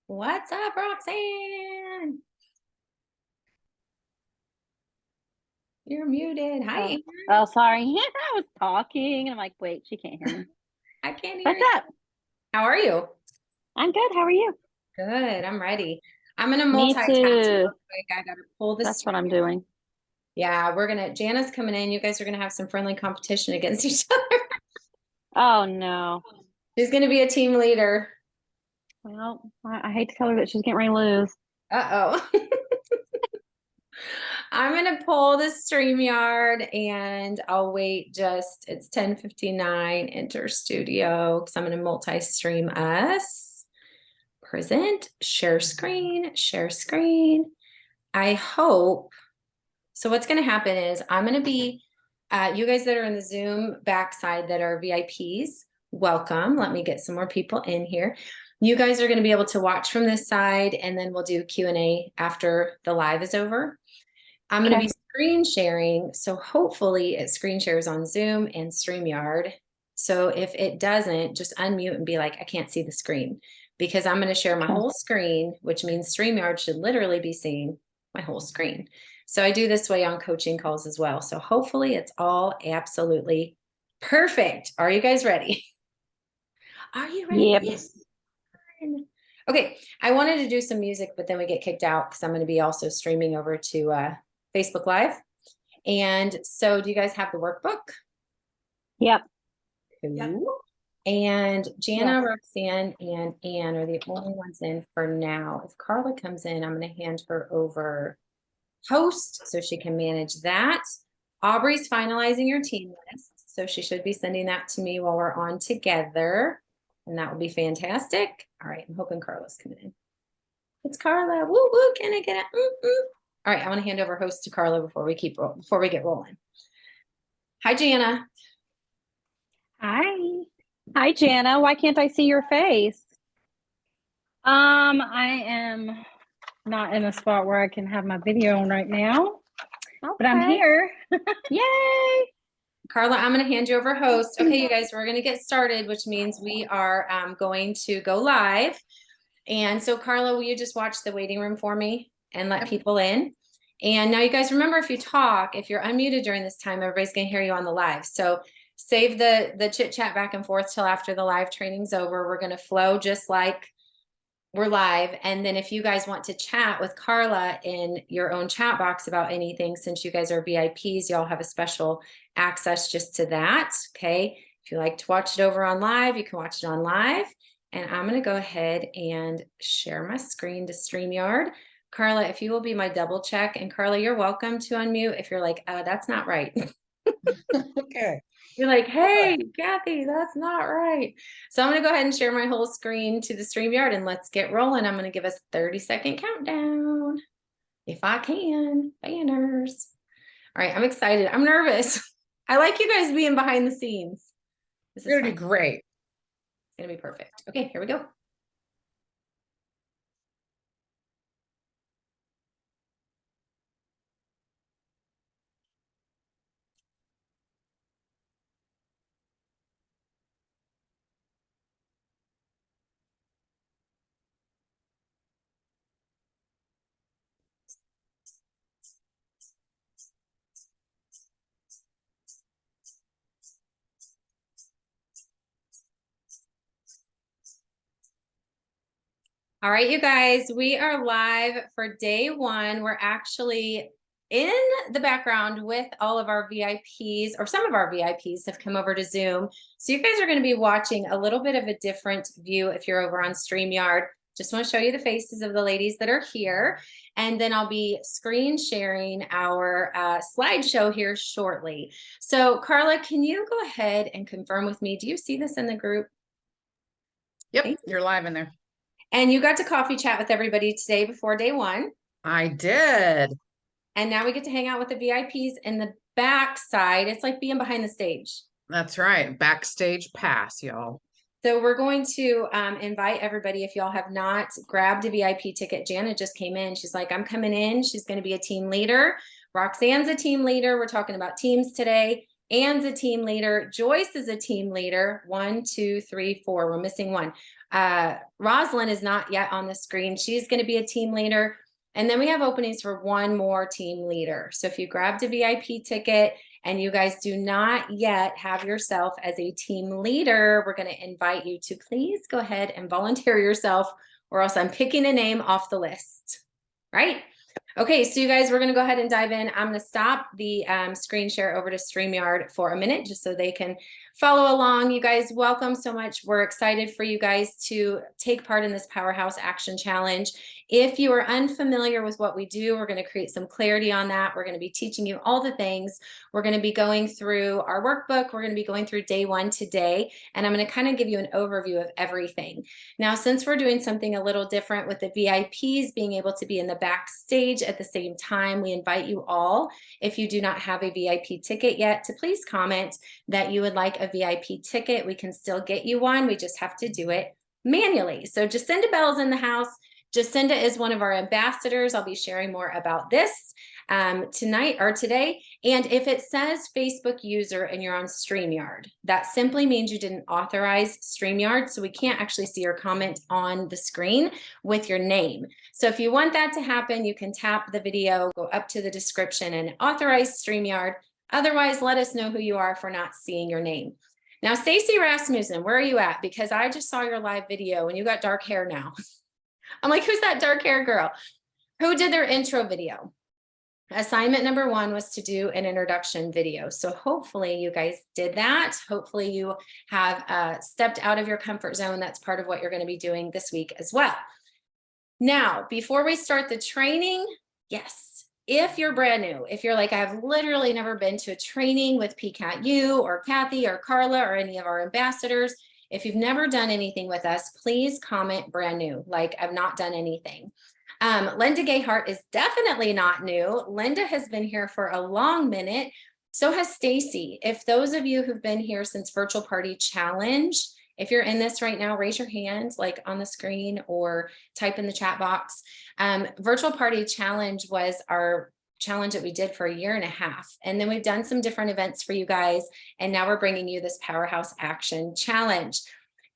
What's up, Roxanne? You're muted. Hi, Oh, Ann. oh, sorry. I was talking. I'm like, wait, she can't hear me. I can't hear What's you. up? How are you? I'm good. How are you? Good. I'm ready. I'm gonna Me multitask too. real quick. I gotta pull this. That's what I'm doing. Yeah, Jana's coming in. You guys are gonna have some friendly competition against each other. Oh no. She's gonna be a team leader. Well, I hate to tell her that she's getting ready to lose. Uh-oh. I'm gonna pull the StreamYard and I'll wait it's 10:59, enter studio, because I'm gonna multi-stream us. Present, share screen, share screen. I hope. So what's going to happen is I'm going to be, you guys that are in the Zoom backside that are VIPs, welcome. Let me get some more people in here. You guys are going to be able to watch from this side, and then we'll do Q&A after the live is over. I'm going to be screen sharing, so hopefully it screen shares on Zoom and StreamYard. So if it doesn't, just unmute and be like, I can't see the screen, because I'm going to share my whole screen, which means StreamYard should literally be seeing my whole screen. So I do this way on coaching calls as well. So hopefully it's all absolutely perfect. Are you guys ready? Are you ready? Yep. Yes. Okay, I wanted to do some music, but then we get kicked out because I'm going to be also streaming over to Facebook Live. And so do you guys have the workbook? Yep. Cool. And Jana, Yes. Roxanne, and Ann are the only ones in for now. If Carla comes in, I'm going to hand her over host so she can manage that. Aubrey's finalizing your team list, so she should be sending that to me while we're on together, and that will be fantastic. All right, I'm hoping Carla's coming in. It's Carla. Woo woo! Can I get it? All right, I want to hand over host to Carla before we get rolling. Hi, Jana. Hi. Hi, Jana. Why can't I see your face? I am not in a spot where I can have my video on right now, but I'm here. Yay! Carla, I'm going to hand you over host. Okay, you guys, we're going to get started, which means we are going to go live. And so, Carla, will you just watch the waiting room for me and let people in? And now you guys remember, if you're unmuted during this time, everybody's going to hear you on the live. So save the chit chat back and forth till after the live training's over. We're going to flow just like we're live. And then if you guys want to chat with Carla in your own chat box about anything, since you guys are VIPs, y'all have a special access just to that. Okay. If you like to watch it over on live, you can watch it on live. And I'm going to go ahead and share my screen to StreamYard. Carla, if you will be my double check, and Carla, you're welcome to unmute if you're like, that's not right. Okay. You're like, hey, Cathy, that's not right. So I'm going to go ahead and share my whole screen to the StreamYard, and let's get rolling. I'm going to give us a 30-second countdown if I can. Banners. All right, I'm excited. I'm nervous. I like you guys being behind the scenes. This is It's gonna be great. It's going to be perfect. Okay, here we go. All right, you guys, we are live for day one. We're actually in the background with all of our VIPs, or some of our VIPs have come over to Zoom. So you guys are going to be watching a little bit of a different view if you're over on StreamYard. Just want to show you the faces of the ladies that are here. And then I'll be screen sharing our slideshow here shortly. So Carla, can you go ahead and confirm with me? Do you see this in the group? Yep, you're live in there. And you got to coffee chat with everybody today before day one. I did. And now we get to hang out with the VIPs in the back side. It's like being behind the stage. That's right. Backstage pass, y'all. So we're going to invite everybody. If y'all have not grabbed a VIP ticket, Janet just came in. She's like, I'm coming in. She's going to be a team leader. Roxanne's a team leader. We're talking about teams today. Anne's a team leader. Joyce is a team leader. 1, 2, 3, 4. We're missing one. Rosalind is not yet on the screen. She's going to be a team leader. And then we have openings for one more team leader. So if you grabbed a VIP ticket and you guys do not yet have yourself as a team leader, we're going to invite you to please go ahead and volunteer yourself, or else I'm picking a name off the list, right? Okay, so you guys, we're going to go ahead and dive in. I'm going to stop the screen share over to StreamYard for a minute just so they can follow along. You guys, welcome so much. We're excited for you guys to take part in this Powerhouse Action Challenge. If you are unfamiliar with what we do, we're going to create some clarity on that. We're going to be teaching you all the things. We're going to be going through our workbook. We're going to be going through day 1 today, and I'm going to kind of give you an overview of everything. Now, since we're doing something a little different with the VIPs being able to be in the backstage at the same time, we invite you all, if you do not have a VIP ticket yet, to please comment that you would like a VIP ticket. We can still get you one. We just have to do it manually. So Jacinda Bell's in the house. Jacinda is one of our ambassadors. I'll be sharing more about this tonight or today. And if it says Facebook user and you're on StreamYard, that simply means you didn't authorize StreamYard. So we can't actually see your comment on the screen with your name. So if you want that to happen, you can tap the video, go up to the description and authorize StreamYard. Otherwise, let us know who you are for not seeing your name. Now, Stacy Rasmussen, where are you at? Because I just saw your live video and you got dark hair now. I'm like, who's that dark hair girl? Who did their intro video? Assignment number 1 was to do an introduction video. So hopefully you guys did that. Hopefully you have stepped out of your comfort zone. That's part of what you're going to be doing this week as well. Now, before we start the training, yes, if you're brand new, if you're like, I've literally never been to a training with PCATU or Cathy or Carla or any of our ambassadors, if you've never done anything with us, please comment brand new, like I've not done anything. Linda Gayhart is definitely not new. Linda has been here for a long minute. So has Stacy. If those of you who've been here since Virtual Party Challenge, if you're in this right now, raise your hand like on the screen or type in the chat box. Virtual Party Challenge was our challenge that we did for 1.5 years. And then we've done some different events for you guys. And now we're bringing you this Powerhouse Action Challenge.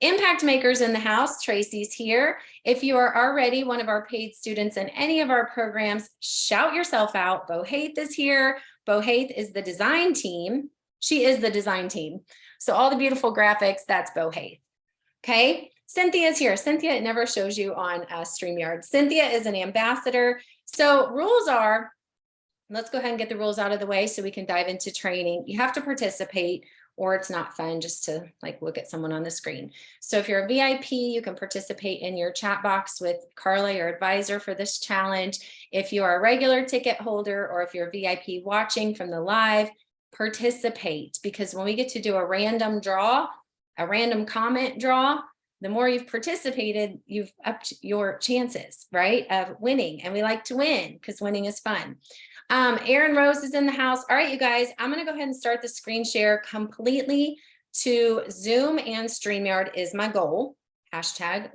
Impact makers in the house, Tracy's here. If you are already one of our paid students in any of our programs, shout yourself out. Bohaith is here. Bohaith is the design team. She is the design team. So all the beautiful graphics, that's Bohaith. Okay, Cynthia's here. Cynthia, it never shows you on StreamYard. Cynthia is an ambassador. So rules are, let's go ahead and get the rules out of the way so we can dive into training. You have to participate, or it's not fun just to like look at someone on the screen. So if you're a VIP, you can participate in your chat box with Carla, your advisor for this challenge. If you are a regular ticket holder, or if you're a VIP watching from the live, participate, because when we get to do a random draw, a random comment draw, the more you've participated, you've upped your chances, right, of winning. And we like to win because winning is fun. Erin Rose is in the house. All right, you guys, I'm going to go ahead and start the screen share completely to Zoom and StreamYard is my goal,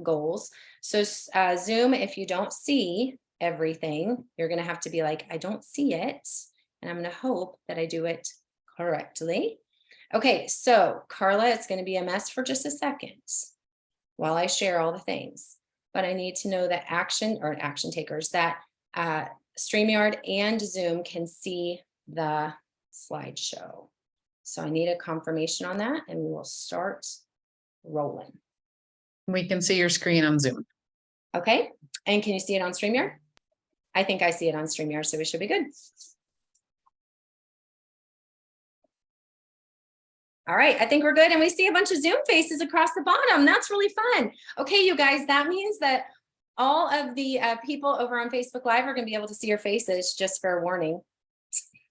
#goals. So Zoom, if you don't see everything, you're going to have to be like, I don't see it. And I'm going to hope that I do it correctly. Okay, so Carla, it's going to be a mess for just a second while I share all the things. But I need to know that action takers, that StreamYard and Zoom can see the slideshow. So I need a confirmation on that, and we will start rolling. We can see your screen on Zoom. Okay, and can you see it on StreamYard? I think I see it on StreamYard, so we should be good. All right, I think we're good. And we see a bunch of Zoom faces across the bottom. That's really fun. Okay, you guys, that means that all of the people over on Facebook Live are going to be able to see your faces. Just fair warning.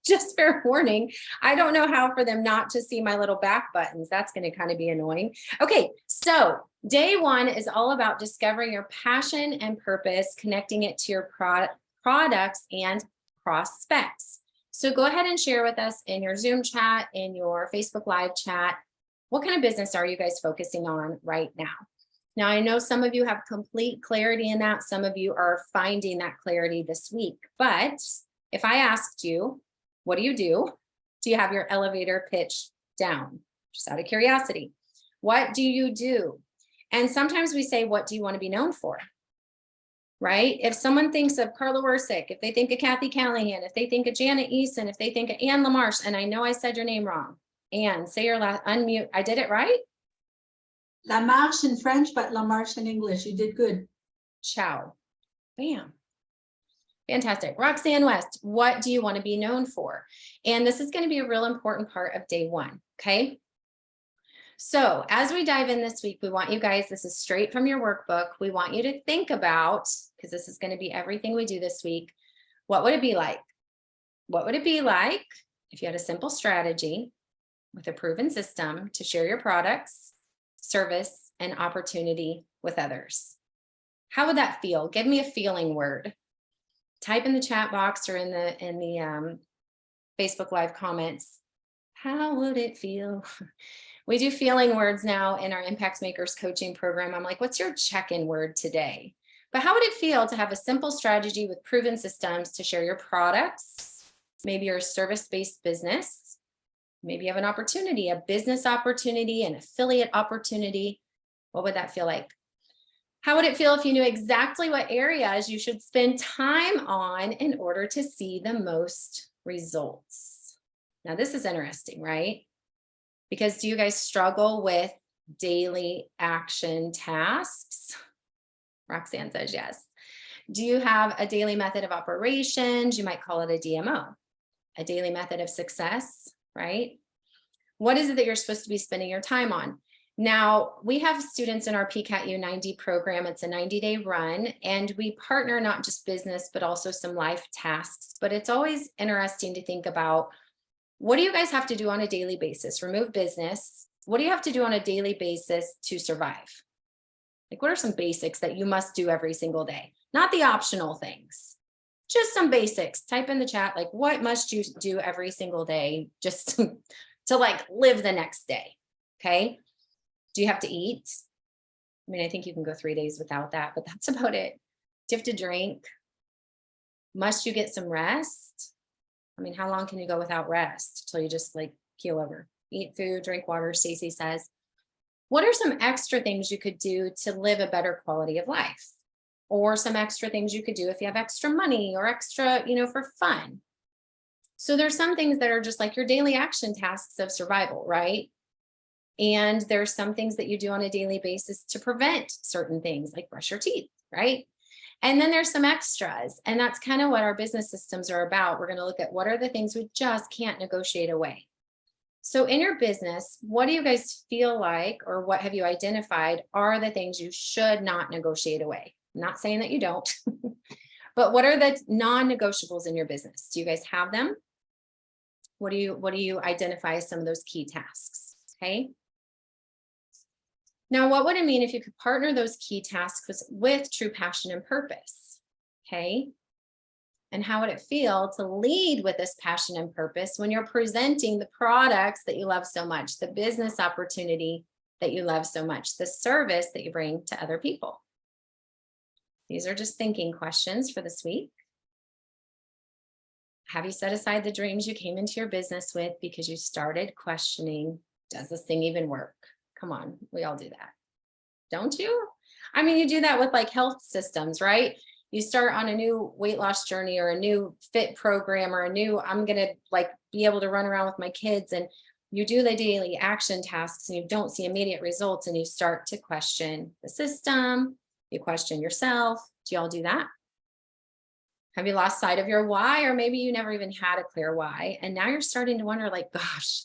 Just fair warning. I don't know how for them not to see my little back buttons. That's going to kind of be annoying. Okay, so day 1 is all about discovering your passion and purpose, connecting it to your products and prospects. So go ahead and share with us in your Zoom chat, in your Facebook Live chat, what kind of business are you guys focusing on right now? Now, I know some of you have complete clarity in that. Some of you are finding that clarity this week. But if I asked you, what do you do? Do you have your elevator pitch down? Just out of curiosity. What do you do? And sometimes we say, what do you want to be known for? Right? If someone thinks of Carla Wersick, if they think of Cathy Callahan, if they think of Janet Eason, if they think of Anne LaMarche, and I know I said your name wrong. Anne, say your last, unmute. I did it right? La Marche in French, but La Marche in English. You did good. Ciao. Bam. Fantastic. Roxanne West, what do you want to be known for? And this is going to be a real important part of day one. Okay. So as we dive in this week, we want you guys, this is straight from your workbook. We want you to think about, because this is going to be everything we do this week. What would it be like? What would it be like if you had a simple strategy with a proven system to share your products, service, and opportunity with others? How would that feel? Give me a feeling word. Type in the chat box or in the Facebook Live comments. How would it feel? We do feeling words now in our Impact Makers coaching program. I'm like, what's your check-in word today? But how would it feel to have a simple strategy with proven systems to share your products? Maybe you're a service-based business. Maybe you have an opportunity, a business opportunity, an affiliate opportunity. What would that feel like? How would it feel if you knew exactly what areas you should spend time on in order to see the most results? Now, this is interesting, right? Because do you guys struggle with daily action tasks? Roxanne says yes. Do you have a daily method of operations? You might call it a DMO, a daily method of success, right? What is it that you're supposed to be spending your time on? Now, we have students in our PCAT 90 program. It's a 90-day run, and we partner not just business, but also some life tasks. But it's always interesting to think about, what do you guys have to do on a daily basis? Remove business. What do you have to do on a daily basis to survive? Like, what are some basics that you must do every single day? Not the optional things, just some basics. Type in the chat, like, what must you do every single day just to like live the next day? Okay. Do you have to eat? I mean, I think you can go 3 days without that, but that's about it. Do you have to drink? Must you get some rest? I mean, how long can you go without rest till you just like keel over? Eat food, drink water, Stacy says. What are some extra things you could do to live a better quality of life? Or some extra things you could do if you have extra money or extra, for fun. So there's some things that are just like your daily action tasks of survival, right? And there's some things that you do on a daily basis to prevent certain things, like brush your teeth, right? And then there's some extras, and that's kind of what our business systems are about. We're going to look at what are the things we just can't negotiate away. So in your business, what do you guys feel like, or what have you identified are the things you should not negotiate away? I'm not saying that you don't, but what are the non-negotiables in your business? Do you guys have them? What do you identify as some of those key tasks? Okay. Now, what would it mean if you could partner those key tasks with true passion and purpose? Okay. And how would it feel to lead with this passion and purpose when you're presenting the products that you love so much, the business opportunity that you love so much, the service that you bring to other people? These are just thinking questions for this week. Have you set aside the dreams you came into your business with because you started questioning, does this thing even work? Come on, we all do that. Don't you? I mean, you do that with like health systems, right? You start on a new weight loss journey or a new fit program or I'm going to like be able to run around with my kids, and you do the daily action tasks and you don't see immediate results and you start to question the system. You question yourself. Do y'all do that? Have you lost sight of your why? Or maybe you never even had a clear why. And now you're starting to wonder like, gosh,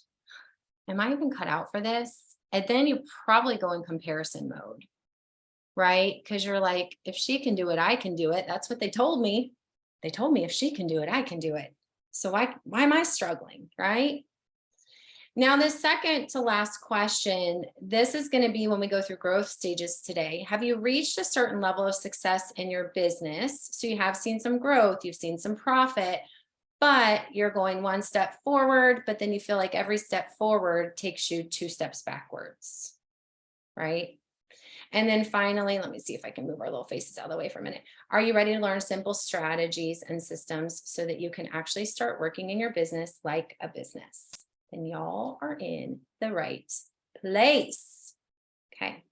am I even cut out for this? And then you probably go in comparison mode, right? Because you're like, if she can do it, I can do it. That's what they told me. They told me if she can do it, I can do it. So why am I struggling, right? Now, the second to last question, this is going to be when we go through growth stages today. Have you reached a certain level of success in your business? So you have seen some growth, you've seen some profit, but you're going one step forward, but then you feel like every step forward takes you 2 steps backwards, right? And then finally, let me see if I can move our little faces out of the way for a minute. Are you ready to learn simple strategies and systems so that you can actually start working in your business like a business? Then y'all are in the right place. Okay.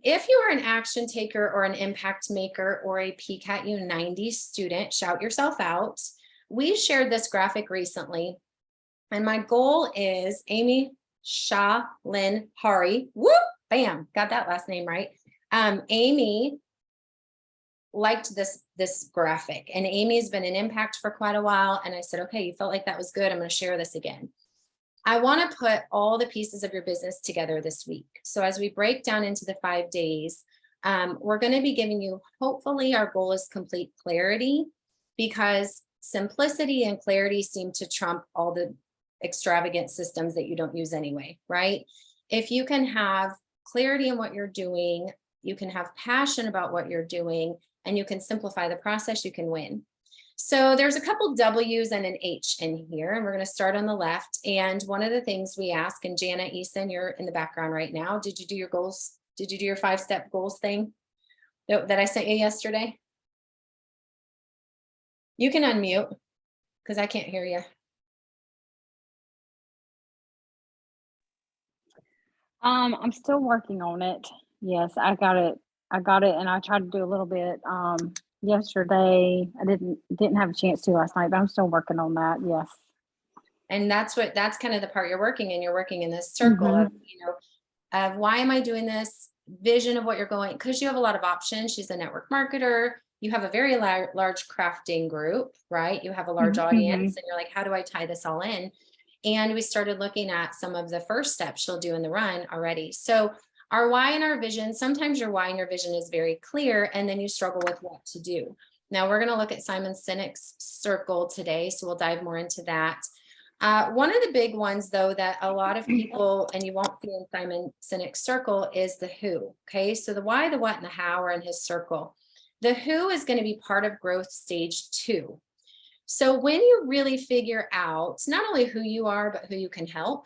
If you are an action taker or an impact maker or a PCAT U90 student, shout yourself out. We shared this graphic recently, and my goal is Amy Shah Lynn Hari. Whoop, bam, got that last name right. Amy liked this graphic, and Amy's been an impact for quite a while. And I said, okay, you felt like that was good. I'm going to share this again. I want to put all the pieces of your business together this week. So as we break down into the 5 days, we're going to be giving you, hopefully our goal is complete clarity, because simplicity and clarity seem to trump all the extravagant systems that you don't use anyway, right? If you can have clarity in what you're doing, you can have passion about what you're doing, and you can simplify the process, you can win. So there's a couple W's and an H in here, and we're going to start on the left. And one of the things we ask, and Jana Eason, you're in the background right now. Did you do your goals? Did you do your 5-step goals thing that I sent you yesterday? You can unmute because I can't hear you. I'm still working on it. Yes, I got it, and I tried to do a little bit yesterday. I didn't have a chance to last night, but I'm still working on that. Yes. And that's kind of the part you're working in. You're working in this circle of, of why am I doing this? Vision of what you're going, because you have a lot of options. She's a network marketer. You have a very large crafting group, right? You have a large audience, and you're like, how do I tie this all in? And we started looking at some of the first steps she'll do in the run already. So our why and our vision, sometimes your why and your vision is very clear, and then you struggle with what to do. Now we're going to look at Simon Sinek's circle today, so we'll dive more into that. One of the big ones, though, that a lot of people, and you won't see in Simon Sinek's circle, is the who. Okay, so the why, the what, and the how are in his circle. The who is going to be part of growth stage 2. So when you really figure out not only who you are, but who you can help,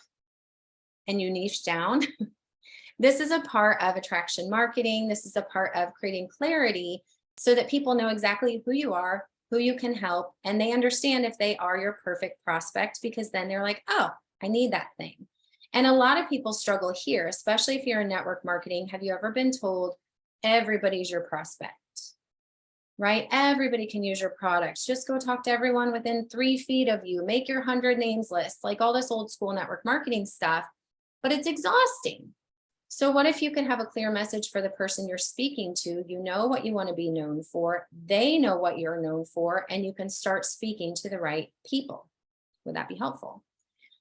and you niche down, this is a part of attraction marketing. This is a part of creating clarity so that people know exactly who you are, who you can help, and they understand if they are your perfect prospect, because then they're like, oh, I need that thing. And a lot of people struggle here, especially if you're in network marketing. Have you ever been told everybody's your prospect? Right? Everybody can use your products. Just go talk to everyone within 3 feet of you, make your 100 names list, like all this old school network marketing stuff, but it's exhausting. So what if you can have a clear message for the person you're speaking to? You know what you want to be known for. They know what you're known for, and you can start speaking to the right people. Would that be helpful?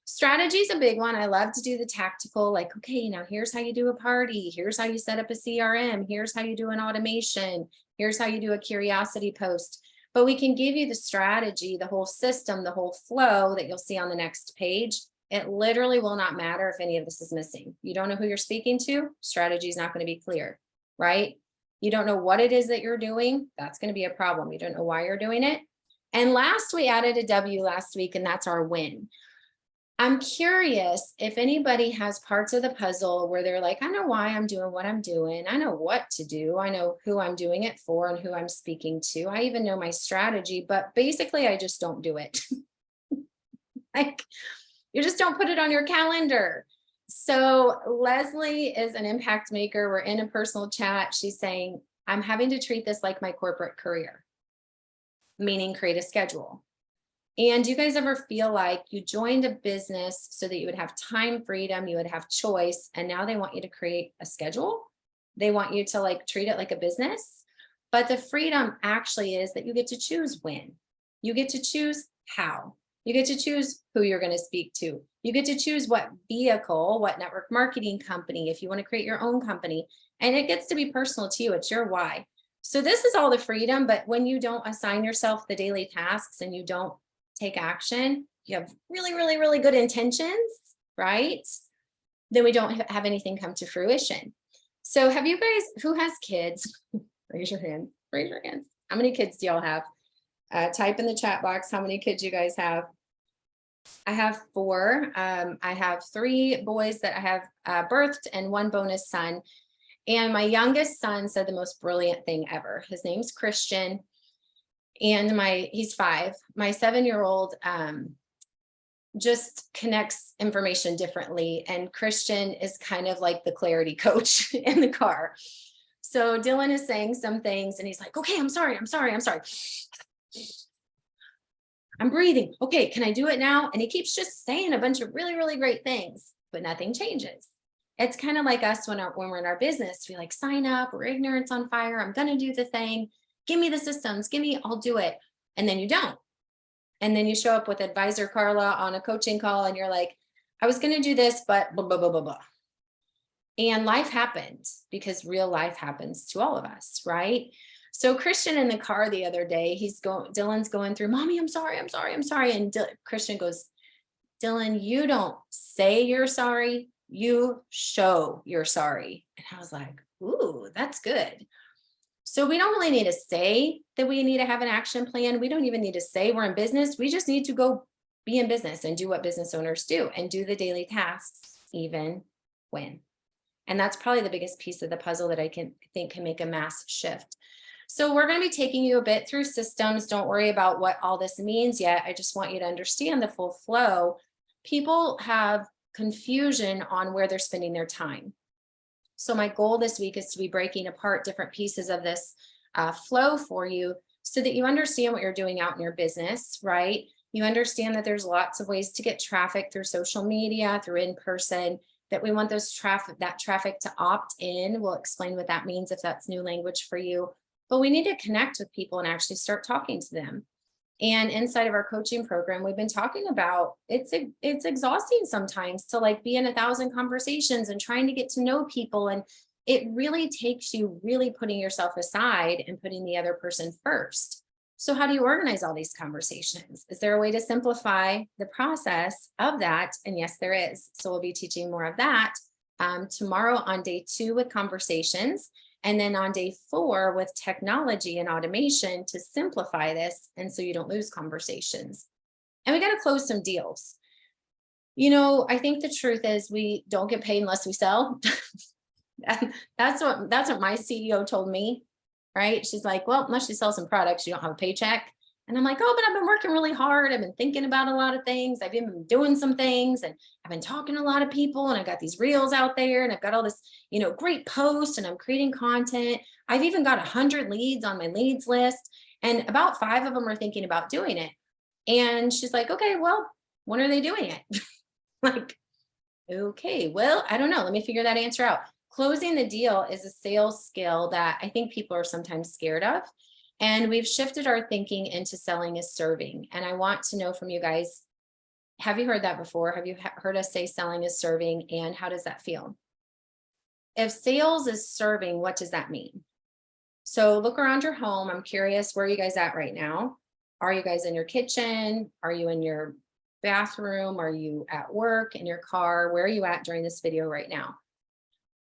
Strategy is a big one. I love to do the tactical, like, okay, now here's how you do a party. Here's how you set up a CRM. Here's how you do an automation. Here's how you do a curiosity post. But we can give you the strategy, the whole system, the whole flow that you'll see on the next page. It literally will not matter if any of this is missing. You don't know who you're speaking to, strategy is not going to be clear, right? You don't know what it is that you're doing, that's going to be a problem. You don't know why you're doing it. And last, we added a W last week, and that's our win. I'm curious if anybody has parts of the puzzle where they're like, I know why I'm doing what I'm doing. I know what to do. I know who I'm doing it for and who I'm speaking to. I even know my strategy, but basically I just don't do it. Like, you just don't put it on your calendar. So Leslie is an impact maker. We're in a personal chat. She's saying, I'm having to treat this like my corporate career, meaning create a schedule. And do you guys ever feel like you joined a business so that you would have time freedom, you would have choice, and now they want you to create a schedule? They want you to like treat it like a business. But the freedom actually is that you get to choose when. You get to choose how. You get to choose who you're going to speak to. You get to choose what vehicle, what network marketing company, if you want to create your own company. And it gets to be personal to you. It's your why. So this is all the freedom, but when you don't assign yourself the daily tasks and you don't take action, you have really, really, really good intentions, right? Then we don't have anything come to fruition. So have you guys, who has kids? Raise your hand, raise your hands. How many kids do y'all have? Type in the chat box how many kids you guys have. I have 4. I have 3 boys that I have birthed and 1 bonus son. And my youngest son said the most brilliant thing ever. His name's Christian. And he's 5. My 7-year-old just connects information differently. And Christian is kind of like the clarity coach in the car. So Dylan is saying some things and he's like, okay, I'm sorry. I'm breathing. Okay, can I do it now? And he keeps just saying a bunch of really, really great things, but nothing changes. It's kind of like us when we're in our business, we like sign up, we're ignorance on fire. I'm going to do the thing. Give me the systems, I'll do it. And then you don't. And then you show up with advisor Carla on a coaching call and you're like, I was going to do this, but blah, blah, blah, blah, blah. And life happens because real life happens to all of us, right? So Christian in the car the other day, Dylan's going through, Mommy, I'm sorry. And Christian goes, Dylan, you don't say you're sorry, you show you're sorry. And I was like, ooh, that's good. So we don't really need to say that we need to have an action plan. We don't even need to say we're in business. We just need to go be in business and do what business owners do and do the daily tasks, even when. And that's probably the biggest piece of the puzzle that I think can make a mass shift. So we're going to be taking you a bit through systems. Don't worry about what all this means yet. I just want you to understand the full flow. People have confusion on where they're spending their time. So my goal this week is to be breaking apart different pieces of this flow for you so that you understand what you're doing out in your business, right? You understand that there's lots of ways to get traffic through social media, through in-person, that we want that traffic to opt in. We'll explain what that means if that's new language for you. But we need to connect with people and actually start talking to them. And inside of our coaching program, we've been talking about it's exhausting sometimes to like be in 1,000 conversations and trying to get to know people. And it really takes you really putting yourself aside and putting the other person first. So how do you organize all these conversations? Is there a way to simplify the process of that? And yes, there is. So we'll be teaching more of that tomorrow on day 2 with conversations. And then on day 4 with technology and automation to simplify this. And so you don't lose conversations. And we got to close some deals. You know, I think the truth is we don't get paid unless we sell. That's what my CEO told me, right? She's like, well, unless you sell some products, you don't have a paycheck. And I'm like, oh, but I've been working really hard. I've been thinking about a lot of things. I've been doing some things and I've been talking to a lot of people and I've got these reels out there and I've got all this, great posts and I'm creating content. I've even got 100 leads on my leads list and about 5 of them are thinking about doing it. And she's like, okay, well, when are they doing it? Like, okay, well, I don't know. Let me figure that answer out. Closing the deal is a sales skill that I think people are sometimes scared of. And we've shifted our thinking into selling as serving. And I want to know from you guys, have you heard that before? Have you heard us say selling is serving? And how does that feel? If sales is serving, what does that mean? So look around your home. I'm curious, where are you guys at right now? Are you guys in your kitchen? Are you in your bathroom? Are you at work, in your car? Where are you at during this video right now?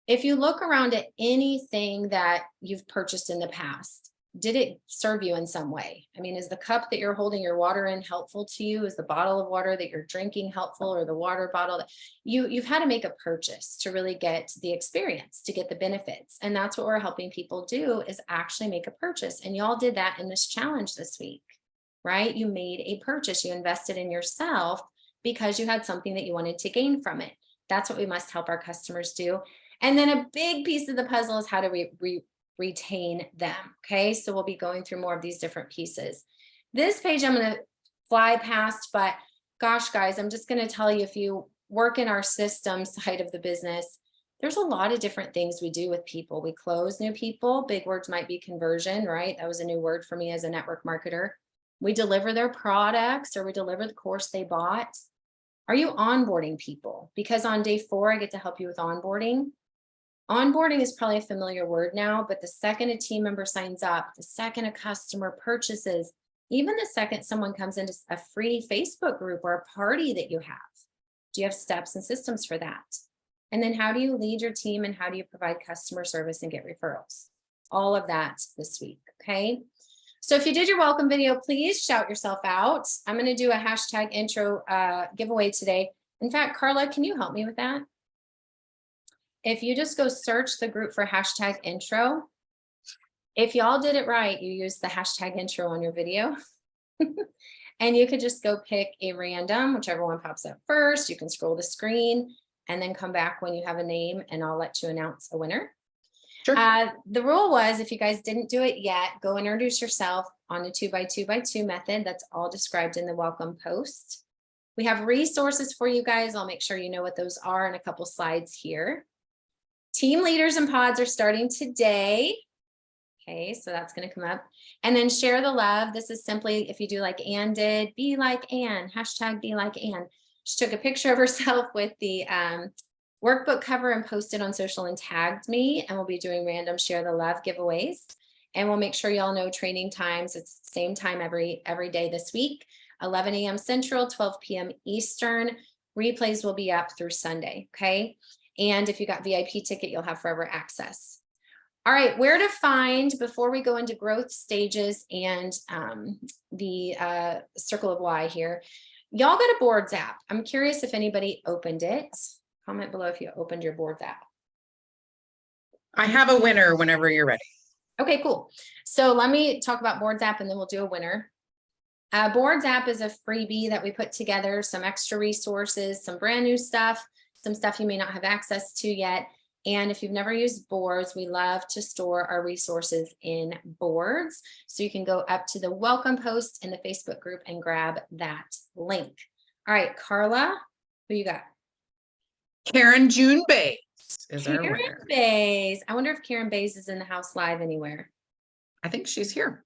If you look around at anything that you've purchased in the past, did it serve you in some way? I mean, is the cup that you're holding your water in helpful to you? Is the bottle of water that you're drinking helpful, or the water bottle that you've had to make a purchase to really get the experience, to get the benefits? And that's what we're helping people do, is actually make a purchase. And y'all did that in this challenge this week, right? You made a purchase, you invested in yourself because you had something that you wanted to gain from it. That's what we must help our customers do. And then a big piece of the puzzle is how to retain them. Okay, so we'll be going through more of these different pieces. This page I'm going to fly past, but gosh, guys, I'm just going to tell you, if you work in our system side of the business, there's a lot of different things we do with people. We close new people. Big words might be conversion, right? That was a new word for me as a network marketer. We deliver their products, or we deliver the course they bought. Are you onboarding people? Because on day 4, I get to help you with onboarding. Onboarding is probably a familiar word now, but the second a team member signs up, the second a customer purchases, even the second someone comes into a free Facebook group or a party that you have, do you have steps and systems for that? And then how do you lead your team, and how do you provide customer service and get referrals? All of that this week, okay? So if you did your welcome video, please shout yourself out. I'm going to do a hashtag intro giveaway today. In fact, Carla, can you help me with that? if you just go search the group for hashtag intro, if y'all did it right, you use the hashtag intro on your video. And you could just go pick a random, whichever one pops up first. You can scroll the screen and then come back when you have a name, and I'll let you announce a winner. Sure. The rule was, if you guys didn't do it yet, go introduce yourself on the 2x2x2 method. That's all described in the welcome post. We have resources for you guys. I'll make sure you know what those are in a couple slides here. Team leaders and pods are starting today. Okay, so that's going to come up. And then share the love. This is simply, if you do like Ann did, be like Ann, hashtag be like Ann. She took a picture of herself with the workbook cover and posted on social and tagged me. And we'll be doing random share the love giveaways. And we'll make sure y'all know training times. It's the same time every day this week, 11 a.m. Central, 12 p.m. Eastern. Replays will be up through Sunday, okay? And if you got VIP ticket, you'll have forever access. All right, where to find, before we go into growth stages and the circle of why here, y'all got a boards app. I'm curious if anybody opened it. Comment below if you opened your boards app. I have a winner whenever you're ready. Okay, cool. So let me talk about boards app and then we'll do a winner. Boards app is a freebie that we put together, some extra resources, some brand new stuff, some stuff you may not have access to yet. And if you've never used boards, we love to store our resources in boards. So you can go up to the welcome post in the Facebook group and grab that link. All right, Carla, who you got? Karen June Bays is our Karen winner. Bays. I wonder if Karen Bays is in the house live anywhere. I think she's here.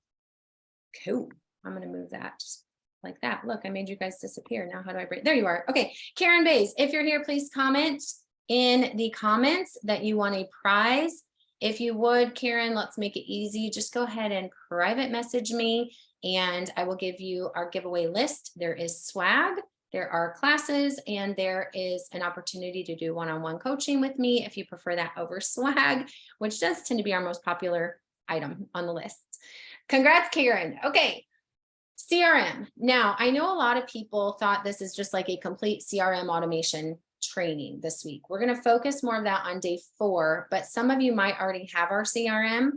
Cool. I'm going to move that just like that. Look, I made you guys disappear. Now how do I bring? There you are. Okay, Karen Bays, if you're here, please comment in the comments that you want a prize. If you would, Karen, let's make it easy. Just go ahead and private message me and I will give you our giveaway list. There is swag, there are classes, and there is an opportunity to do one-on-one coaching with me if you prefer that over swag, which does tend to be our most popular item on the list. Congrats, Karen. Okay. CRM. Now, I know a lot of people thought this is just like a complete CRM automation training this week. We're going to focus more of that on day 4, but some of you might already have our CRM.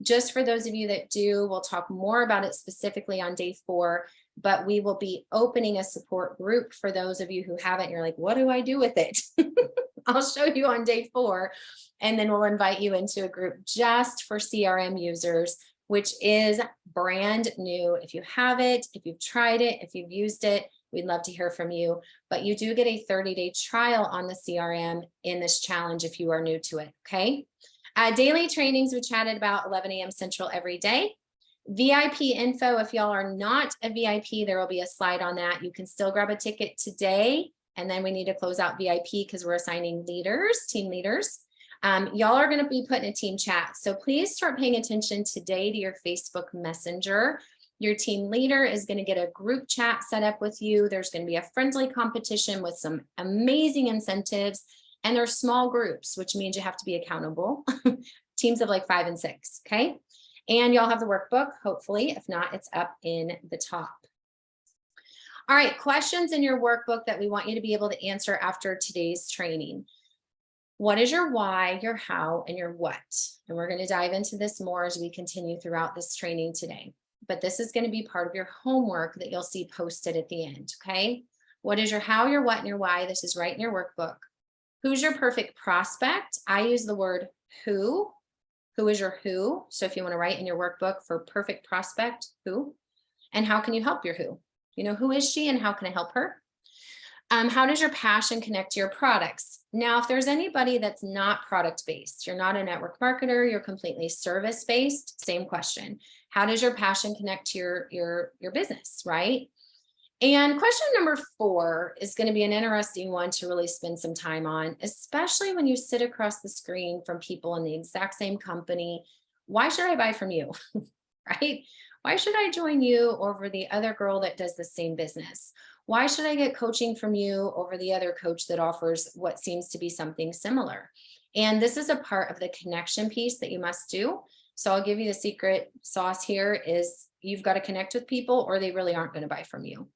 Just for those of you that do, we'll talk more about it specifically on day 4, but we will be opening a support group for those of you who haven't. You're like, what do I do with it? I'll show you on day 4, and then we'll invite you into a group just for CRM users, which is brand new. If you have it, if you've tried it, if you've used it, we'd love to hear from you. But you do get a 30-day trial on the CRM in this challenge if you are new to it, okay? Daily trainings, we chatted about 11 a.m. Central every day. VIP info, if y'all are not a VIP, there will be a slide on that. You can still grab a ticket today, and then we need to close out VIP because we're assigning leaders, team leaders. Y'all are going to be put in a team chat. So please start paying attention today to your Facebook Messenger. Your team leader is going to get a group chat set up with you. There's going to be a friendly competition with some amazing incentives, and there's small groups, which means you have to be accountable. Teams of like 5 and 6. Okay. And y'all have the workbook, hopefully. If not, it's up in the top. All right. Questions in your workbook that we want you to be able to answer after today's training. What is your why, your how, and your what? And we're going to dive into this more as we continue throughout this training today. But this is going to be part of your homework that you'll see posted at the end, okay? What is your how, your what, and your why? This is right in your workbook. Who's your perfect prospect? I use the word who. Who is your who? So if you want to write in your workbook for perfect prospect, who? And how can you help your who? You know, who is she and how can I help her? How does your passion connect to your products? Now, if there's anybody that's not product-based, you're not a network marketer, you're completely service-based, same question. How does your passion connect to your business, right? And question number 4 is going to be an interesting one to really spend some time on, especially when you sit across the screen from people in the exact same company. Why should I buy from you, right? Why should I join you over the other girl that does the same business? Why should I get coaching from you over the other coach that offers what seems to be something similar? And this is a part of the connection piece that you must do. So I'll give you the secret sauce here is you've got to connect with people or they really aren't going to buy from you,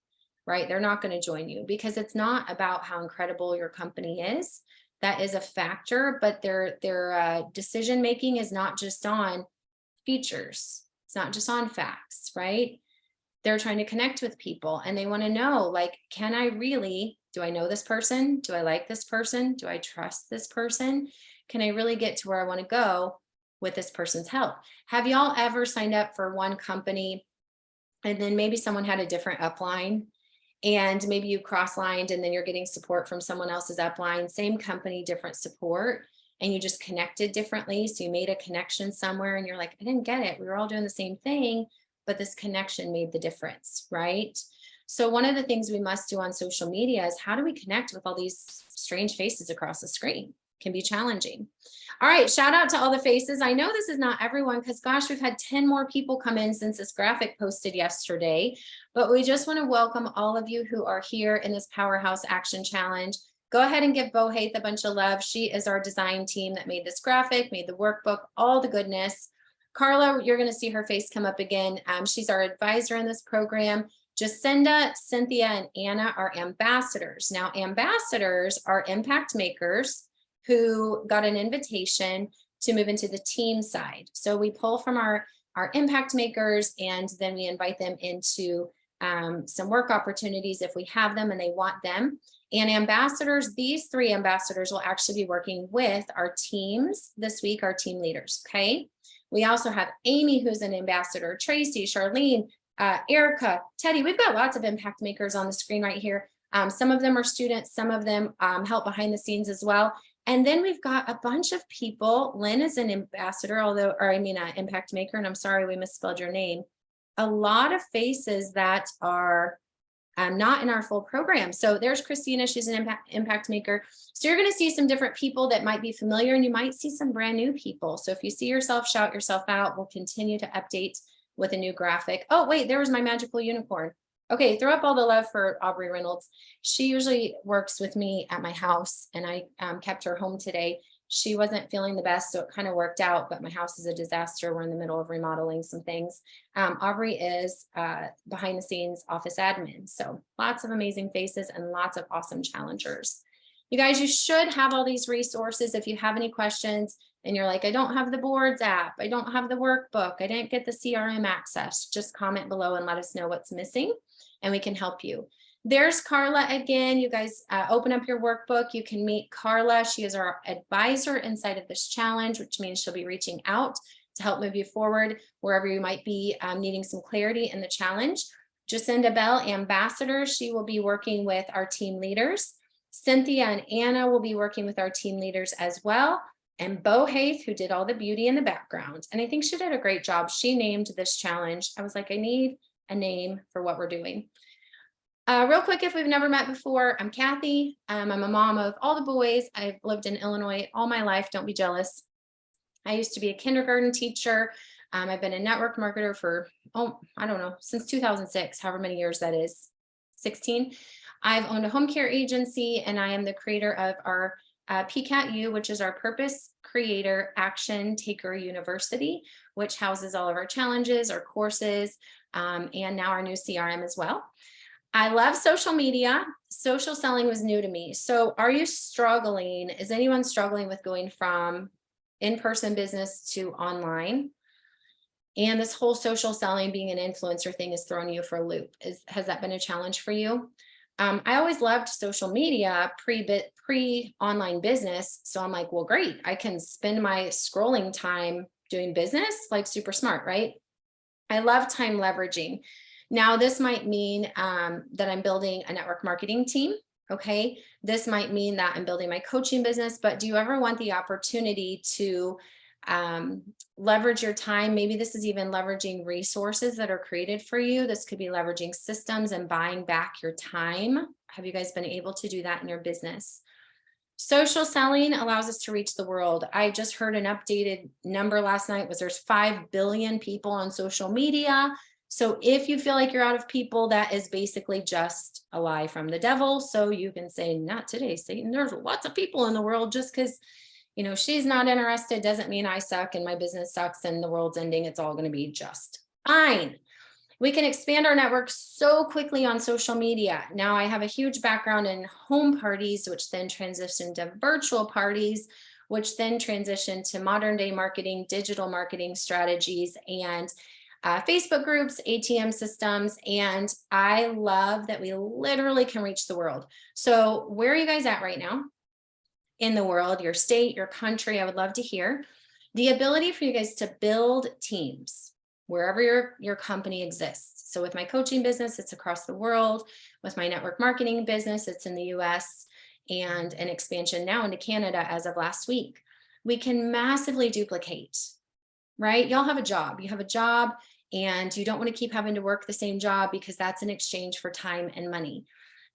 right? They're not going to join you because it's not about how incredible your company is. that is a factor, but their decision making is not just on features. It's not just on facts, right? They're trying to connect with people and they want to know, like, can I really, do I know this person? Do I like this person? Do I trust this person? Can I really get to where I want to go with this person's help? Have y'all ever signed up for one company and then maybe someone had a different upline and maybe you cross-lined and then you're getting support from someone else's upline, same company, different support, and you just connected differently? So you made a connection somewhere and you're like, I didn't get it. We were all doing the same thing, but this connection made the difference, right? So one of the things we must do on social media is how do we connect with all these strange faces across the screen? Can be challenging. All right, shout out to all the faces. I know this is not everyone because gosh, we've had 10 more people come in since this graphic posted yesterday, but we just want to welcome all of you who are here in this Powerhouse Action Challenge. Go ahead and give Bo Haith a bunch of love. She is our design team that made this graphic, made the workbook, all the goodness. Carla, you're going to see her face come up again. She's our advisor in this program. Jacinda, Cynthia, and Anna are ambassadors. Now, ambassadors are impact makers who got an invitation to move into the team side. So we pull from our impact makers and then we invite them into some work opportunities if we have them and they want them. And ambassadors, these 3 ambassadors will actually be working with our teams this week, our team leaders, okay? We also have Amy, who's an ambassador, Tracy, Charlene, Erica, Teddy. We've got lots of impact makers on the screen right here. Some of them are students, some of them help behind the scenes as well. And then we've got a bunch of people. Lynn is an ambassador, impact maker, and I'm sorry we misspelled your name. A lot of faces that are not in our full program. So there's Christina, she's an impact maker. So you're going to see some different people that might be familiar and you might see some brand new people. So if you see yourself, shout yourself out. We'll continue to update with a new graphic. Oh, wait, there was my magical unicorn. Okay, throw up all the love for Aubrey Reynolds. She usually works with me at my house and I kept her home today. She wasn't feeling the best, so it kind of worked out, but my house is a disaster. We're in the middle of remodeling some things. Aubrey is behind the scenes office admin. So lots of amazing faces and lots of awesome challengers. You guys, you should have all these resources. If you have any questions and you're like, I don't have the boards app, I don't have the workbook, I didn't get the CRM access, just comment below and let us know what's missing and we can help you. There's Carla again. You guys open up your workbook. You can meet Carla. She is our advisor inside of this challenge, which means she'll be reaching out to help move you forward wherever you might be needing some clarity in the challenge. Jacinda Bell, ambassador. She will be working with our team leaders. Cynthia and Anna will be working with our team leaders as well. And Bo Haith, who did all the beauty in the background. And I think she did a great job. She named this challenge. I was like, I need a name for what we're doing. Real quick, if we've never met before, I'm Cathy. I'm a mom of all the boys. I've lived in Illinois all my life. Don't be jealous. I used to be a kindergarten teacher. I've been a network marketer for, I don't know, since 2006, however many years that is, 16. I've owned a home care agency and I am the creator of our PCAT-U, which is our Purpose Creator Action Taker University, which houses all of our challenges, our courses, and now our new CRM as well. I love social media. Social selling was new to me. So are you struggling? Is anyone struggling with going from in-person business to online? And this whole social selling, being an influencer thing is throwing you for a loop. Has that been a challenge for you? I always loved social media pre-online business. So I'm like, well, great. I can spend my scrolling time doing business, like super smart, right? I love time leveraging. Now, this might mean that I'm building a network marketing team, okay? This might mean that I'm building my coaching business, but do you ever want the opportunity to leverage your time? Maybe this is even leveraging resources that are created for you. This could be leveraging systems and buying back your time. Have you guys been able to do that in your business? Social selling allows us to reach the world. I just heard an updated number last night was there's 5 billion people on social media. So if you feel like you're out of people, that is basically just a lie from the devil. So you can say, not today, Satan. There's lots of people in the world. Just because, you know, she's not interested doesn't mean I suck and my business sucks and the world's ending. It's all going to be just fine. We can expand our network so quickly on social media. Now I have a huge background in home parties, which then transitioned to virtual parties, which then transitioned to modern day marketing, digital marketing strategies, and Facebook groups, ATM systems. And I love that we literally can reach the world. So where are you guys at right now in the world, your state, your country? I would love to hear. The ability for you guys to build teams wherever your company exists. So with my coaching business, it's across the world. With my network marketing business, it's in the US, and an expansion now into Canada as of last week. We can massively duplicate, right? Y'all have a job. You have a job and you don't want to keep having to work the same job because that's in exchange for time and money.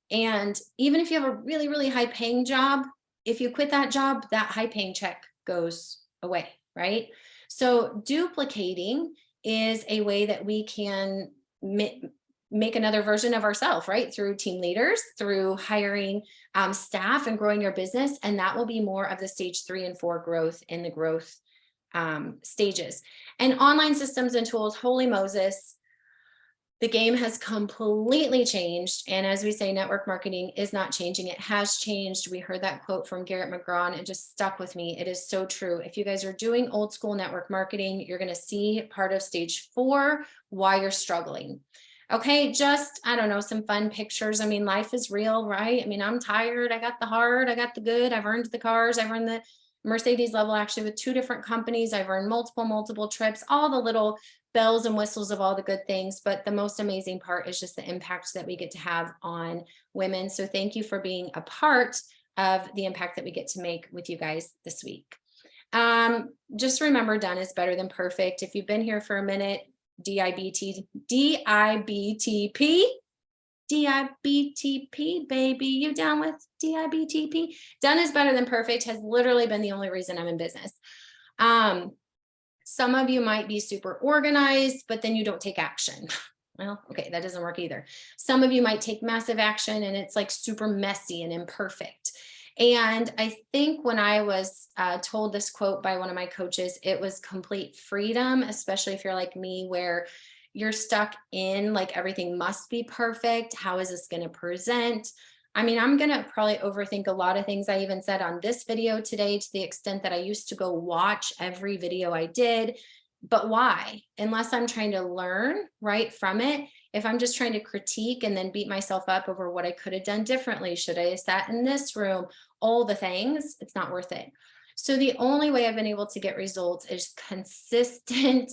And even if you have a really, really high paying job, if you quit that job, that high paying check goes away, right? So duplicating is a way that we can make another version of ourselves, right? Through team leaders, through hiring staff and growing your business. And that will be more of the stage 3 and 4 growth in the growth stages. And online systems and tools, holy Moses, the game has completely changed. And as we say, network marketing is not changing. It has changed. We heard that quote from Garrett McGraw, and it just stuck with me. It is so true. If you guys are doing old school network marketing, you're going to see part of stage 4, why you're struggling. Okay, just, I don't know, some fun pictures. I mean, life is real, right? I mean, I'm tired. I got the hard, I got the good. I've earned the cars. I've earned the Mercedes level actually with 2 different companies. I've earned multiple trips, all the little bells and whistles of all the good things. But the most amazing part is just the impact that we get to have on women. So thank you for being a part of the impact that we get to make with you guys this week. Just remember, done is better than perfect. If you've been here for a minute, DIBTP, baby, you down with DIBTP? Done is better than perfect has literally been the only reason I'm in business. Some of you might be super organized, but then you don't take action. Well, okay, that doesn't work either. Some of you might take massive action and it's like super messy and imperfect. And I think when I was told this quote by one of my coaches, it was complete freedom, especially if you're like me, where you're stuck in like everything must be perfect. How is this going to present? I mean, I'm going to probably overthink a lot of things I even said on this video today, to the extent that I used to go watch every video I did. But why? Unless I'm trying to learn right from it. If I'm just trying to critique and then beat myself up over what I could have done differently, should I have sat in this room, all the things, it's not worth it. So the only way I've been able to get results is consistent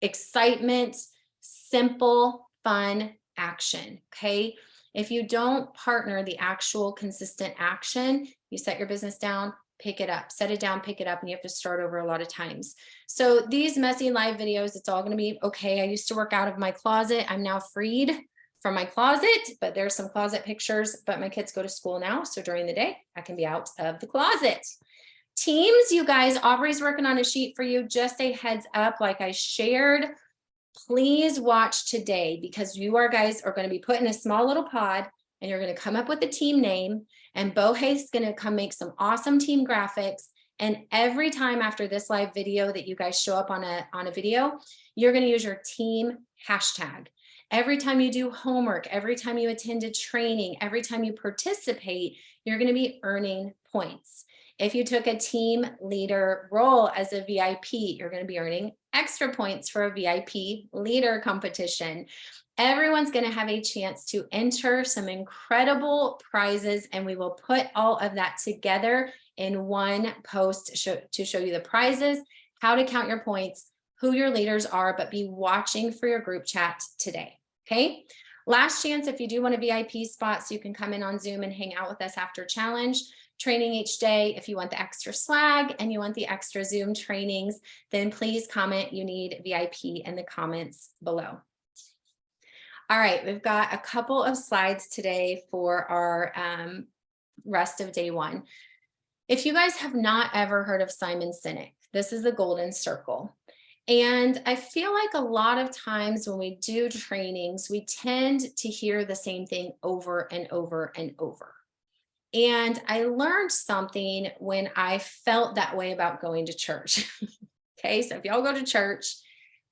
excitement, simple, fun action. Okay. If you don't partner the actual consistent action, you set your business down, pick it up, set it down, pick it up, and you have to start over a lot of times. So these messy live videos, it's all going to be okay. I used to work out of my closet. I'm now freed from my closet, but there's some closet pictures, but my kids go to school now. So during the day, I can be out of the closet. Teams, you guys, Aubrey's working on a sheet for you. Just a heads up, like I shared, please watch today, because you guys are going to be put in a small little pod and you're going to come up with a team name, and Bohey's going to come make some awesome team graphics. And every time after this live video that you guys show up on a video, you're going to use your team hashtag. Every time you do homework, every time you attend a training, every time you participate, you're going to be earning points. If you took a team leader role as a VIP, you're going to be earning extra points for a VIP leader competition. Everyone's going to have a chance to enter some incredible prizes, and we will put all of that together in one post to show you the prizes, how to count your points, who your leaders are, but be watching for your group chat today. Okay. Last chance, if you do want a VIP spot, so you can come in on Zoom and hang out with us after challenge. Training each day. If you want the extra swag and you want the extra Zoom trainings, then please comment you need VIP in the comments below. All right, we've got a couple of slides today for our rest of day 1. If you guys have not ever heard of Simon Sinek, this is the golden circle. And I feel like a lot of times when we do trainings, we tend to hear the same thing over and over and over. And I learned something when I felt that way about going to church. Okay, so if y'all go to church,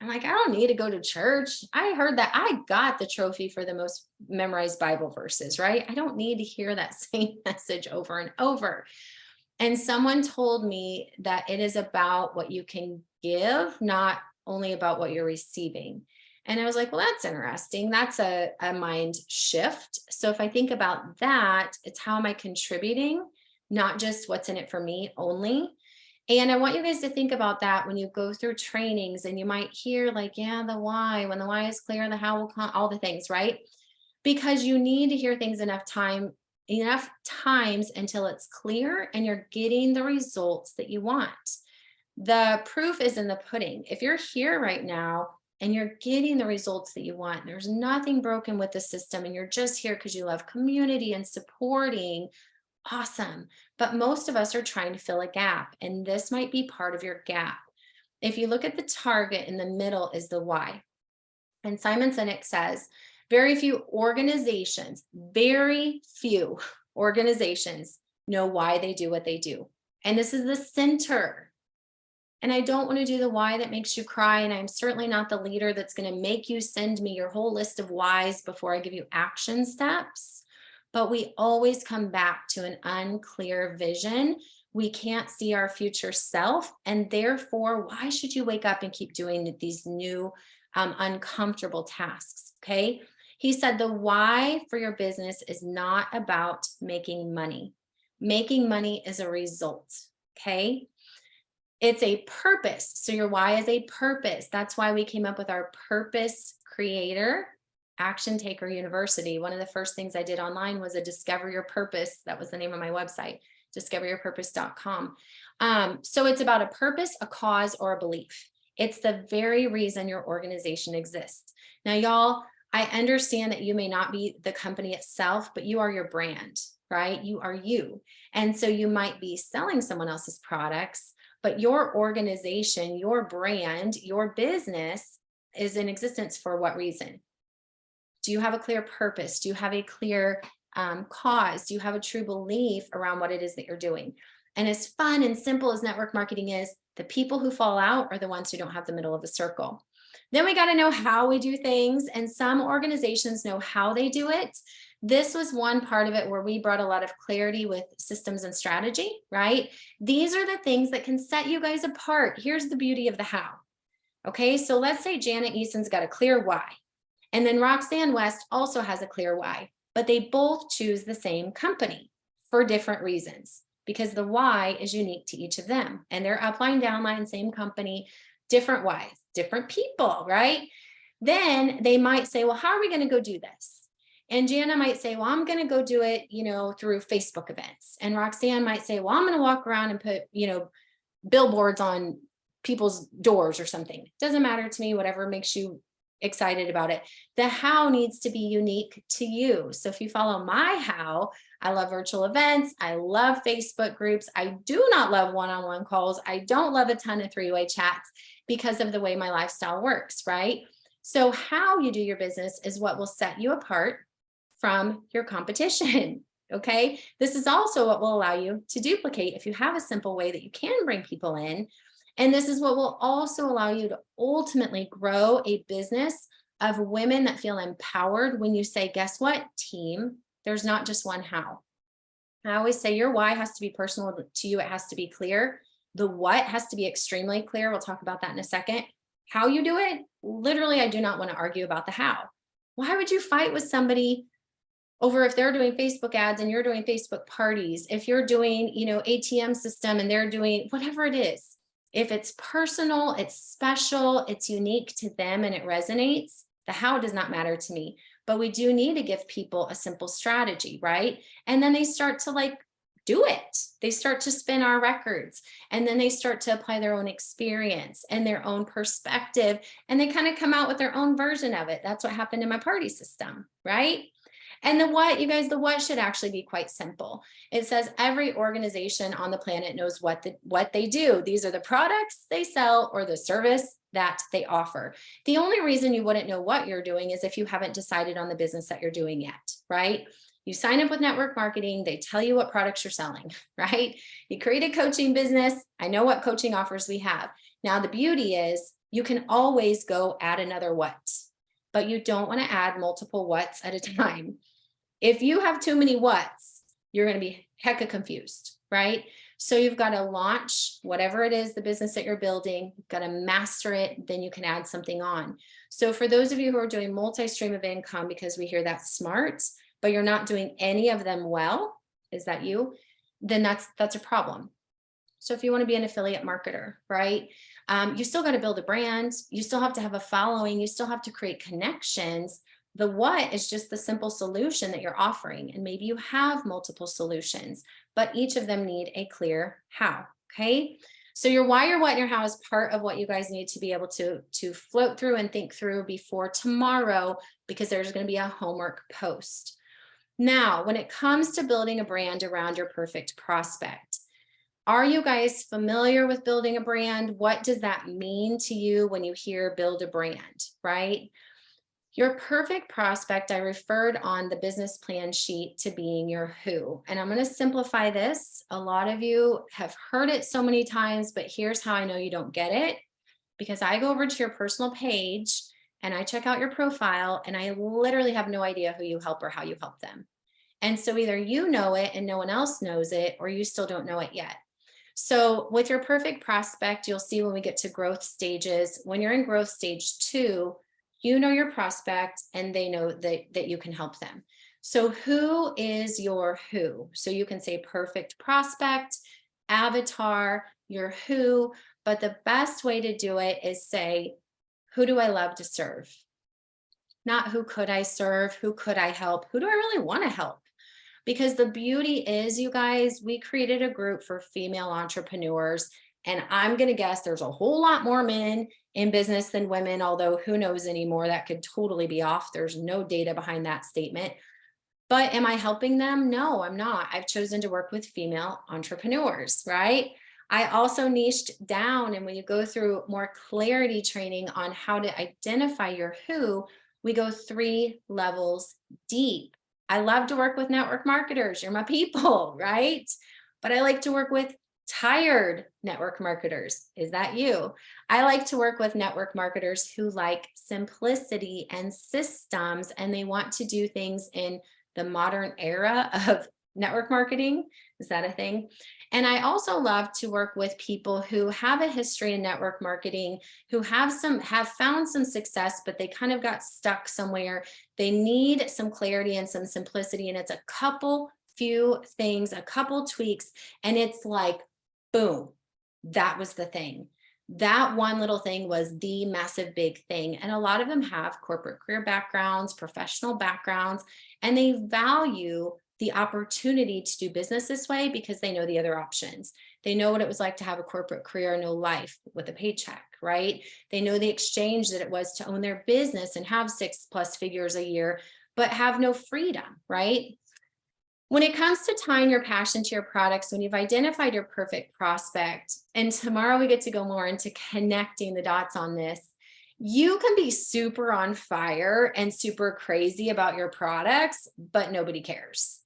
I'm like, I don't need to go to church. I heard that. I got the trophy for the most memorized Bible verses, right? I don't need to hear that same message over and over. And someone told me that it is about what you can give, not only about what you're receiving. And I was like, well, that's interesting. That's a mind shift. So if I think about that, it's how am I contributing, not just what's in it for me only. And I want you guys to think about that when you go through trainings and you might hear like, yeah, the why, when the why is clear, the how will come, all the things, right? Because you need to hear things enough times until it's clear and you're getting the results that you want. The proof is in the pudding. If you're here right now and you're getting the results that you want, there's nothing broken with the system and you're just here because you love community and supporting, awesome. But most of us are trying to fill a gap, and this might be part of your gap. If you look at the target, in the middle is the why. And Simon Sinek says, very few organizations know why they do what they do. And this is the center. And I don't want to do the why that makes you cry. And I'm certainly not the leader that's going to make you send me your whole list of whys before I give you action steps. But we always come back to an unclear vision. We can't see our future self. And therefore, why should you wake up and keep doing these new uncomfortable tasks? Okay. He said the why for your business is not about making money. Making money is a result. Okay. It's a purpose. So your why is a purpose. That's why we came up with our purpose creator, Action Taker University. One of the first things I did online was a Discover Your Purpose. That was the name of my website, discoveryourpurpose.com. So it's about a purpose, a cause, or a belief. It's the very reason your organization exists. Now, y'all, I understand that you may not be the company itself, but you are your brand, right? You are you. And so you might be selling someone else's products, but your organization, your brand, your business is in existence for what reason? Do you have a clear purpose? Do you have a clear cause? Do you have a true belief around what it is that you're doing? And as fun and simple as network marketing is, the people who fall out are the ones who don't have the middle of the circle. Then we got to know how we do things, and some organizations know how they do it. This was one part of it where we brought a lot of clarity with systems and strategy, right? These are the things that can set you guys apart. Here's the beauty of the how. Okay, so let's say Janet Eason's got a clear why. And then Roxanne West also has a clear why, but they both choose the same company for different reasons because the why is unique to each of them. And they're upline, downline, same company, different whys, different people, right? Then they might say, well, how are we going to go do this? And Jana might say, well, I'm going to go do it, through Facebook events. And Roxanne might say, well, I'm going to walk around and put, billboards on people's doors or something. Doesn't matter to me, whatever makes you excited about it. The how needs to be unique to you. So if you follow my how, I love virtual events. I love Facebook groups. I do not love one-on-one calls. I don't love a ton of three-way chats because of the way my lifestyle works, right? So how you do your business is what will set you apart from your competition. Okay. This is also what will allow you to duplicate if you have a simple way that you can bring people in. And this is what will also allow you to ultimately grow a business of women that feel empowered when you say, guess what, team, there's not just one how. I always say your why has to be personal to you. It has to be clear. The what has to be extremely clear. We'll talk about that in a second. How you do it, literally, I do not want to argue about the how. Why would you fight with somebody over if they're doing Facebook ads and you're doing Facebook parties, if you're doing, ATM system and they're doing whatever it is? If it's personal, it's special, it's unique to them and it resonates, the how does not matter to me. But we do need to give people a simple strategy, right? And then they start to do it. They start to spin our records and then they start to apply their own experience and their own perspective. And they kind of come out with their own version of it. That's what happened in my party system, right? And the what, you guys, the what should actually be quite simple. It says every organization on the planet knows what they do. These are the products they sell or the service that they offer. The only reason you wouldn't know what you're doing is if you haven't decided on the business that you're doing yet, right? You sign up with network marketing, they tell you what products you're selling, right? You create a coaching business. I know what coaching offers we have. Now, the beauty is You can always go add another what, but you don't want to add multiple what's at a time. If you have too many what's, you're going to be hecka confused, right? So you've got to launch whatever it is, the business that you're building, you've got to master it, then you can add something on. So for those of you who are doing multi-stream of income, because we hear that's smart, but you're not doing any of them well, is that you? Then that's a problem. So if you want to be an affiliate marketer, right? You still got to build a brand. You still have to have a following. You still have to create connections. The what is just the simple solution that you're offering. And maybe you have multiple solutions, but each of them need a clear how, okay? So your why, your what, and your how is part of what you guys need to be able to float through and think through before tomorrow, because there's going to be a homework post. Now, when it comes to building a brand around your perfect prospect, are you guys familiar with building a brand? What does that mean to you when you hear build a brand, right? Your perfect prospect, I referred on the business plan sheet to being your who. And I'm going to simplify this. A lot of you have heard it so many times, but here's how I know you don't get it. Because I go over to your personal page and I check out your profile and I literally have no idea who you help or how you help them. And so either you know it and no one else knows it, or you still don't know it yet. So with your perfect prospect, you'll see when we get to growth stages, when you're in growth stage 2, you know your prospect and they know that you can help them. So who is your who? So you can say perfect prospect, avatar, your who, but the best way to do it is say, who do I love to serve? Not who could I serve? Who could I help? Who do I really want to help? Because the beauty is, you guys, we created a group for female entrepreneurs, and I'm going to guess there's a whole lot more men in business than women, although who knows anymore, that could totally be off. There's no data behind that statement. But am I helping them? No, I'm not. I've chosen to work with female entrepreneurs, right? I also niched down, and when you go through more clarity training on how to identify your who, we go 3 levels deep. I love to work with network marketers. You're my people, right? But I like to work with tired network marketers. Is that you? I like to work with network marketers who like simplicity and systems, and they want to do things in the modern era of network marketing. Is that a thing? And I also love to work with people who have a history in network marketing, who have found some success, but they kind of got stuck somewhere. They need some clarity and some simplicity. And it's a few things, a couple tweaks, and it's like, boom, that was the thing. That one little thing was the massive big thing. And a lot of them have corporate career backgrounds, professional backgrounds, and they value the opportunity to do business this way because they know the other options. They know what it was like to have a corporate career and no life with a paycheck, right? They know the exchange that it was to own their business and have 6+ figures a year, but have no freedom, right? When it comes to tying your passion to your products, when you've identified your perfect prospect, and tomorrow we get to go more into connecting the dots on this, you can be super on fire and super crazy about your products, but nobody cares.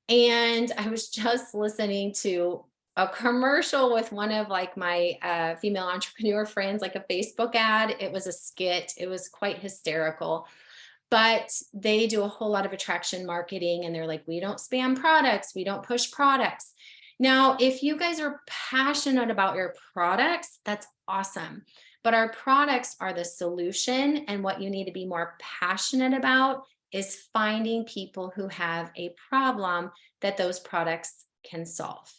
And I was just listening to a commercial with one of like my female entrepreneur friends, like a Facebook ad. It was a skit. It was quite hysterical. But they do a whole lot of attraction marketing, and they're like, we don't spam products, we don't push products. Now, if you guys are passionate about your products, that's awesome. But our products are the solution, and what you need to be more passionate about is finding people who have a problem that those products can solve.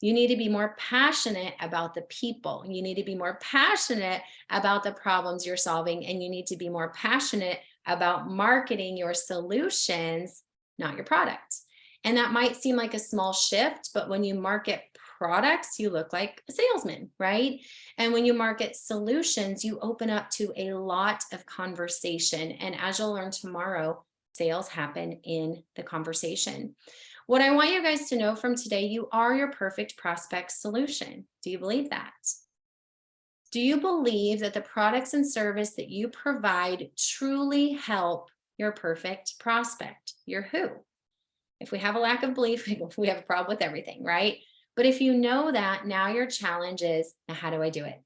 You need to be more passionate about the people. You need to be more passionate about the problems you're solving, and you need to be more passionate about marketing your solutions, not your product. And that might seem like a small shift, but when you market products, you look like a salesman, right? And when you market solutions, you open up to a lot of conversation. And as you'll learn tomorrow, sales happen in the conversation. What I want you guys to know from today, you are your perfect prospect solution. Do you believe that? Do you believe that the products and service that you provide truly help your perfect prospect, your who? If we have a lack of belief, we have a problem with everything, right? But if you know that, now your challenge is, now how do I do it?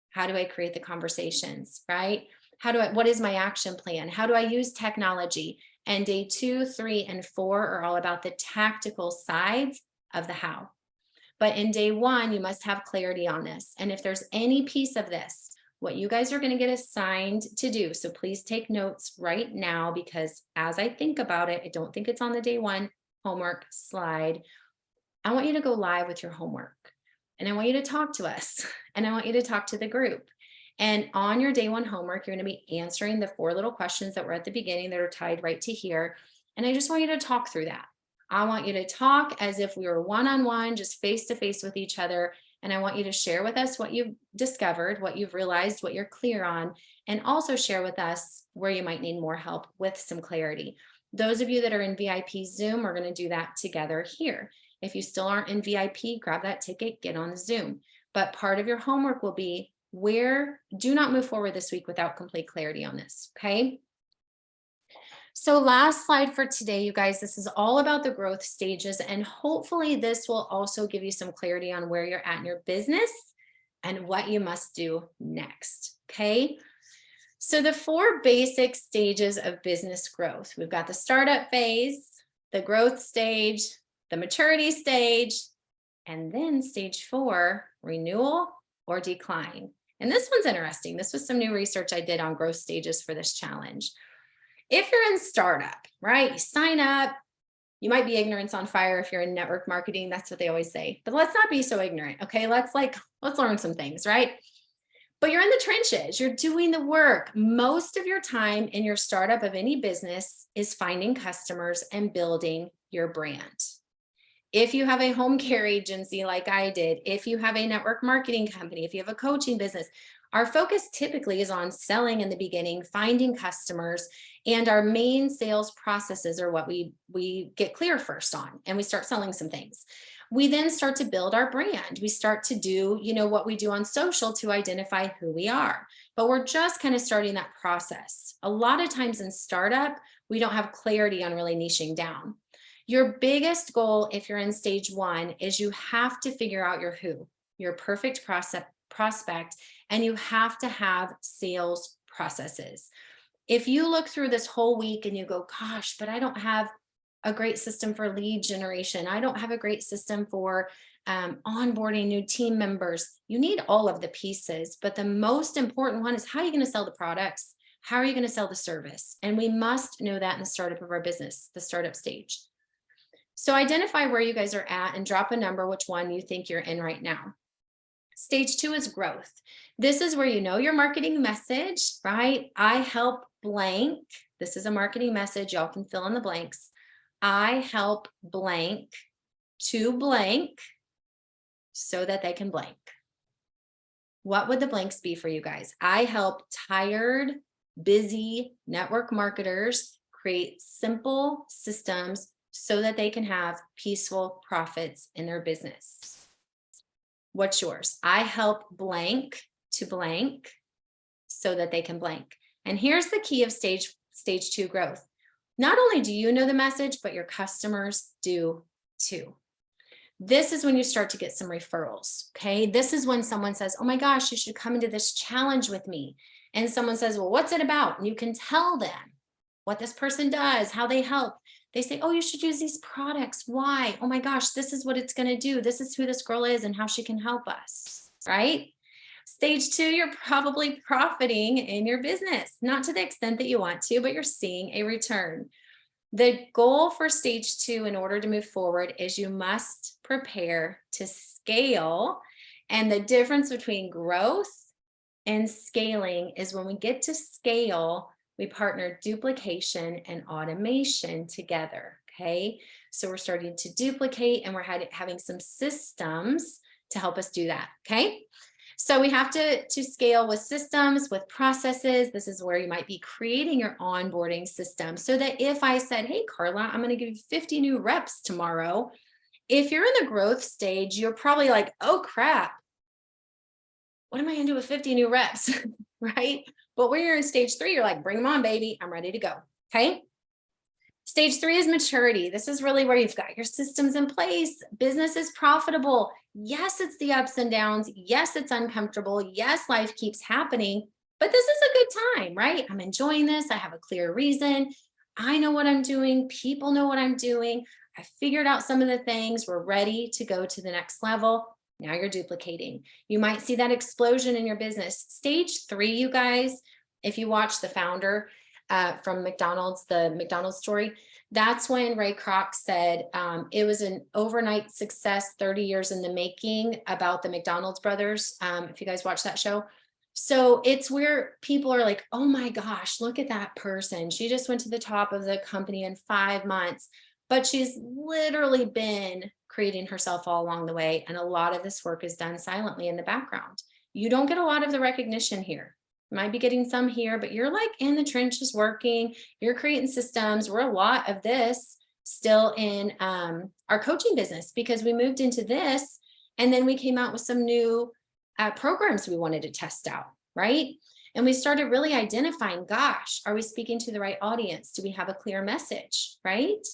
How do I create the conversations, right? What is my action plan? How do I use technology? And day 2, 3, and 4 are all about the tactical sides of the how. But in day 1, you must have clarity on this. And if there's any piece of this, what you guys are going to get assigned to do, so please take notes right now, because as I think about it, I don't think it's on the day 1 homework slide. I want you to go live with your homework, and I want you to talk to us, and I want you to talk to the group. And on your day 1 homework, you're going to be answering the 4 little questions that were at the beginning that are tied right to here. And I just want you to talk through that. I want you to talk as if we were one-on-one, just face-to-face with each other. And I want you to share with us what you've discovered, what you've realized, what you're clear on, and also share with us where you might need more help with some clarity. Those of you that are in VIP Zoom, we're going to do that together here. If you still aren't in VIP, grab that ticket, get on the Zoom. But part of your homework will be do not move forward this week without complete clarity on this, okay? So last slide for today, you guys, this is all about the growth stages, and hopefully this will also give you some clarity on where you're at in your business and what you must do next, okay? So the 4 basic stages of business growth, we've got the startup phase, the growth stage, the maturity stage, and then stage 4, renewal or decline. And this one's interesting. This was some new research I did on growth stages for this challenge. If you're in startup, right, you sign up, you might be ignorance on fire if you're in network marketing. That's what they always say. But let's not be so ignorant, okay? Let's learn some things, right? But you're in the trenches, you're doing the work. Most of your time in your startup of any business is finding customers and building your brand. If you have a home care agency like I did, if you have a network marketing company, if you have a coaching business, our focus typically is on selling in the beginning, finding customers, and our main sales processes are what we get clear first on, and we start selling some things. We then start to build our brand. We start to do, what we do on social to identify who we are, but we're just kind of starting that process. A lot of times in startup, we don't have clarity on really niching down. Your biggest goal, if you're in stage 1, is you have to figure out your who, your perfect prospect, and you have to have sales processes. If you look through this whole week and you go, gosh, but I don't have a great system for lead generation, I don't have a great system for onboarding new team members, you need all of the pieces. But the most important one is, how are you going to sell the products? How are you going to sell the service? And we must know that in the startup of our business, the startup stage. So identify where you guys are at and drop a number, which one you think you're in right now. Stage 2 is growth. This is where you know your marketing message, right? I help blank. This is a marketing message. Y'all can fill in the blanks. I help blank to blank so that they can blank. What would the blanks be for you guys? I help tired, busy network marketers create simple systems so that they can have peaceful profits in their business. What's yours? I help blank to blank so that they can blank. And here's the key of stage 2 growth. Not only do you know the message, but your customers do too. This is when you start to get some referrals, okay? This is when someone says, oh my gosh, you should come into this challenge with me. And someone says, well, what's it about? And you can tell them what this person does, how they help. They say, oh, you should use these products. Why? Oh my gosh, this is what it's going to do. This is who this girl is and how she can help us, right? Stage 2, you're probably profiting in your business, not to the extent that you want to, but you're seeing a return. The goal for stage 2 in order to move forward is you must prepare to scale. And the difference between growth and scaling is when we get to scale, we partner duplication and automation together, okay? So we're starting to duplicate and we're having some systems to help us do that, okay? So we have to scale with systems, with processes. This is where you might be creating your onboarding system so that if I said, hey, Carla, I'm going to give you 50 new reps tomorrow. If you're in the growth stage, you're probably like, oh, crap. What am I going to do with 50 new reps, right? But when you're in stage 3, you're like, bring them on, baby. I'm ready to go, okay? Stage 3 is maturity. This is really where you've got your systems in place. Business is profitable. Yes, it's the ups and downs. Yes, it's uncomfortable. Yes, life keeps happening, but this is a good time, right? I'm enjoying this. I have a clear reason. I know what I'm doing. People know what I'm doing. I figured out some of the things. We're ready to go to the next level. Now you're duplicating. You might see that explosion in your business. Stage 3, you guys, if you watch the founder from McDonald's, the McDonald's story, that's when Ray Kroc said it was an overnight success, 30 years in the making, about the McDonald's brothers. If you guys watch that show. So it's where people are like, oh my gosh, look at that person. She just went to the top of the company in 5 months, but she's literally been creating herself all along the way. And a lot of this work is done silently in the background. You don't get a lot of the recognition here. Might be getting some here, but you're like in the trenches working, you're creating systems. We're a lot of this still in our coaching business, because we moved into this and then we came out with some new programs we wanted to test out, right? And we started really identifying, gosh, are we speaking to the right audience? Do we have a clear message, right?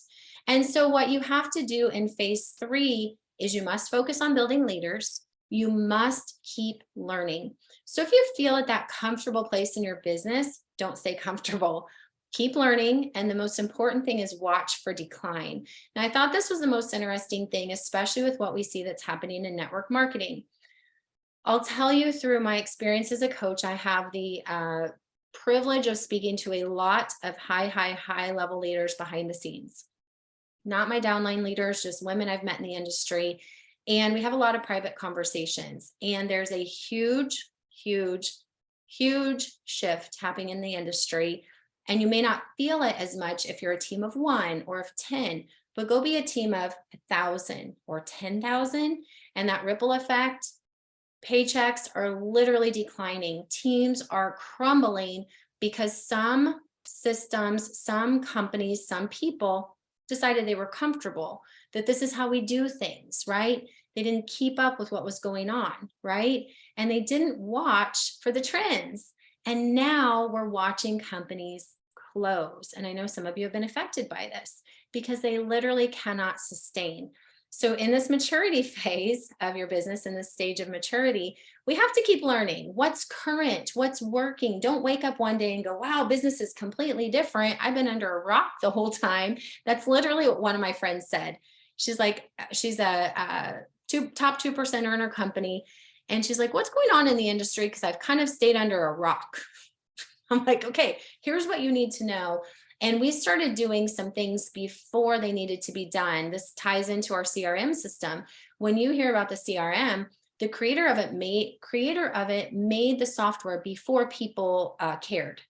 And so what you have to do in phase 3 is you must focus on building leaders. You must keep learning. So if you feel at that comfortable place in your business, don't stay comfortable. Keep learning. And the most important thing is watch for decline. Now, I thought this was the most interesting thing, especially with what we see that's happening in network marketing. I'll tell you, through my experience as a coach, I have the privilege of speaking to a lot of high level leaders behind the scenes. Not my downline leaders, just women I've met in the industry. And we have a lot of private conversations. And there's a huge shift happening in the industry. And you may not feel it as much if you're a team of 1 or of 10, but go be a team of 1,000 or 10,000. And that ripple effect, paychecks are literally declining. Teams are crumbling because some systems, some companies, some people decided they were comfortable, that this is how we do things, right? They didn't keep up with what was going on, right? And they didn't watch for the trends. And now we're watching companies close. And I know some of you have been affected by this because they literally cannot sustain. So in this maturity phase of your business, in this stage of maturity, we have to keep learning what's current, what's working. Don't wake up one day and go, wow, business is completely different. I've been under a rock the whole time. That's literally what one of my friends said. She's like, she's a top 2% in her company. And she's like, what's going on in the industry? Because I've kind of stayed under a rock. I'm like, okay, here's what you need to know. And we started doing some things before they needed to be done. This ties into our CRM system. When you hear about the CRM, the creator of it made the software before people cared.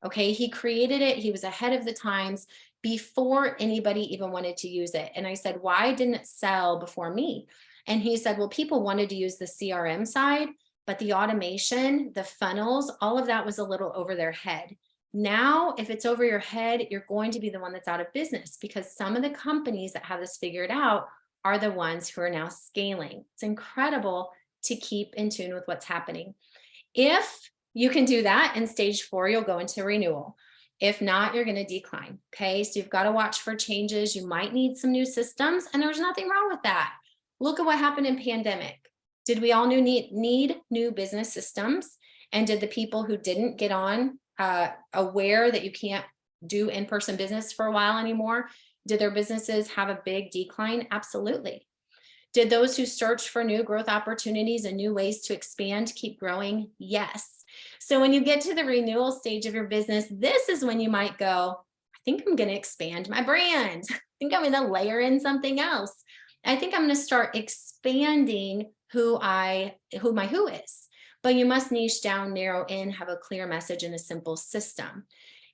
Okay, he created it. He was ahead of the times before anybody even wanted to use it. And I said, why didn't it sell before me? And he said, well, people wanted to use the CRM side, but the automation, the funnels, all of that was a little over their head. Now, if it's over your head, you're going to be the one that's out of business, because some of the companies that have this figured out are the ones who are now scaling. It's incredible to keep in tune with what's happening. If you can do that in stage 4, you'll go into renewal. If not, you're going to decline. Okay, so you've got to watch for changes. You might need some new systems, and there's nothing wrong with that. Look at what happened in pandemic. Did we all need new business systems? And did the people who didn't get on aware that you can't do in-person business for a while anymore, did their businesses have a big decline? Absolutely. Did those who searched for new growth opportunities and new ways to expand keep growing? Yes. So when you get to the renewal stage of your business, this is when you might go, I think I'm going to expand my brand. I think I'm going to layer in something else. I think I'm going to start expanding who my who is. But you must niche down, narrow in, have a clear message and a simple system.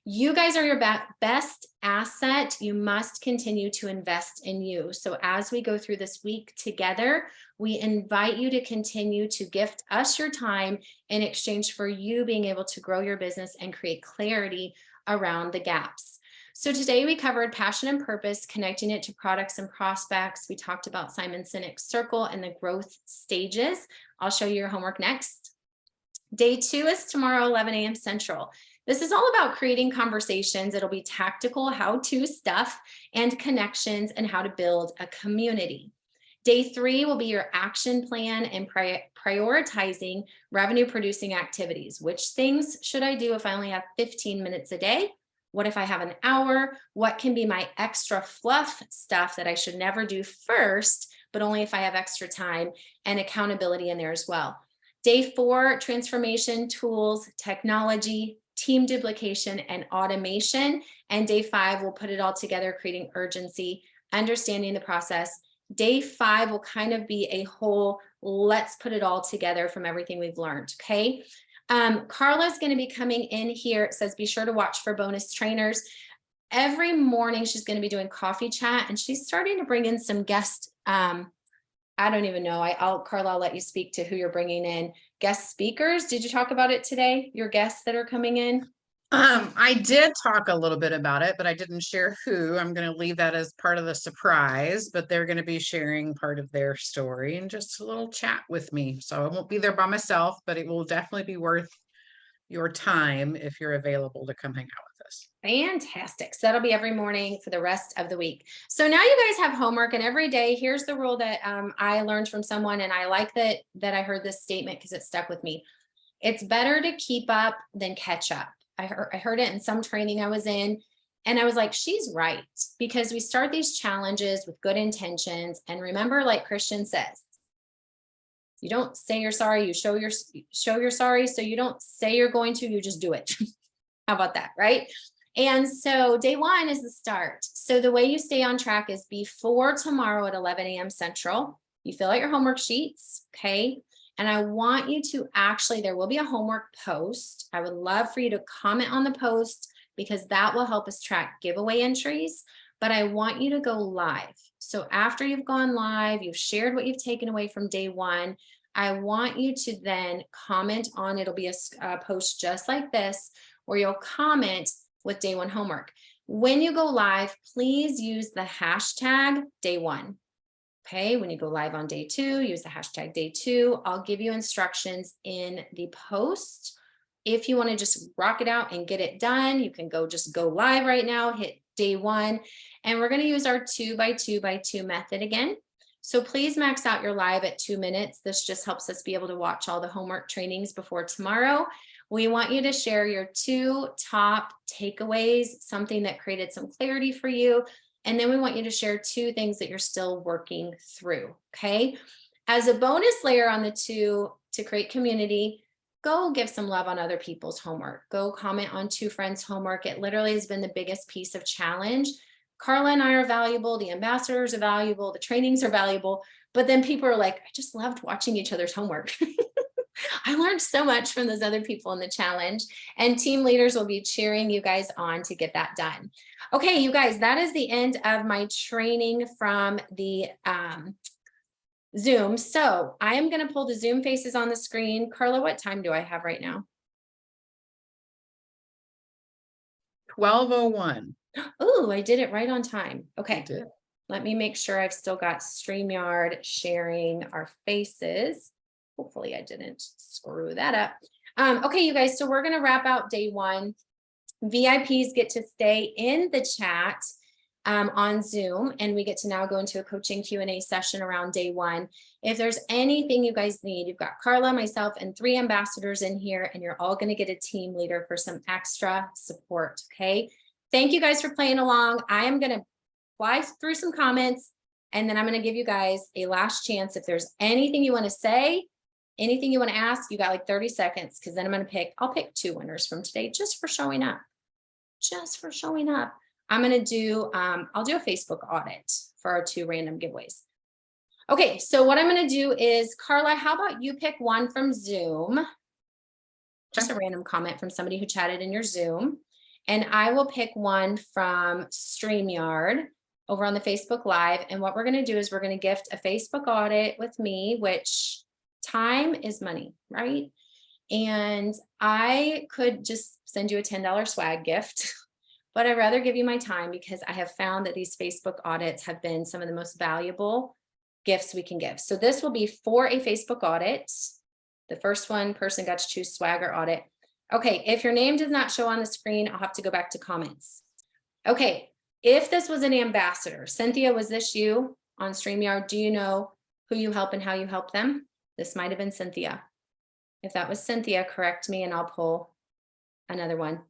You guys are your best asset. You must continue to invest in you. So as we go through this week together, we invite you to continue to gift us your time in exchange for you being able to grow your business and create clarity around the gaps. So today we covered passion and purpose, connecting it to products and prospects. We talked about Simon Sinek's circle and the growth stages. I'll show you your homework next. Day 2 is tomorrow, 11 a.m. Central. This is all about creating conversations. It'll be tactical how-to stuff and connections and how to build a community. Day 3 will be your action plan and prioritizing revenue producing activities. Which things should I do if I only have 15 minutes a day? What if I have an hour? What can be my extra fluff stuff that I should never do first, but only if I have extra time, and accountability in there as well. Day 4, transformation, tools, technology, team duplication, and automation. And day 5, we'll put it all together, creating urgency, understanding the process. Day 5 will kind of be a whole, let's put it all together from everything we've learned, okay? Carla's going to be coming in here. It says, be sure to watch for bonus trainers. Every morning, she's going to be doing coffee chat, and she's starting to bring in some guests. I don't even know. Carla, I'll let you speak to who you're bringing in. Guest speakers. Did you talk about it today? Your guests that are coming in? I did talk a little bit about it, but I didn't share who. I'm going to leave that as part of the surprise, but they're going to be sharing part of their story and just a little chat with me. So I won't be there by myself, but it will definitely be worth your time if you're available to come hang out with us. Fantastic. So that'll be every morning for the rest of the week. So now you guys have homework, and every day, here's the rule that I learned from someone, and I like that I heard this statement because it stuck with me. It's better to keep up than catch up. I heard it in some training I was in, and I was like, she's right, because we start these challenges with good intentions. And remember, like Christian says, you don't say you're sorry, you show you're sorry. So you don't say you're going to, you just do it. How about that, right? And so day 1 is the start. So the way you stay on track is before tomorrow at 11 a.m. Central, you fill out your homework sheets, okay? And I want you to there will be a homework post. I would love for you to comment on the post, because that will help us track giveaway entries, but I want you to go live. So after you've gone live, you've shared what you've taken away from day 1, I want you to then comment on, it'll be a post just like this, where you'll comment with day 1 homework. When you go live, please use the hashtag day 1. Okay, when you go live on day 2, use the hashtag day 2. I'll give you instructions in the post. If you want to just rock it out and get it done, you can just go live right now, hit day 1. And we're going to use our 2x2x2 method again. So please max out your live at 2 minutes. This just helps us be able to watch all the homework trainings before tomorrow. We want you to share your 2 top takeaways, something that created some clarity for you. And then we want you to share 2 things that you're still working through, okay? As a bonus layer on the 2 to create community, go give some love on other people's homework. Go comment on 2 friends' homework. It literally has been the biggest piece of challenge. Carla and I are valuable. The ambassadors are valuable. The trainings are valuable. But then people are like, I just loved watching each other's homework. I learned so much from those other people in the challenge, and team leaders will be cheering you guys on to get that done. Okay, you guys, that is the end of my training from the Zoom. So I am going to pull the Zoom faces on the screen. Carla, what time do I have right now? 12:01. Oh, I did it right on time. Okay. You did. Let me make sure I've still got StreamYard sharing our faces. Hopefully I didn't screw that up. Okay, you guys, so we're going to wrap out day 1. VIPs get to stay in the chat on Zoom, and we get to now go into a coaching Q&A session around day 1. If there's anything you guys need, you've got Carla, myself, and 3 ambassadors in here, and you're all going to get a team leader for some extra support, okay? Thank you guys for playing along. I am going to fly through some comments, and then I'm going to give you guys a last chance. If there's anything you want to say, anything you want to ask, you got like 30 seconds, because then I'll pick 2 winners from today just for showing up. Just for showing up. I'm going to do, I'll do a Facebook audit for our 2 random giveaways. Okay, so what I'm going to do is, Carla, how about you pick one from Zoom? Just a random comment from somebody who chatted in your Zoom. And I will pick one from StreamYard over on the Facebook Live. And what we're going to do is we're going to gift a Facebook audit with me, which time is money, right? And I could just send you a $10 swag gift, but I'd rather give you my time, because I have found that these Facebook audits have been some of the most valuable gifts we can give. So this will be for a Facebook audit. The first person got to choose swag or audit. Okay, if your name does not show on the screen, I'll have to go back to comments. Okay, if this was an ambassador, Cynthia, was this you on StreamYard? Do you know who you help and how you help them? This might have been Cynthia. If that was Cynthia, correct me and I'll pull another one.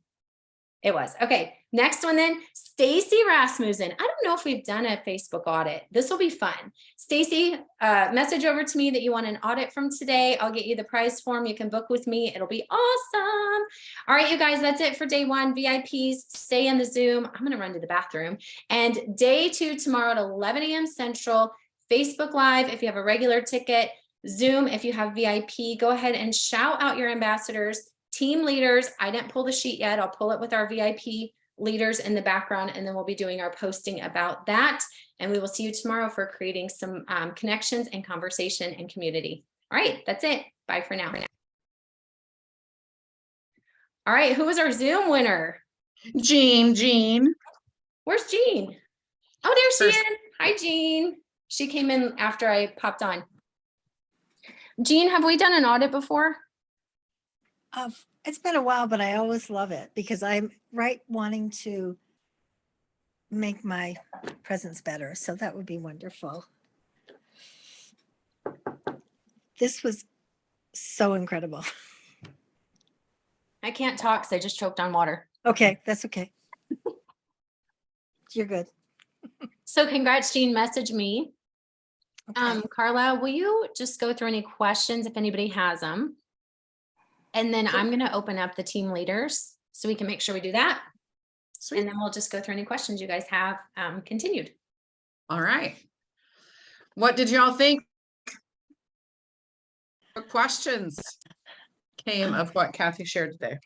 It was. Okay, next one then, Stacy Rasmussen. I don't know if we've done a Facebook audit. This will be fun. Stacy, message over to me that you want an audit from today. I'll get you the prize form. You can book with me. It'll be awesome. All right, you guys, that's it for day one. VIPs, stay in the Zoom. I'm going to run to the bathroom. And day two tomorrow at 11 a.m. Central, Facebook Live if you have a regular ticket, Zoom if you have VIP. Go ahead and shout out your ambassadors. Team leaders, I didn't pull the sheet yet. I'll pull it with our VIP leaders in the background, and then we'll be doing our posting about that. And we will see you tomorrow for creating some connections and conversation and community. All right, that's it. Bye for now. All right, who was our Zoom winner? Jean. Where's Jean? Oh, there she First- is. Hi, Jean. She came in after I popped on. Jean, have we done an audit before? It's been a while, but I always love it because I'm wanting to make my presence better. So that would be wonderful. This was so incredible. I can't talk because I just choked on water. Okay, that's okay. You're good. So congrats, Jean. Message me. Okay. Carla, will you just go through any questions if anybody has them? And then I'm going to open up the team leaders so we can make sure we do that. Sweet. And then we'll just go through any questions you guys have continued. All right. What did y'all think? What questions came of what Cathy shared today?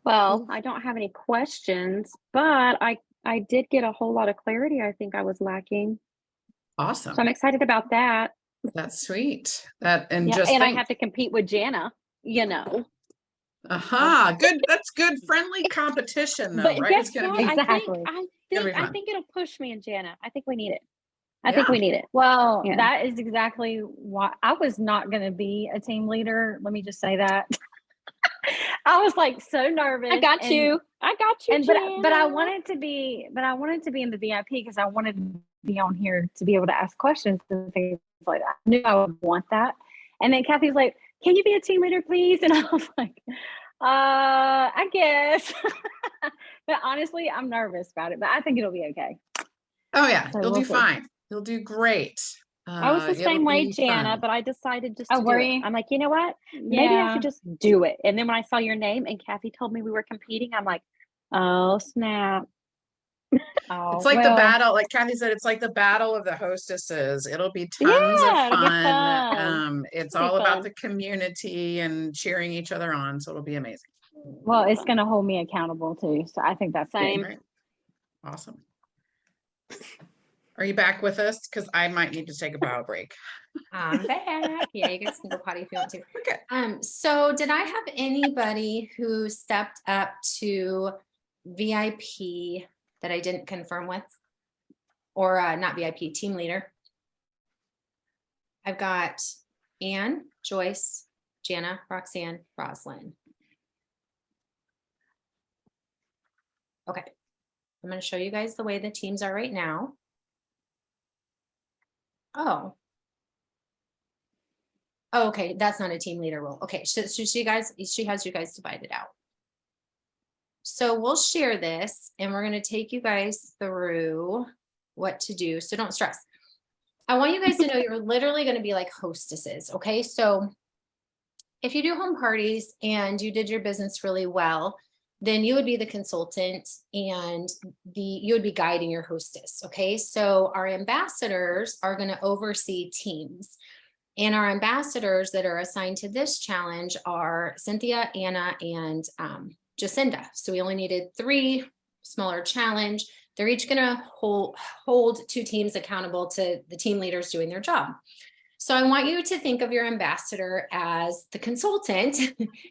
Well, I don't have any questions, but I did get a whole lot of clarity. I think I was lacking. Awesome. So I'm excited about that. That's sweet. That and Yeah, just and I think, have to compete with Jana, you know. aha, good. That's good. Friendly competition, though, But right? guess It's gonna what? be I Gonna be think fun. it'll push me and Jana. I think we need it. I think Yeah. we need it. Well, Yeah. that is exactly why I was not going to be a team leader. Let me just say that. I was like so nervous. I got and- you. I got you. And but I Jana. wanted to be in the VIP because I wanted to be on here to be able to ask questions and things like that. I knew I would want that. And then Cathy was like, "Can you be a team leader, please?" And I was like, I guess. But honestly, I'm nervous about it, but I think it'll be okay. Oh yeah, So you'll we'll do see. fine. You'll do great. I was the It'll same way, be Jana, fun. but I decided just Oh, to do were it. you? I'm like, you know what? Maybe I Yeah. should just do it. And then when I saw your name and Cathy told me we were competing, I'm like, oh snap. Oh, It's like the well, battle, like Cathy said, it's like the battle of the hostesses. It'll be tons Yeah, of it'll be fun. fun. It's It'll be all about fun. the community and cheering each other on. So it'll be amazing. well, it's going to hold me accountable too. So I think that's Same. good. Right. Awesome. Are you back with us? Because I might need to take a bio break. I'm back. Yeah, you guys can go potty if you want to. Okay. So did I have anybody who stepped up to VIP that I didn't confirm with? Or not VIP, team leader? I've got Anne, Joyce, Jana, Roxanne, Roslyn. Okay, I'm going to show you guys the way the teams are right now. Oh, okay, that's not a team leader role. Okay, so she has you guys divided out. So we'll share this and we're going to take you guys through what to do. So don't stress. I want you guys to know you're literally going to be like hostesses. Okay, so if you do home parties and you did your business really well, then you would be the consultant and you would be guiding your hostess. Okay, so our ambassadors are going to oversee teams. And our ambassadors that are assigned to this challenge are Cynthia, Anna, and Jacinda. So we only needed 3 smaller challenge. They're each going to hold 2 teams accountable to the team leaders doing their job. So I want you to think of your ambassador as the consultant,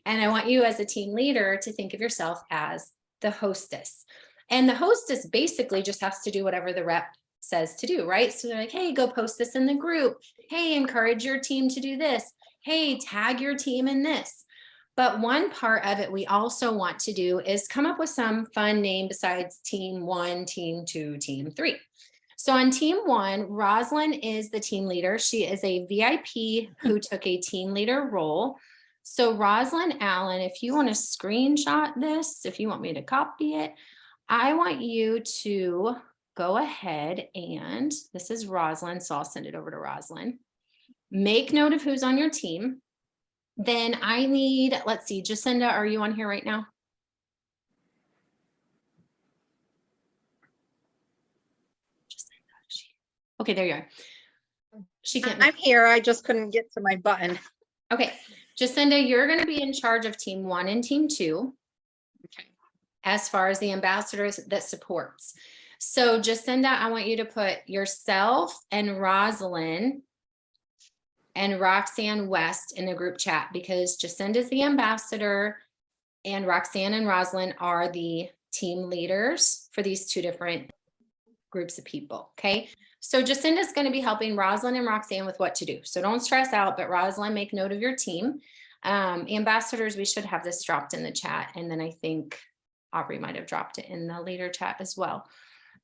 and I want you as a team leader to think of yourself as the hostess. And the hostess basically just has to do whatever the rep says to do, right? So they're like, hey, go post this in the group. Hey, encourage your team to do this. hey, tag your team in this. But one part of it we also want to do is come up with some fun name besides team 1, team 2, team 3. So on team 1, Rosalind is the team leader. She is a VIP who took a team leader role. So Rosalind Allen, if you want to screenshot this, if you want me to copy it, I want you to go ahead and this is Rosalind. So I'll send it over to Rosalind. Make note of who's on your team. Then I need, let's see, Jacinda, are you on here right now? Okay, there you are. She can't. I'm here. I just couldn't get to my button. Okay, Jacinda, you're going to be in charge of team 1 and team 2. Okay. As far as the ambassadors that supports. So Jacinda, I want you to put yourself and Rosalind and Roxanne West in the group chat because Jacinda is the ambassador and Roxanne and Rosalind are the team leaders for these 2 different groups of people. Okay. So Jacinda is going to be helping Rosalind and Roxanne with what to do. So don't stress out, but Rosalind, make note of your team. Ambassadors, we should have this dropped in the chat. And then I think Aubrey might have dropped it in the later chat as well.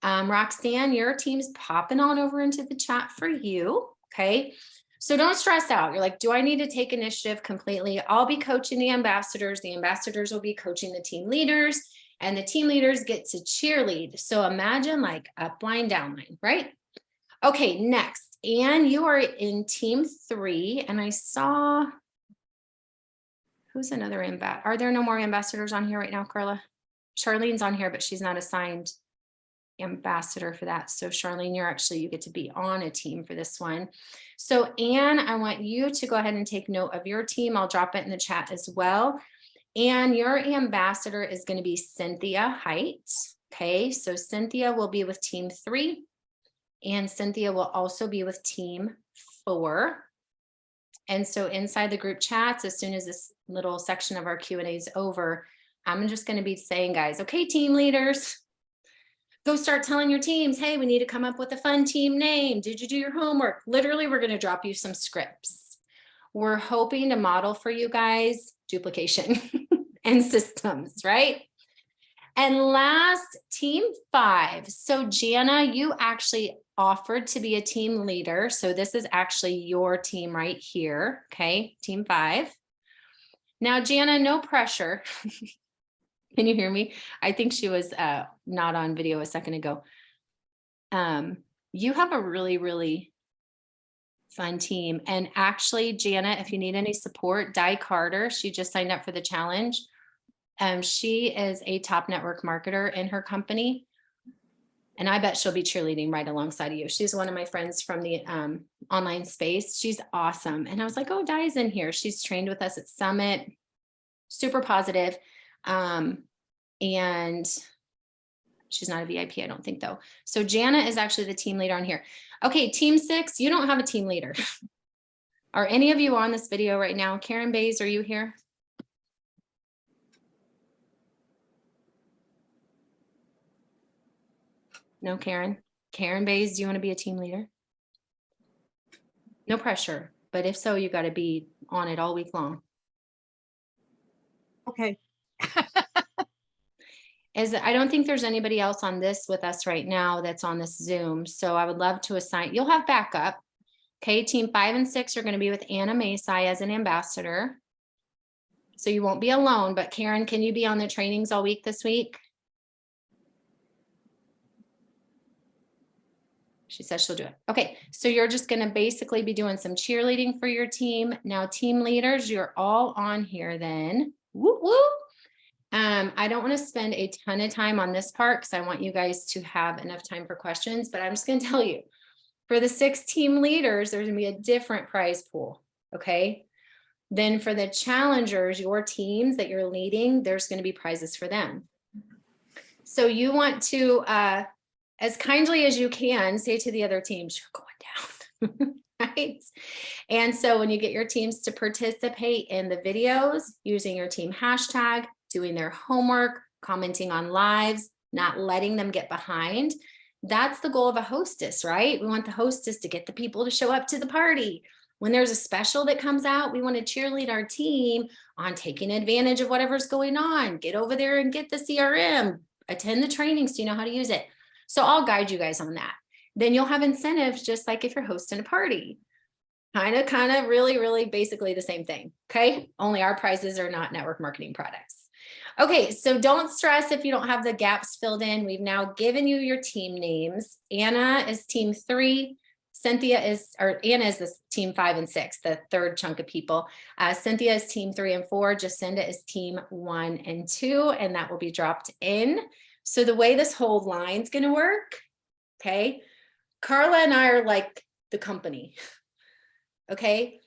Roxanne, your team's popping on over into the chat for you. Okay. So don't stress out. You're like, do I need to take initiative completely? I'll be coaching the ambassadors. The ambassadors will be coaching the team leaders and the team leaders get to cheerlead. So imagine like upline, downline, right? Okay, next. Anne, you are in team 3 and I saw, who's another ambassador? Are there no more ambassadors on here right now, Carla? Charlene's on here, but she's not assigned ambassador for that. So Charlene, you get to be on a team for this one. So Anne, I want you to go ahead and take note of your team. I'll drop it in the chat as well. And your ambassador is going to be Cynthia Height. Okay, so Cynthia will be with team 3 and Cynthia will also be with team 4. And so inside the group chats, as soon as this little section of our Q&A is over, I'm just going to be saying, guys, okay, team leaders, go start telling your teams, hey, we need to come up with a fun team name. Did you do your homework? Literally, we're going to drop you some scripts. We're hoping to model for you guys duplication and systems, right? And last, team 5. So Jana, you actually offered to be a team leader. So this is actually your team right here. Okay, team 5. Now, Jana, no pressure. Can you hear me? I think she was not on video a second ago. You have a really, really fun team. And actually, Jana, if you need any support, Di Carter, she just signed up for the challenge. She is a top network marketer in her company. And I bet she'll be cheerleading right alongside of you. She's one of my friends from the online space. She's awesome. And I was like, oh, Di's in here. She's trained with us at Summit. Super positive. And she's not a VIP, I don't think though. So Jana is actually the team leader on here. Okay, team 6, you don't have a team leader. Are any of you on this video right now? Karen Bays, are you here? No, Karen. Karen Bays, do you want to be a team leader? No pressure, but if so, you got to be on it all week long. Okay. I don't think there's anybody else on this with us right now that's on this Zoom. So I would love to assign, you'll have backup. Okay, team 5 and 6 are going to be with Anna Masai as an ambassador. So you won't be alone, but Karen, can you be on the trainings all week this week? She says she'll do it. Okay, so you're just going to basically be doing some cheerleading for your team. Now, team leaders, you're all on here then. Woo woo. I don't want to spend a ton of time on this part because I want you guys to have enough time for questions, but I'm just going to tell you, for the 6 team leaders, there's going to be a different prize pool, okay? Then for the challengers, your teams that you're leading, there's going to be prizes for them. So you want to, as kindly as you can, say to the other teams, you're going down, right? And so when you get your teams to participate in the videos, using your team hashtag, doing their homework, commenting on lives, not letting them get behind. That's the goal of a hostess, right? We want the hostess to get the people to show up to the party. When there's a special that comes out, we want to cheerlead our team on taking advantage of whatever's going on. Get over there and get the CRM, attend the trainings so you know how to use it. So I'll guide you guys on that. Then you'll have incentives just like if you're hosting a party. Kind of, really basically the same thing. Okay. Only our prizes are not network marketing products. Okay. So don't stress if you don't have the gaps filled in. We've now given you your team names. Anna is team 3. Anna is this team 5 and 6, the third chunk of people. Cynthia is team 3 and 4. Jacinda is team 1 and 2, and that will be dropped in. So the way this whole line's going to work, okay, Carla and I are like the company, okay?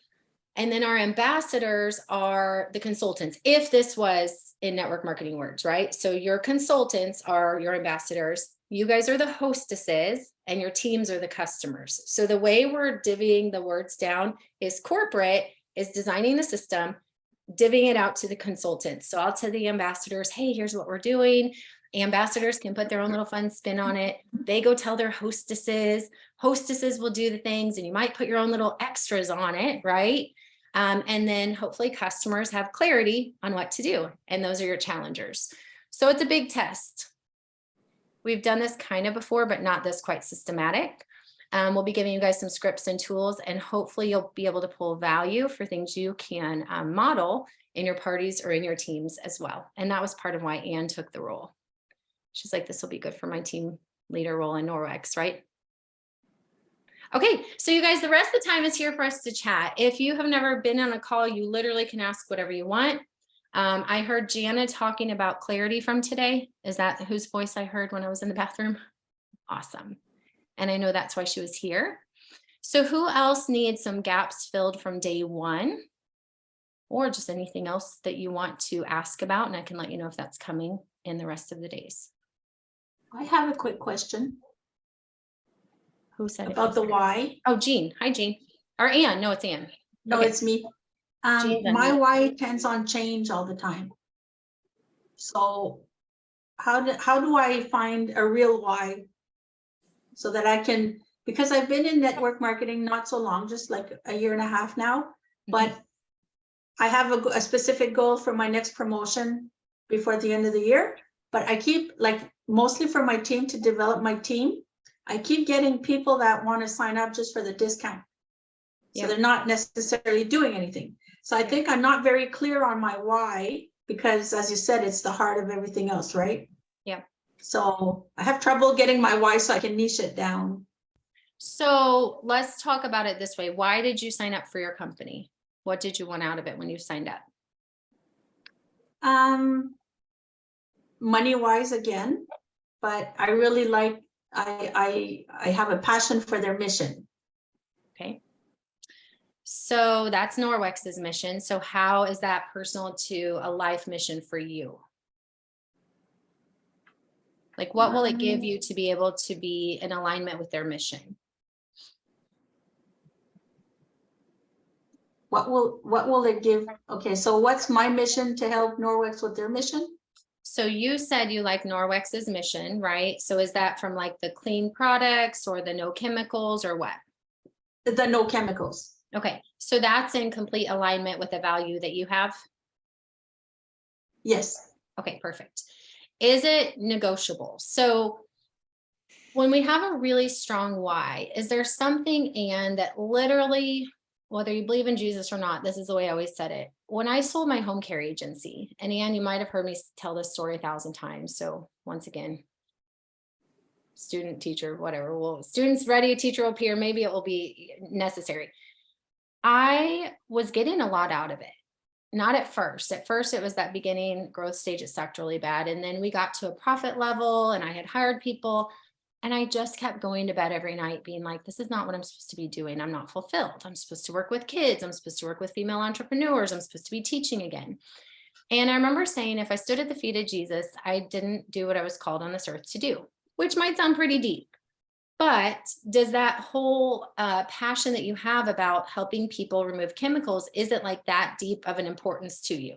And then our ambassadors are the consultants, if this was in network marketing words, right? So your consultants are your ambassadors. You guys are the hostesses and your teams are the customers. So the way we're divvying the words down is corporate is designing the system, divvying it out to the consultants. So I'll tell the ambassadors, hey, here's what we're doing. Ambassadors can put their own little fun spin on it. They go tell their hostesses. Hostesses will do the things and you might put your own little extras on it, right? And then hopefully customers have clarity on what to do. And those are your challengers. So it's a big test. We've done this kind of before, but not this quite systematic. We'll be giving you guys some scripts and tools, and hopefully you'll be able to pull value for things you can model in your parties or in your teams as well. And that was part of why Anne took the role. She's like, this will be good for my team leader role in Norwex, right? Okay, so you guys, the rest of the time is here for us to chat. If you have never been on a call, you literally can ask whatever you want. I heard Jana talking about clarity from today. Is that whose voice I heard when I was in the bathroom? Awesome. And I know that's why she was here. So who else needs some gaps filled from day 1? Or just anything else that you want to ask about? And I can let you know if that's coming in the rest of the days. I have a quick question Who said about the why. Oh, Jean. Hi, Jean. Or Anne. No, it's Anne. No, Okay. it's me. Jean's My unmuted. why tends on change all the time. So how do I find a real why so that I can, because I've been in network marketing not so long, just like a year and a half now, but I have a specific goal for my next promotion before the end of the year. But I keep, like, mostly for my team, to develop my team, I keep getting people that want to sign up just for the discount. So Yeah. they're not necessarily doing anything. So I think I'm not very clear on my why, because as you said, it's the heart of everything else, right? Yeah. So I have trouble getting my why so I can niche it down. So let's talk about it this way. Why did you sign up for your company? What did you want out of it when you signed up? Money wise again, but I really like, I have a passion for their mission. Okay. So that's Norwex's mission. So how is that personal to a life mission for you? Like, what will it give you to be able to be in alignment with their mission? What will it give? Okay, so what's my mission to help Norwex with their mission? So you said you like Norwex's mission, right? So is that from like the clean products or the no chemicals or what? The no chemicals. Okay, so that's in complete alignment with the value that you have? Yes. Okay, perfect. Is it negotiable? So when we have a really strong why, is there something, Anne, that literally, whether you believe in Jesus or not, this is the way I always said it. When I sold my home care agency, and Anne, you might have heard me tell this story 1,000 times. So once again, student, teacher, whatever. Well, students ready, a teacher will appear. Maybe it will be necessary. I was getting a lot out of it. Not at first. At first, it was that beginning growth stage. It sucked really bad. And then we got to a profit level and I had hired people. And I just kept going to bed every night being like, this is not what I'm supposed to be doing. I'm not fulfilled. I'm supposed to work with kids. I'm supposed to work with female entrepreneurs. I'm supposed to be teaching again. And I remember saying, if I stood at the feet of Jesus, I didn't do what I was called on this earth to do, which might sound pretty deep. But does that whole passion that you have about helping people remove chemicals, is it like that deep of an importance to you?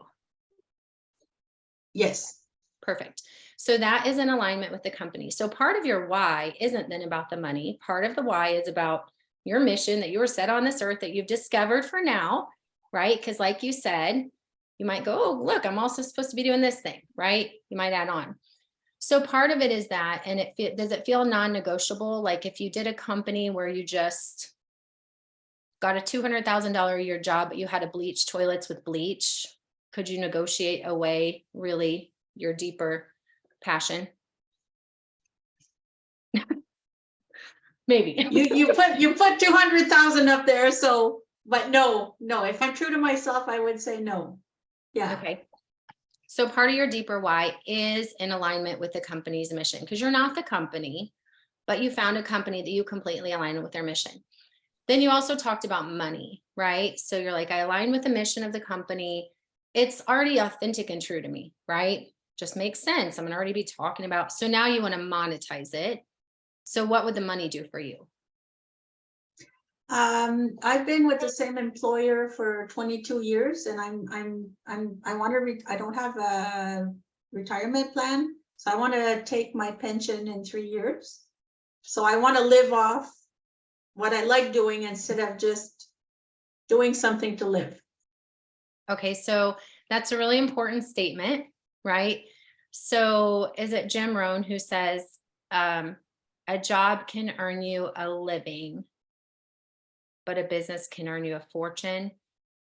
Yes. Perfect. So that is in alignment with the company. So part of your why isn't then about the money. Part of the why is about your mission that you were set on this earth that you've discovered for now, right? Because like you said, you might go, oh, look, I'm also supposed to be doing this thing, right? You might add on. So part of it is that, and does it feel non-negotiable? Like if you did a company where you just got a $200,000 a year job, but you had to bleach toilets with bleach, could you negotiate away really your deeper passion? Maybe. You put 200,000 up there, so, but no, if I'm true to myself, I would say no. Yeah. Okay. So part of your deeper why is in alignment with the company's mission, because you're not the company, but you found a company that you completely align with their mission. Then you also talked about money, right? So you're like, I align with the mission of the company. It's already authentic and true to me, right? Just makes sense. I'm gonna already be talking about. So now you want to monetize it. So what would the money do for you? I've been with the same employer for 22 years, and I want to. I don't have a retirement plan, so I want to take my pension in 3 years. So I want to live off what I like doing instead of just doing something to live. Okay, so that's a really important statement, right? So is it Jim Rohn who says a job can earn you a living, but a business can earn you a fortune?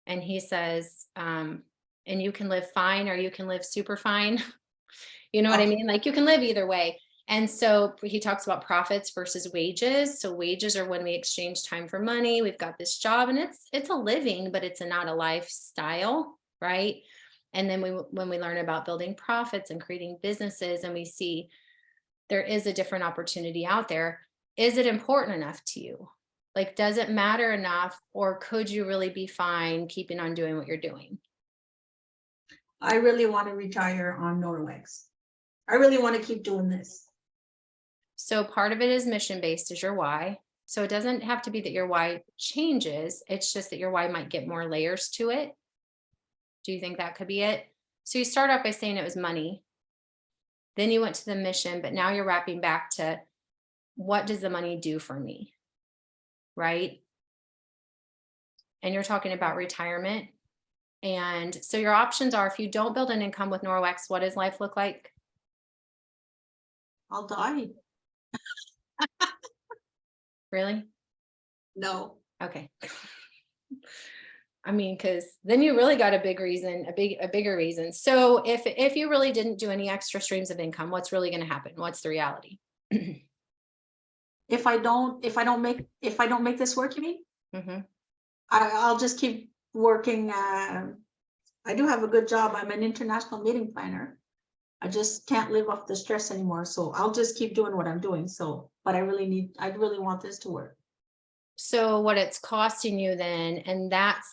And he says, and you can live fine or you can live super fine. You know what I mean? Like you can live either way. And so he talks about profits versus wages. So wages are when we exchange time for money. We've got this job and it's a living, but it's not a lifestyle, right? And then when we learn about building profits and creating businesses and we see there is a different opportunity out there, is it important enough to you? Like, does it matter enough, or could you really be fine keeping on doing what you're doing? I really want to retire on Norwex. I really want to keep doing this. So part of it is mission-based is your why. So it doesn't have to be that your why changes. It's just that your why might get more layers to it. Do you think that could be it? So you start off by saying it was money. Then you went to the mission, but now you're wrapping back to what does the money do for me? Right? And you're talking about retirement. And so your options are, if you don't build an income with Norwex, what does life look like? I'll die. Really? No. Okay. I mean, because then you really got a big reason, a bigger reason. So if you really didn't do any extra streams of income, what's really going to happen? What's the reality? If I don't make this work, you mean? Mm-hmm. I'll just keep working. I do have a good job. I'm an international meeting planner. I just can't live off the stress anymore. So I'll just keep doing what I'm doing. So, but I really want this to work. So what it's costing you then, and that's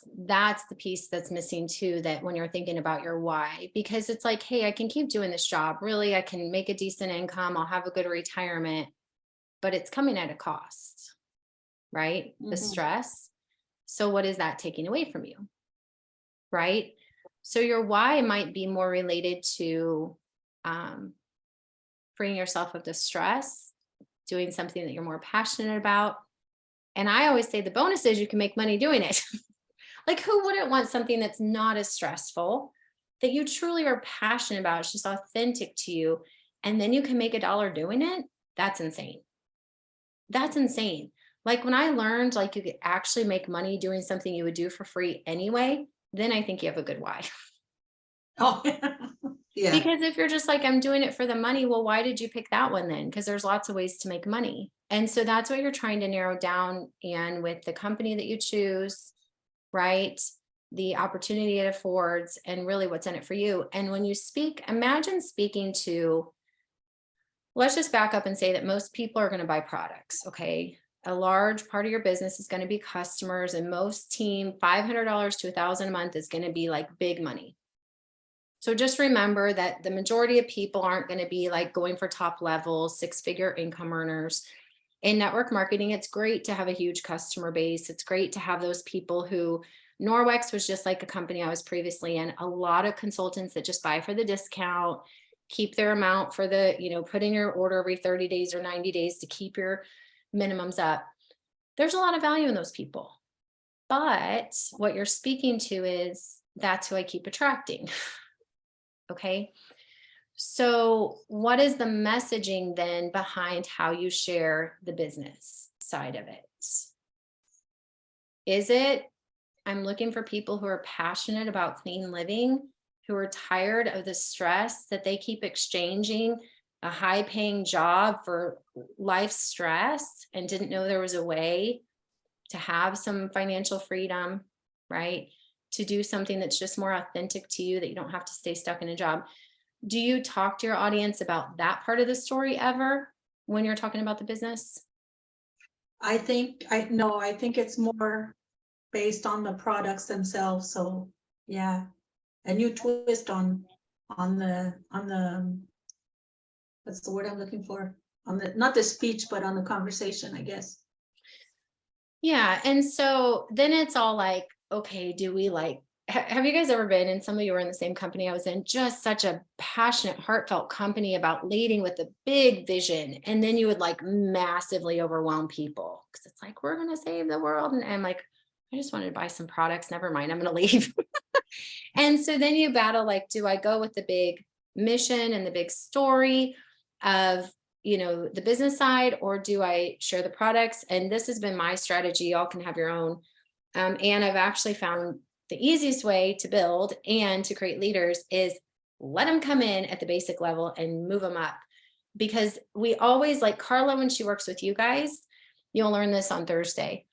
the piece that's missing too, that when you're thinking about your why, because it's like, hey, I can keep doing this job. Really, I can make a decent income. I'll have a good retirement, but it's coming at a cost, right? The stress. So what is that taking away from you? Right? So your why might be more related to freeing yourself of the stress, doing something that you're more passionate about. And I always say the bonus is you can make money doing it. Like, who wouldn't want something that's not as stressful, that you truly are passionate about? It's just authentic to you. And then you can make $1 doing it. That's insane. That's insane. Like when I learned like you could actually make money doing something you would do for free anyway, then I think you have a good why. Oh, yeah. Because if you're just like, I'm doing it for the money, well, why did you pick that one then? Because there's lots of ways to make money. And so that's what you're trying to narrow down. And with the company that you choose, right? The opportunity it affords and really what's in it for you. And when you speak, imagine speaking to, let's just back up and say that most people are going to buy products. Okay. A large part of your business is going to be customers, and most team $500 to $1,000 a month is going to be like big money. So just remember that the majority of people aren't going to be like going for top level 6-figure income earners. In network marketing, it's great to have a huge customer base. It's great to have those people who, Norwex was just like a company I was previously in, a lot of consultants that just buy for the discount, keep their amount for the, put in your order every 30 days or 90 days to keep your minimums up. There's a lot of value in those people. But what you're speaking to is that's who I keep attracting. Okay. So what is the messaging then behind how you share the business side of it? Is it, I'm looking for people who are passionate about clean living, who are tired of the stress that they keep exchanging a high paying job for life stress and didn't know there was a way to have some financial freedom, right? To do something that's just more authentic to you, that you don't have to stay stuck in a job. Do you talk to your audience about that part of the story ever when you're talking about the business? I think it's more based on the products themselves. So yeah, a new twist on the what's the word I'm looking for? On the, not the speech, but on the conversation, I guess. Yeah. And so then it's all like, okay, do we like, have you guys ever been, and some of you were in the same company I was in, just such a passionate, heartfelt company about leading with a big vision. And then you would like massively overwhelm people because it's like, we're going to save the world. And I'm like, I just wanted to buy some products. Never mind. I'm going to leave. And so then you battle, like, do I go with the big mission and the big story of, you know, the business side, or do I share the products? And this has been my strategy. Y'all can have your own. And I've actually found the easiest way to build and to create leaders is let them come in at the basic level and move them up. Because we always, like Carla, when she works with you guys, you'll learn this on Thursday.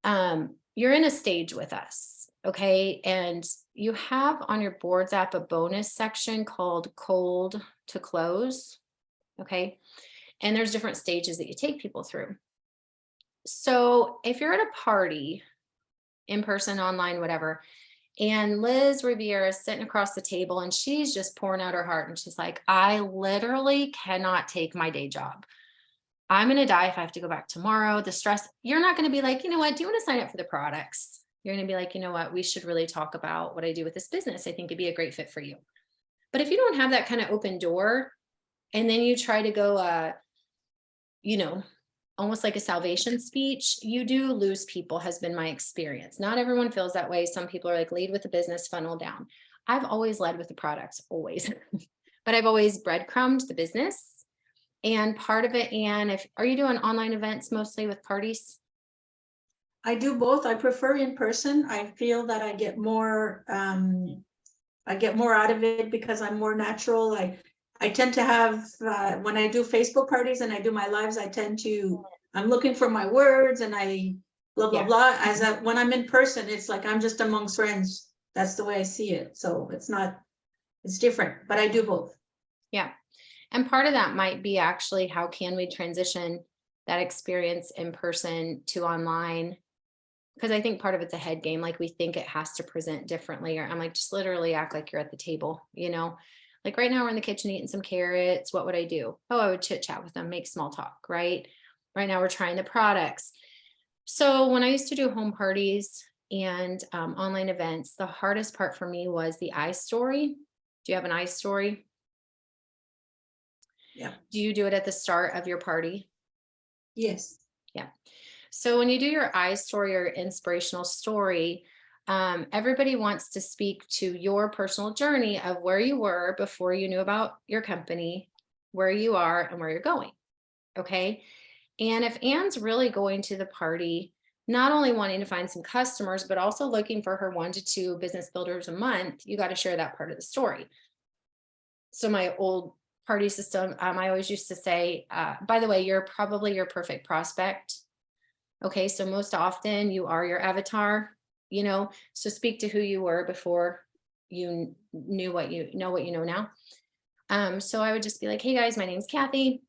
You're in a stage with us, okay? And you have on your boards app a bonus section called Cold to Close, okay? And there's different stages that you take people through. So if you're at a party, in person, online, whatever, and Liz Riviera is sitting across the table and she's just pouring out her heart, and she's like, I literally cannot take my day job. I'm going to die if I have to go back tomorrow. The stress, you're not going to be like, you know what, do you want to sign up for the products? You're going to be like, you know what, we should really talk about what I do with this business. I think it'd be a great fit for you. But if you don't have that kind of open door, and then you try to go, you know, almost like a salvation speech, you do lose people, has been my experience. Not everyone feels that way. Some people are like, lead with the business, funnel down. I've always led with the products, always, but I've always breadcrumbed the business. And part of it, Anne, are you doing online events mostly with parties? I do both. I prefer in person. I feel that I get more out of it because I'm more natural. I tend to have, when I do Facebook parties and I do my lives, I'm looking for my words and I blah, blah, Yeah. blah. When I'm in person, it's like, I'm just amongst friends. That's the way I see it. So it's different, but I do both. Yeah. And part of that might be actually, how can we transition that experience in person to online? Because I think part of it's a head game. Like we think it has to present differently, or I'm like, just literally act like you're at the table, you know? Like right now we're in the kitchen eating some carrots. What would I do? Oh, I would chit chat with them, make small talk, right? Right now we're trying the products. So when I used to do home parties and online events, the hardest part for me was the I story. Do you have an I story? Yeah. Do you do it at the start of your party? Yes. Yeah. So when you do your I story or inspirational story, everybody wants to speak to your personal journey of where you were before you knew about your company, where you are, and where you're going. Okay. And if Anne's really going to the party, not only wanting to find some customers, but also looking for her 1 to 2 business builders a month, you got to share that part of the story. So my old party system, I always used to say, by the way, you're probably your perfect prospect. Okay. So most often you are your avatar, you know, so speak to who you were before you knew what you know now. So I would just be like, hey guys, my name's Cathy.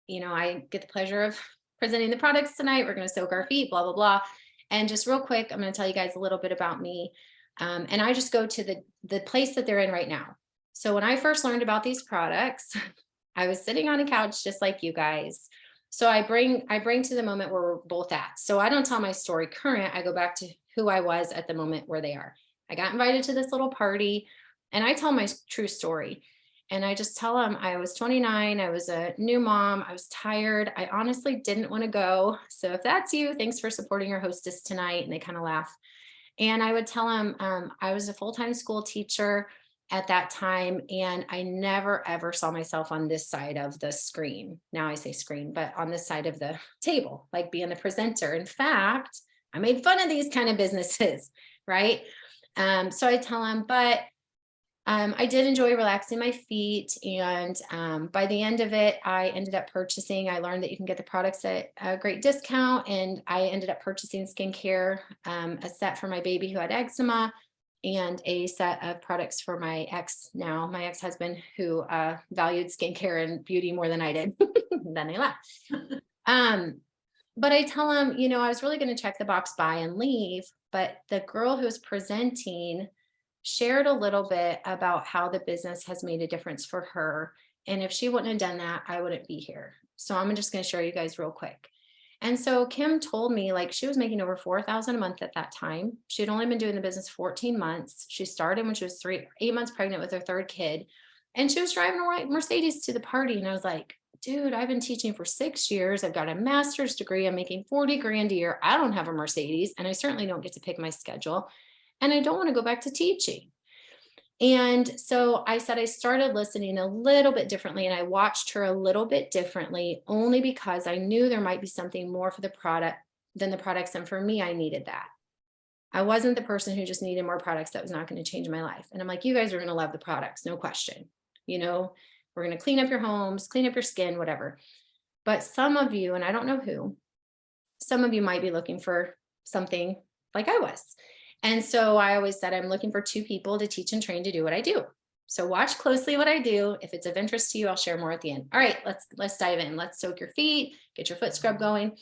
You know, I get the pleasure of presenting the products tonight. We're going to soak our feet, blah, blah, blah. And just real quick, I'm going to tell you guys a little bit about me. And I just go to the place that they're in right now. So when I first learned about these products, I was sitting on a couch just like you guys. So I bring to the moment where we're both at. So I don't tell my story current. I go back to who I was at the moment where they are. I got invited to this little party and I tell my true story. And I just tell them I was 29. I was a new mom. I was tired. I honestly didn't want to go. So if that's you, thanks for supporting your hostess tonight. And they kind of laugh. And I would tell them I was a full-time school teacher at that time. And I never, ever saw myself on this side of the screen. Now I say screen, but on this side of the table, like being the presenter. In fact, I made fun of these kind of businesses, right? So I tell them, but I did enjoy relaxing my feet. And by the end of it, I ended up purchasing, I learned that you can get the products at a great discount. And I ended up purchasing skincare, a set for my baby who had eczema, and a set of products for my ex-husband, who valued skincare and beauty more than I did. Then they laugh. But I tell him, you know, I was really going to check the box, buy and leave. But the girl who was presenting shared a little bit about how the business has made a difference for her. And if she wouldn't have done that, I wouldn't be here. So I'm just going to share you guys real quick. And so Kim told me, like, she was making over $4,000 a month at that time. She had only been doing the business 14 months. She started when she was 8 months pregnant with her third kid. And she was driving a white Mercedes to the party. And I was like, dude, I've been teaching for 6 years. I've got a master's degree. I'm making 40 grand a year. I don't have a Mercedes, and I certainly don't get to pick my schedule. And I don't want to go back to teaching. And so I said, I started listening a little bit differently, and I watched her a little bit differently, only because I knew there might be something more for the product than the products. And for me, I needed that. I wasn't the person who just needed more products. That was not going to change my life. And I'm like, you guys are going to love the products, no question. You know, we're going to clean up your homes, clean up your skin, whatever. But some of you, and I don't know who, some of you might be looking for something like I was. And so I always said, I'm looking for 2 people to teach and train to do what I do. So watch closely what I do. If it's of interest to you, I'll share more at the end. All right, let's dive in. Let's soak your feet, get your foot scrub going.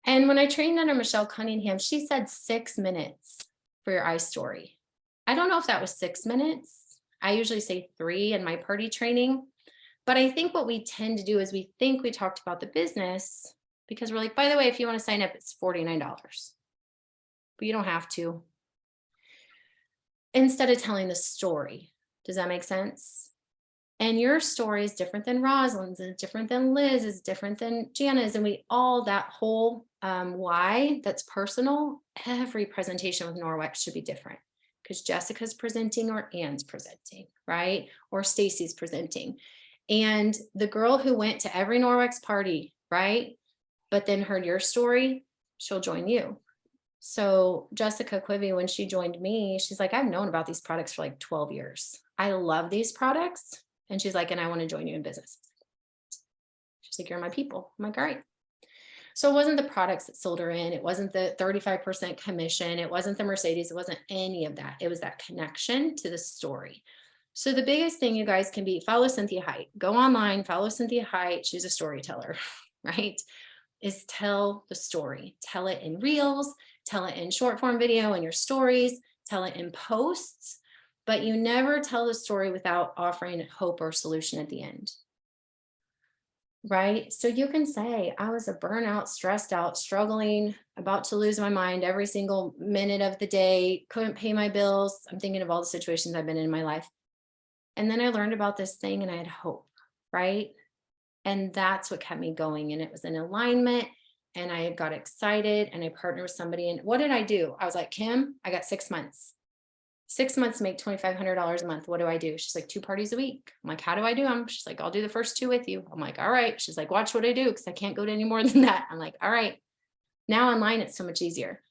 And when I trained under Michelle Cunningham, she said 6 minutes for your iStory. I don't know if that was 6 minutes. I usually say 3 in my party training. But I think what we tend to do is we think we talked about the business, because we're like, by the way, if you want to sign up, it's $49. But you don't have to. Instead of telling the story. Does that make sense? And your story is different than Rosalind's, and different than Liz, is different than Jana's, and we all, that whole why that's personal. Every presentation with Norwex should be different, because Jessica's presenting or Ann's presenting, right? Or Stacy's presenting. And the girl who went to every Norwex party, right? But then heard your story, she'll join you. So Jessica Quivy, when she joined me, she's like, I've known about these products for like 12 years. I love these products. And she's like, and I want to join you in business. She's like, you're my people. I'm like, all right. So it wasn't the products that sold her in. It wasn't the 35% commission. It wasn't the Mercedes. It wasn't any of that. It was that connection to the story. So the biggest thing you guys can be, follow Cynthia Height. Go online, follow Cynthia Height. She's a storyteller, right? Is tell the story. Tell it in reels, tell it in short form video in your stories, tell it in posts, but you never tell the story without offering hope or solution at the end. Right? So you can say, I was a burnout, stressed out, struggling, about to lose my mind every single minute of the day, couldn't pay my bills. I'm thinking of all the situations I've been in my life. And then I learned about this thing and I had hope, right? And that's what kept me going. And it was in alignment, and I got excited, and I partnered with somebody. And what did I do? I was like, Kim, I got 6 months. 6 months to make $2,500 a month. What do I do? She's like, 2 parties a week. I'm like, how do I do them? She's like, I'll do the first 2 with you. I'm like, all right. She's like, watch what I do, because I can't go to any more than that. I'm like, all right. Now online, it's so much easier.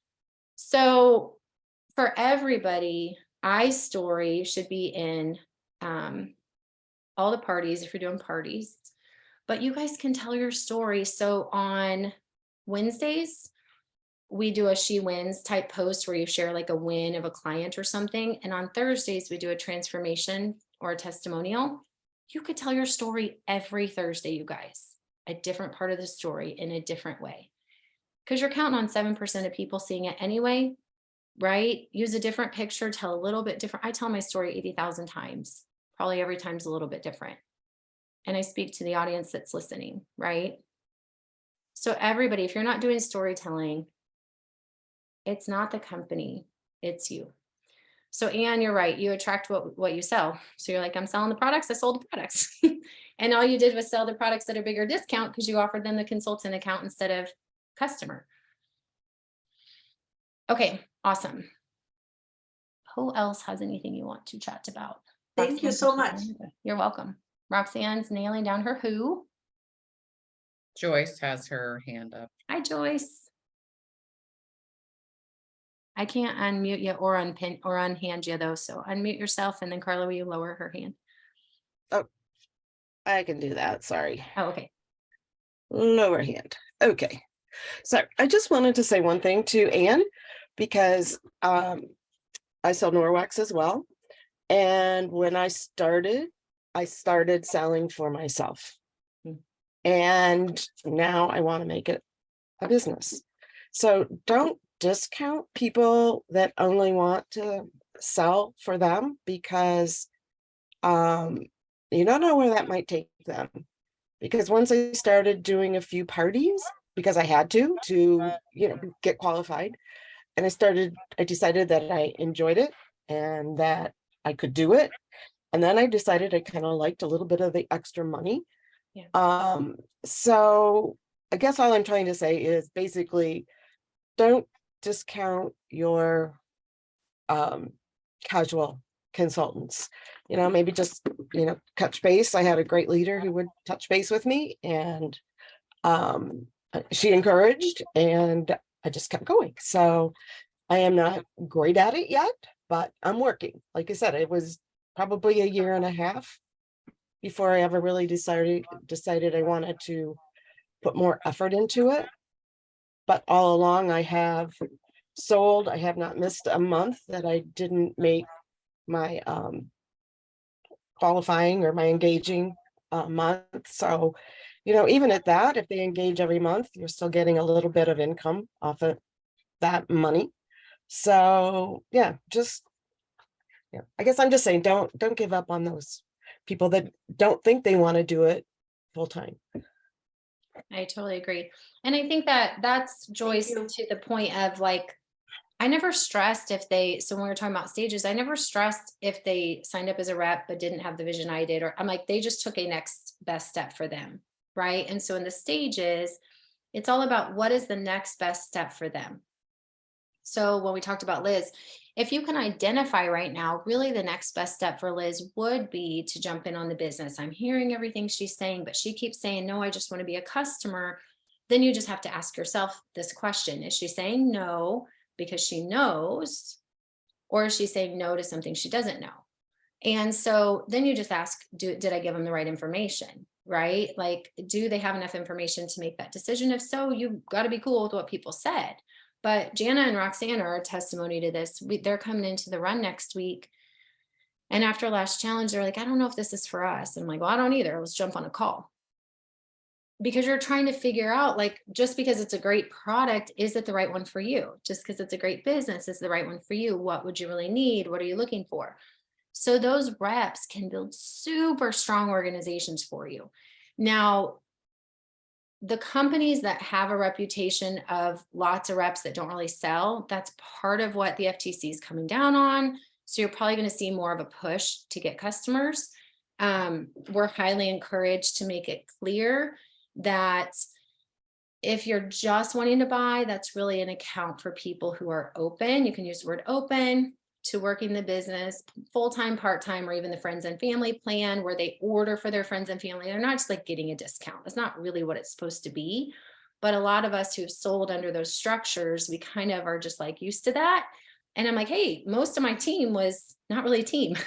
So for everybody, iStory should be in all the parties if you're doing parties. But you guys can tell your story. So on Wednesdays, we do a She Wins type post where you share like a win of a client or something. And on Thursdays, we do a transformation or a testimonial. You could tell your story every Thursday, you guys, a different part of the story in a different way. Because you're counting on 7% of people seeing it anyway, right? Use a different picture, tell a little bit different. I tell my story 80,000 times, probably every time's a little bit different. And I speak to the audience that's listening, right? So everybody, if you're not doing storytelling, it's not the company, it's you. So Anne, you're right. You attract what you sell. So you're like, I'm selling the products. I sold the products. And all you did was sell the products at a bigger discount because you offered them the consultant account instead of customer. Okay, awesome. Who else has anything you want to chat about? Thank you so much. You're welcome. Roxanne's nailing down her who. Joyce has her hand up. Hi, Joyce. I can't unmute you or unpin or unhand you though. So unmute yourself and then Carla, will you lower her hand? I can do that. Sorry. Oh, okay. Lower hand. Okay. So I just wanted to say one thing to Anne, because I sell Norwax as well. And when I started selling for myself. And now I want to make it a business. So don't discount people that only want to sell for them, because you don't know where that might take them. Because once I started doing a few parties, because I had to get qualified, and I decided that I enjoyed it and that I could do it. And then I decided I kind of liked a little bit of the extra money. Yeah. So I guess all I'm trying to say is basically don't discount your casual consultants. Maybe just touch base. I had a great leader who would touch base with me, and she encouraged, and I just kept going. So I am not great at it yet, but I'm working. Like I said, it was probably a year and a half before I ever really decided I wanted to put more effort into it. But all along I have sold. I have not missed a month that I didn't make my qualifying or my engaging month. So, even at that, if they engage every month, you're still getting a little bit of income off of that money. So yeah, I guess I'm just saying, don't give up on those people that don't think they want to do it full time. I totally agree. And I think that's Joyce you. to the point of like, I never stressed so when we were talking about stages, I never stressed if they signed up as a rep, but didn't have the vision I did, or I'm like, they just took a next best step for them. Right. And so in the stages, it's all about what is the next best step for them. So when we talked about Liz, if you can identify right now, really the next best step for Liz would be to jump in on the business. I'm hearing everything she's saying, but she keeps saying, no, I just want to be a customer. Then you just have to ask yourself this question. Is she saying no because she knows, or is she saying no to something she doesn't know? And so then you just ask, did I give them the right information? Right? Like, do they have enough information to make that decision? If so, you've got to be cool with what people said. But Jana and Roxanne are a testimony to this. They're coming into the run next week. And after last challenge, they're like, I don't know if this is for us. I'm like, well, I don't either. Let's jump on a call. Because you're trying to figure out, like, just because it's a great product, is it the right one for you? Just because it's a great business, is the right one for you? What would you really need? What are you looking for? So those reps can build super strong organizations for you. Now, the companies that have a reputation of lots of reps that don't really sell, that's part of what the FTC is coming down on. So you're probably going to see more of a push to get customers. We're highly encouraged to make it clear that if you're just wanting to buy, that's really an account for people who are open. You can use the word open to working the business full-time, part-time, or even the friends and family plan where they order for their friends and family. They're not just like getting a discount. That's not really what it's supposed to be. But a lot of us who've sold under those structures, we kind of are just like used to that. And I'm like, hey, most of my team was not really a team.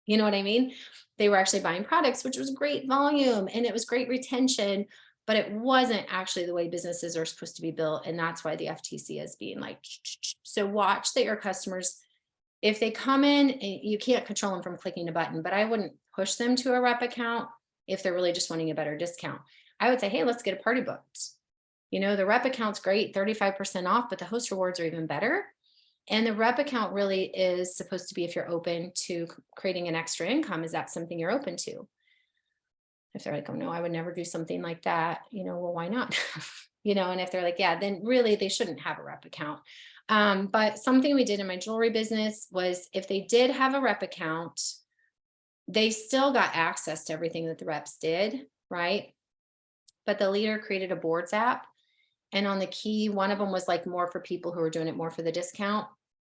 You know what I mean? They were actually buying products, which was great volume and it was great retention, but it wasn't actually the way businesses are supposed to be built. And that's why the FTC is being like, so watch that your customers, if they come in, you can't control them from clicking a button, but I wouldn't push them to a rep account if they're really just wanting a better discount. I would say, hey, let's get a party booked. You know, the rep account's great, 35% off, but the host rewards are even better. And the rep account really is supposed to be if you're open to creating an extra income. Is that something you're open to? If they're like, oh no, I would never do something like that, well, why not? And if they're like, yeah, then really they shouldn't have a rep account. But something we did in my jewelry business was if they did have a rep account, they still got access to everything that the reps did, right? But the leader created a boards app. And on the key, one of them was like more for people who were doing it more for the discount.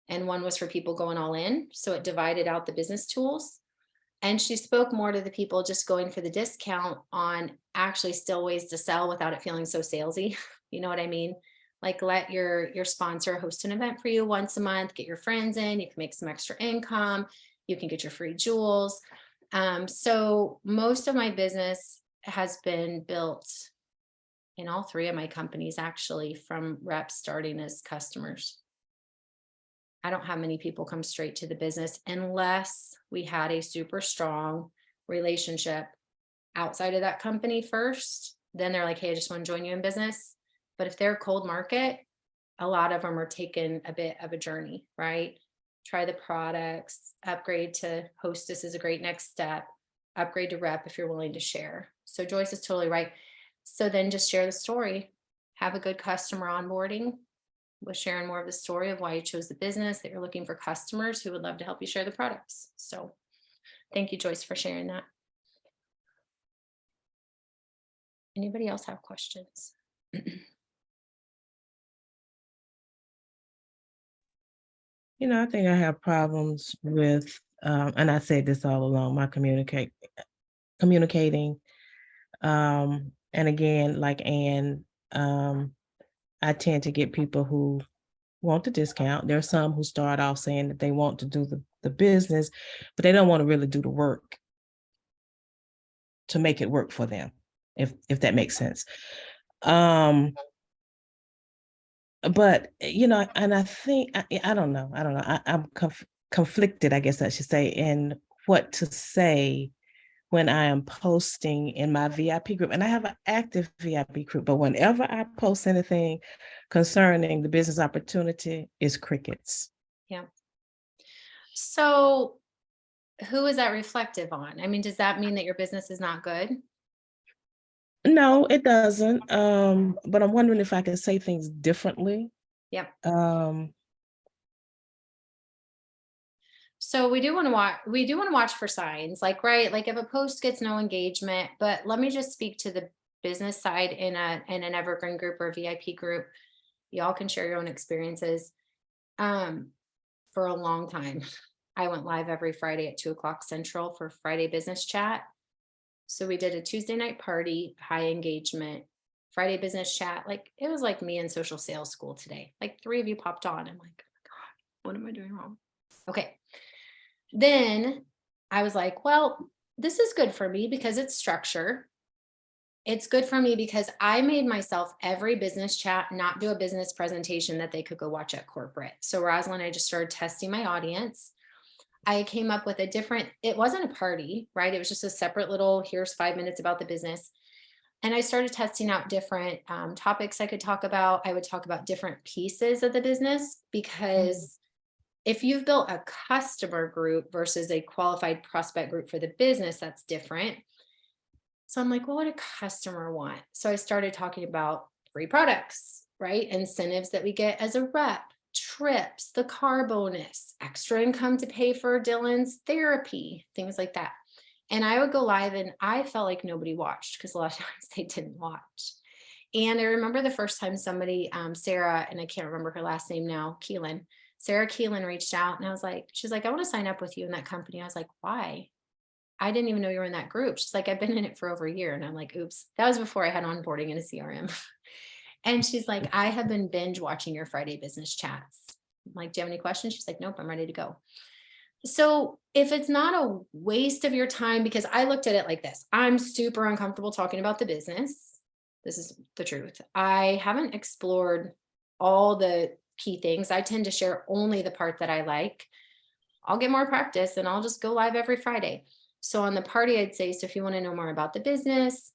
And one was for people going all in. So it divided out the business tools. And she spoke more to the people just going for the discount on actually still ways to sell without it feeling so salesy. You know what I mean? Like let your sponsor host an event for you once a month, get your friends in, you can make some extra income, you can get your free jewels. So most of my business has been built in all three of my companies, actually, from reps starting as customers. I don't have many people come straight to the business unless we had a super strong relationship outside of that company first. Then they're like, hey, I just want to join you in business. But if they're cold market, a lot of them are taking a bit of a journey, right? Try the products, upgrade to hostess is a great next step, upgrade to rep if you're willing to share. So Joyce is totally right. So then just share the story, have a good customer onboarding with sharing more of the story of why you chose the business, that you're looking for customers who would love to help you share the products. So thank you, Joyce, for sharing that. Anybody else have questions? You know, I think I have problems with, and I said this all along, my communicating. And again, like Ann, I tend to get people who want the discount. There are some who start off saying that they want to do the business, but they don't want to really do the work to make it work for them, if that makes sense. But you know, and I think I don't know. I'm conflicted, I guess I should say, in what to say when I am posting in my VIP group. And I have an active VIP group, but whenever I post anything concerning the business opportunity, is crickets. Yeah. So who is that reflective on? I mean, does that mean that your business is not good? No, it doesn't. But I'm wondering if I can say things differently. Yep. So we do want to watch for signs, like, right, like if a post gets no engagement. But let me just speak to the business side in an evergreen group or a VIP group. Y'all can share your own experiences. For a long time, I went live every Friday at 2:00 Central for Friday business chat. So we did a Tuesday night party, high engagement, Friday business chat. Like it was like me in social sales school today. Like 3 of you popped on. I'm like, oh my God, what am I doing wrong? Okay. Then I was like, well, this is good for me because it's structure. It's good for me because I made myself every business chat not do a business presentation that they could go watch at corporate. So Rosalind and I just started testing my audience. I came up with it wasn't a party, right? It was just a separate little, here's 5 minutes about the business. And I started testing out different topics I could talk about. I would talk about different pieces of the business because if you've built a customer group versus a qualified prospect group for the business, that's different. So I'm like, well, what do customer want? So I started talking about free products, right? Incentives that we get as a rep, trips, the car bonus, extra income to pay for Dylan's therapy, things like that. And I would go live and I felt like nobody watched because a lot of times they didn't watch. And I remember the first time somebody, Sarah, and I can't remember her last name now, Sarah Keelan reached out and she's like, I want to sign up with you in that company. I was like, why? I didn't even know you were in that group. She's like, I've been in it for over a year. And I'm like, oops, that was before I had onboarding in a CRM. And she's like, I have been binge watching your Friday business chats. I'm like, do you have any questions? She's like, nope, I'm ready to go. So if it's not a waste of your time, because I looked at it like this, I'm super uncomfortable talking about the business. This is the truth. I haven't explored all the key things. I tend to share only the part that I like. I'll get more practice and I'll just go live every Friday. So on the party, I'd say, so if you want to know more about the business,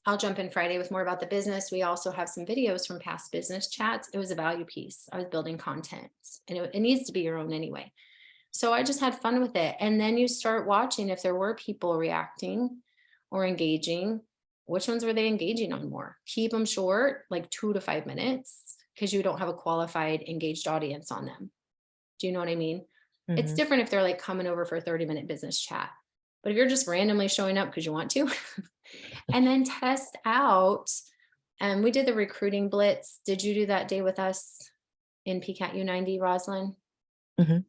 I'll jump in Friday with more about the business. We also have some videos from past business chats. It was a value piece. I was building content and it needs to be your own anyway. So I just had fun with it. And then you start watching if there were people reacting or engaging, which ones were they engaging on more? Keep them short, like 2 to 5 minutes. because you don't have a qualified, engaged audience on them. Do you know what I mean? It's Mhm. different if they're like coming over for a 30-minute business chat. But if you're just randomly showing up because you want to, and then test out, and we did the recruiting blitz. Did you do that day with us in PCAT U90, Rosalind? Mhm.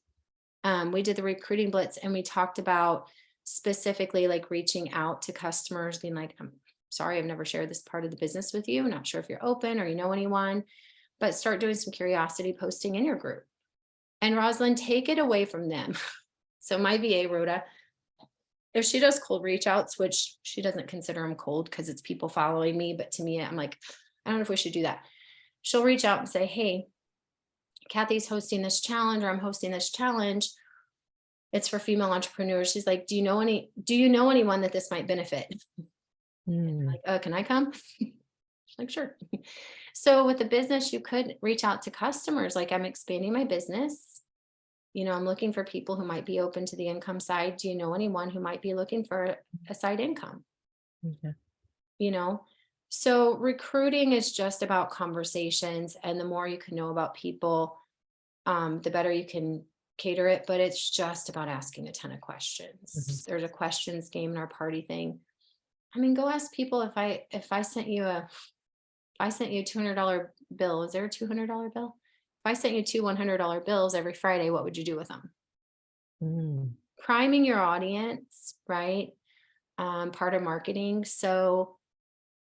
We did the recruiting blitz, and we talked about specifically like reaching out to customers, being like, I'm sorry, I've never shared this part of the business with you. Not sure if you're open or you know anyone, but start doing some curiosity posting in your group. And Rosalind, take it away from them. So my VA, Rhoda, if she does cold reach outs, which she doesn't consider them cold because it's people following me, but to me, I'm like, I don't know if we should do that. She'll reach out and say, hey, Cathy's hosting this challenge, or I'm hosting this challenge. It's for female entrepreneurs. She's like, do you know anyone that this might benefit? Mm. Like, can I come? She's like, sure. So with the business, you could reach out to customers. Like, I'm expanding my business. I'm looking for people who might be open to the income side. Do you know anyone who might be looking for a side income? Okay. So recruiting is just about conversations, and the more you can know about people, the better you can cater it. But it's just about asking a ton of questions. Mhm. There's a questions game in our party thing. I mean, go ask people if I sent you a $200 bill, is there a $200 bill? If I sent you two $100 bills every Friday, what would you do with them? Mm. Priming your audience, right? Part of marketing. So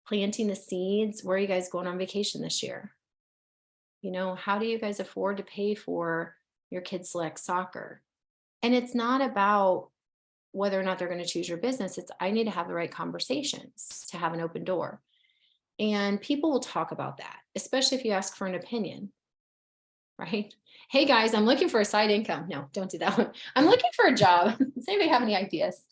planting the seeds. Where are you guys going on vacation this year? How do you guys afford to pay for your kids' select soccer? And it's not about whether or not they're going to choose your business. It's, I need to have the right conversations to have an open door. And people will talk about that, especially if you ask for an opinion, right? Hey guys, I'm looking for a side income. No, don't do that one. I'm looking for a job. Does anybody have any ideas?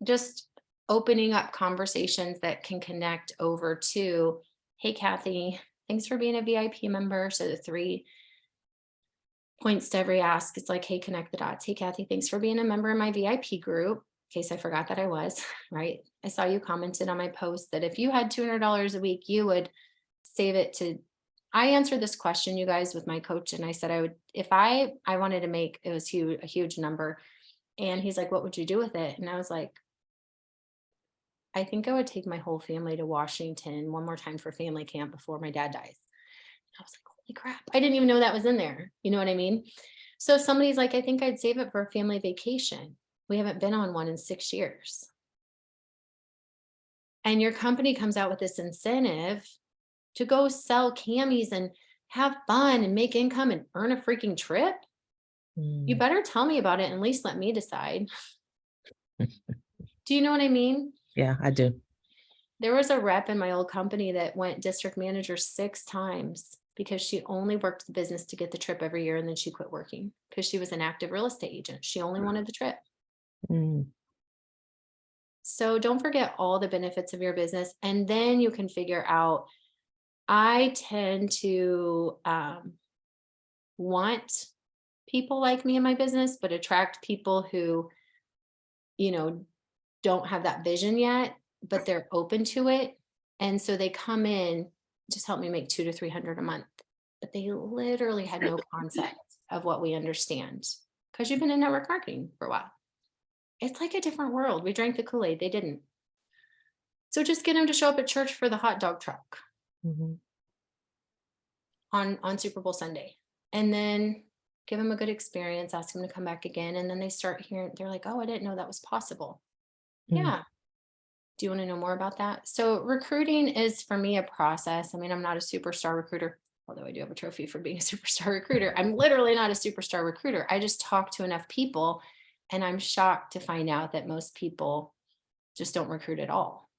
Just opening up conversations that can connect over to, hey, Cathy, thanks for being a VIP member. So the 3 points to every ask, it's like, hey, connect the dots. Hey, Cathy, thanks for being a member in my VIP group. In case I forgot that I was, right? I saw you commented on my post that if you had $200 a week, you would save it to, I answered this question, you guys, with my coach. And I said, I would, if I wanted to make, it was huge, a huge number. And he's like, what would you do with it? And I was like, I think I would take my whole family to Washington one more time for family camp before my dad dies. I was like, holy crap. I didn't even know that was in there. You know what I mean? So if somebody's like, I think I'd save it for a family vacation. We haven't been on one in 6 years. And your company comes out with this incentive to go sell camis and have fun and make income and earn a freaking trip. You Mm. better tell me about it and at least let me decide. Do you know what I mean? Yeah, I do. There was a rep in my old company that went district manager 6 times because she only worked the business to get the trip every year, and then she quit working because she was an active real estate agent. She only wanted the trip. Mm. So don't forget all the benefits of your business, and then you can figure out. I tend to want people like me in my business, but attract people who, don't have that vision yet, but they're open to it. And so they come in, just help me make 200 to 300 a month, but they literally had no concept of what we understand because you've been in network marketing for a while. It's like a different world. We drank the Kool-Aid. They didn't. So just get them to show up at church for the hot dog truck Mhm. on Super Bowl Sunday, and then give them a good experience, ask them to come back again. And then they start hearing, they're like, oh, I didn't know that was possible. Mm. Yeah. Do you want to know more about that? So recruiting is for me a process. I mean, I'm not a superstar recruiter, although I do have a trophy for being a superstar recruiter. I'm literally not a superstar recruiter. I just talk to enough people, and I'm shocked to find out that most people just don't recruit at all.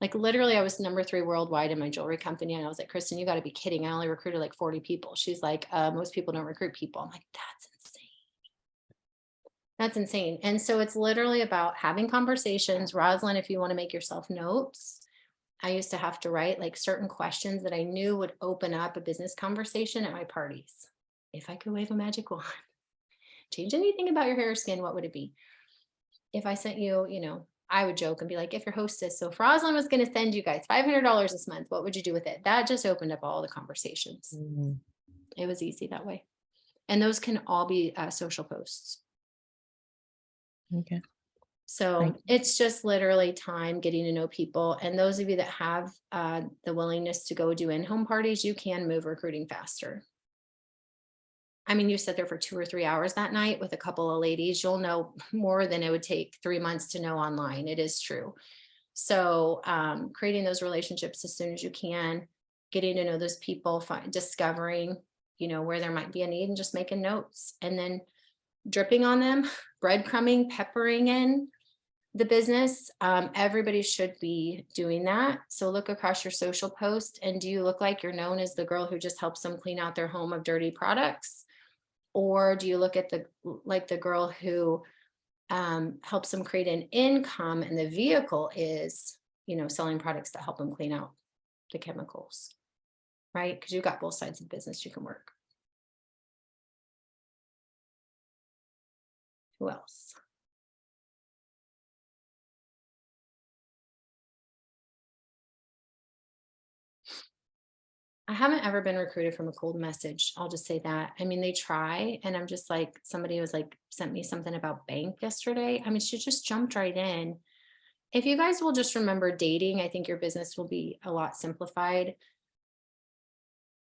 Like literally, I was number 3 worldwide in my jewelry company. And I was like, Kristen, you got to be kidding. I only recruited like 40 people. She's like, most people don't recruit people. I'm like, that's insane. That's insane. And so it's literally about having conversations. Rosalind, if you want to make yourself notes, I used to have to write like certain questions that I knew would open up a business conversation at my parties. If I could wave a magic wand, change anything about your hair or skin, what would it be? If I sent you, I would joke and be like, if your hostess, so if Rosalind was going to send you guys $500 this month, what would you do with it? That just opened up all the conversations. Mhm. It was easy that way. And those can all be social posts. Okay. So Thank it's just literally time getting to know people. And those of you that have the willingness to go do in-home parties, you can move recruiting faster. I mean, you sit there for 2 or 3 hours that night with a couple of ladies, you'll know more than it would take 3 months to know online. It is true. So creating those relationships as soon as you can, getting to know those people, discovering, you know, where there might be a need and just making notes and then dripping on them, breadcrumbing, peppering in the business. Everybody should be doing that. So look across your social post, and do you look like you're known as the girl who just helps them clean out their home of dirty products? Or do you look at the girl who helps them create an income, and the vehicle is, you know, selling products that help them clean out the chemicals, right? Because you've got both sides of the business you can work. Who else? I haven't ever been recruited from a cold message. I'll just say that. I mean, they try, and I'm just like, somebody was like, sent me something about bank yesterday. I mean, she just jumped right in. If you guys will just remember dating, I think your business will be a lot simplified.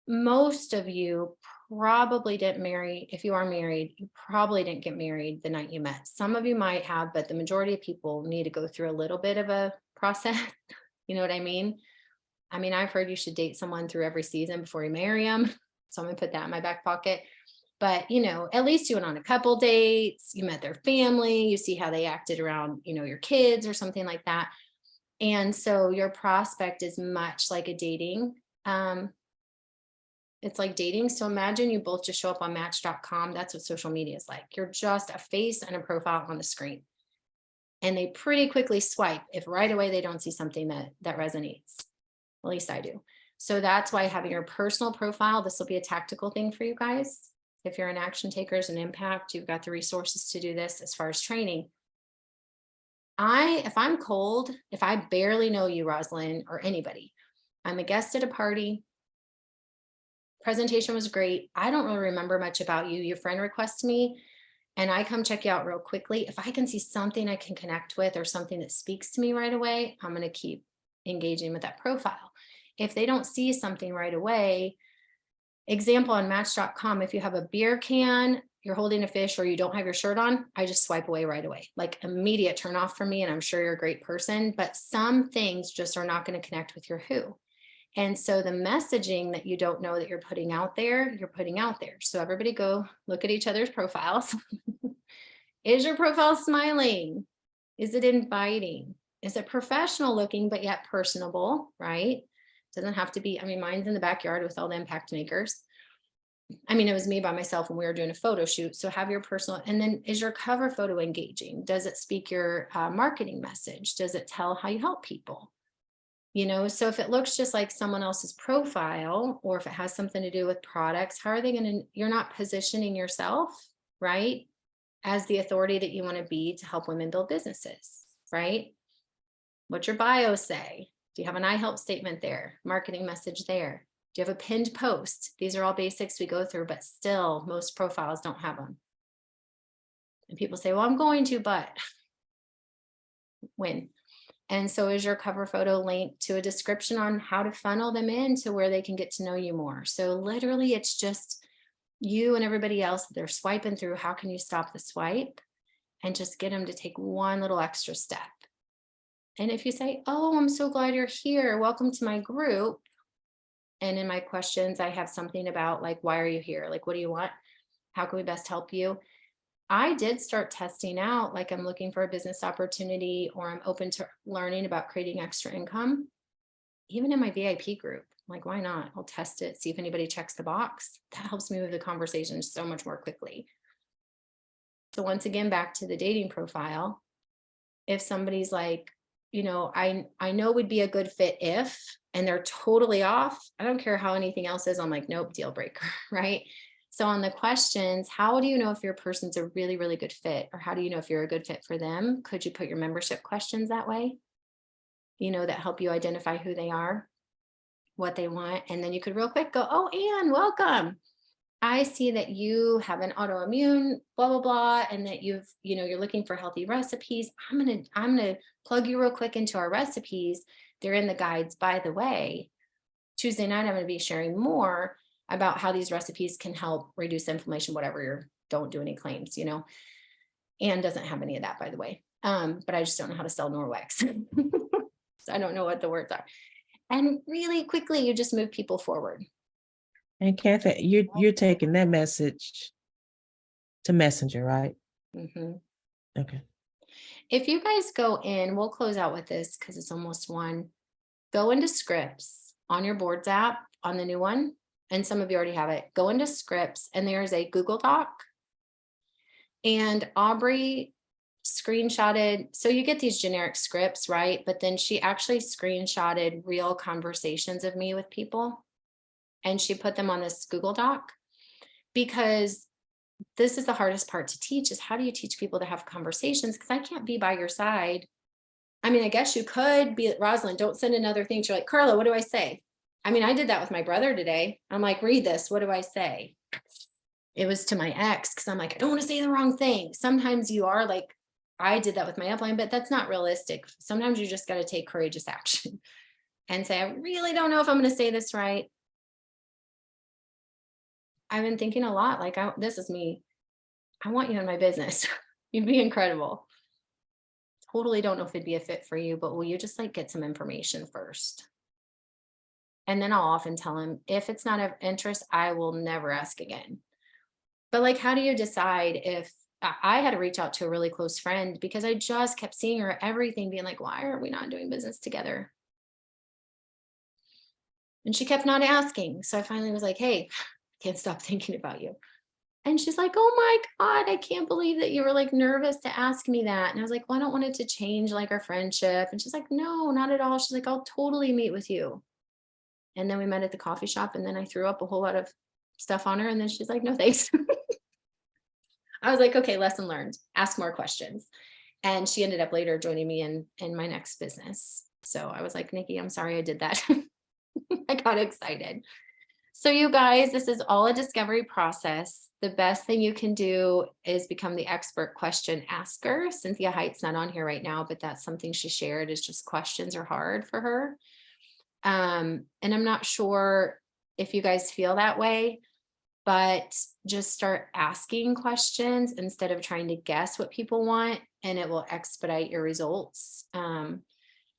Most of you probably didn't marry. If you are married, you probably didn't get married the night you met. Some of you might have, but the majority of people need to go through a little bit of a process. You know what I mean? I mean, I've heard you should date someone through every season before you marry them. So I'm gonna put that in my back pocket. But, you know, at least you went on a couple dates, you met their family, you see how they acted around, you know, your kids or something like that. And so your prospect is much like a dating. It's like dating. So imagine you both just show up on match.com. That's what social media is like. You're just a face and a profile on the screen. And they pretty quickly swipe if right away they don't see something that resonates. At least I do. So that's why having your personal profile, this will be a tactical thing for you guys. If you're an action takers and impact, you've got the resources to do this as far as training. If I'm cold, if I barely know you, Rosalind, or anybody, I'm a guest at a party, presentation was great, I don't really remember much about you, your friend requests me, and I come check you out real quickly. If I can see something I can connect with or something that speaks to me right away, I'm going to keep engaging with that profile. If they don't see something right away, example on match.com, if you have a beer can, you're holding a fish, or you don't have your shirt on, I just swipe away right away, like immediate turn off for me. And I'm sure you're a great person, but some things just are not going to connect with your who. And so the messaging that you don't know that you're putting out there, you're putting out there. So everybody go look at each other's profiles. Is your profile smiling? Is it inviting? Is it professional looking, but yet personable, right? Doesn't have to be, I mean, mine's in the backyard with all the impact makers. I mean, it was me by myself when we were doing a photo shoot. So have your personal, and then is your cover photo engaging? Does it speak your marketing message? Does it tell how you help people? You know, so if it looks just like someone else's profile, or if it has something to do with products, how are they going to, you're not positioning yourself, right, as the authority that you want to be to help women build businesses, right? What's your bio say? Do you have an I help statement there? Marketing message there? Do you have a pinned post? These are all basics we go through, but still most profiles don't have them. And people say, well, I'm going to, but when? And so is your cover photo linked to a description on how to funnel them in to where they can get to know you more? So literally it's just you and everybody else that they're swiping through. How can you stop the swipe and just get them to take one little extra step? And if you say, oh, I'm so glad you're here, welcome to my group. And in my questions, I have something about like, why are you here? Like, what do you want? How can we best help you? I did start testing out, like I'm looking for a business opportunity, or I'm open to learning about creating extra income. Even in my VIP group, like, why not? I'll test it, see if anybody checks the box. That helps me move the conversation so much more quickly. So once again, back to the dating profile. If somebody's like, you know, I know would be a good fit if, and they're totally off, I don't care how anything else is, I'm like, nope, deal breaker, right? So on the questions, how do you know if your person's a really, really good fit? Or how do you know if you're a good fit for them? Could you put your membership questions that way? That help you identify who they are, what they want. And then you could real quick go, oh, Anne, welcome. I see that you have an autoimmune, blah, blah, blah, and that you're looking for healthy recipes. I'm gonna plug you real quick into our recipes. They're in the guides, by the way. Tuesday night, I'm going to be sharing more about how these recipes can help reduce inflammation, whatever don't do any claims, Anne doesn't have any of that, by the way. But I just don't know how to sell Norwex. So I don't know what the words are. And really quickly, you just move people forward. And Cathy, you're taking that message to Messenger, right? Mm-hmm. Okay. If you guys go in, we'll close out with this because it's almost 1. Go into scripts on your boards app on the new one. And some of you already have it. Go into scripts and there's a Google Doc. And Aubrey screenshotted. So you get these generic scripts, right? But then she actually screenshotted real conversations of me with people. And she put them on this Google Doc because this is the hardest part to teach is how do you teach people to have conversations? Because I can't be by your side. I mean, I guess you could be Rosalind, don't send another thing. You're like, Carla, what do I say? I mean, I did that with my brother today. I'm like, read this. What do I say? It was to my ex because I'm like, I don't want to say the wrong thing. Sometimes you are like, I did that with my upline, but that's not realistic. Sometimes you just got to take courageous action and say, I really don't know if I'm going to say this right. I've been thinking a lot, like, this is me. I want you in my business. You'd be incredible. Totally don't know if it'd be a fit for you, but will you just like get some information first? And then I'll often tell him, if it's not of interest, I will never ask again. But like, how do you decide if I had to reach out to a really close friend because I just kept seeing her, everything being like, why are we not doing business together? And she kept not asking. So I finally was like, hey, I can't stop thinking about you. And she's like, oh my God, I can't believe that you were like nervous to ask me that. And I was like, well, I don't want it to change like our friendship. And she's like, no, not at all. She's like, I'll totally meet with you. And then we met at the coffee shop and then I threw up a whole lot of stuff on her. And then she's like, no, thanks. I was like, okay, lesson learned, ask more questions. And she ended up later joining me in my next business. So I was like, Nikki, I'm sorry I did that. I got excited. So you guys, this is all a discovery process. The best thing you can do is become the expert question asker. Cynthia Height's not on here right now, but that's something she shared is just questions are hard for her. And I'm not sure if you guys feel that way, but just start asking questions instead of trying to guess what people want, and it will expedite your results.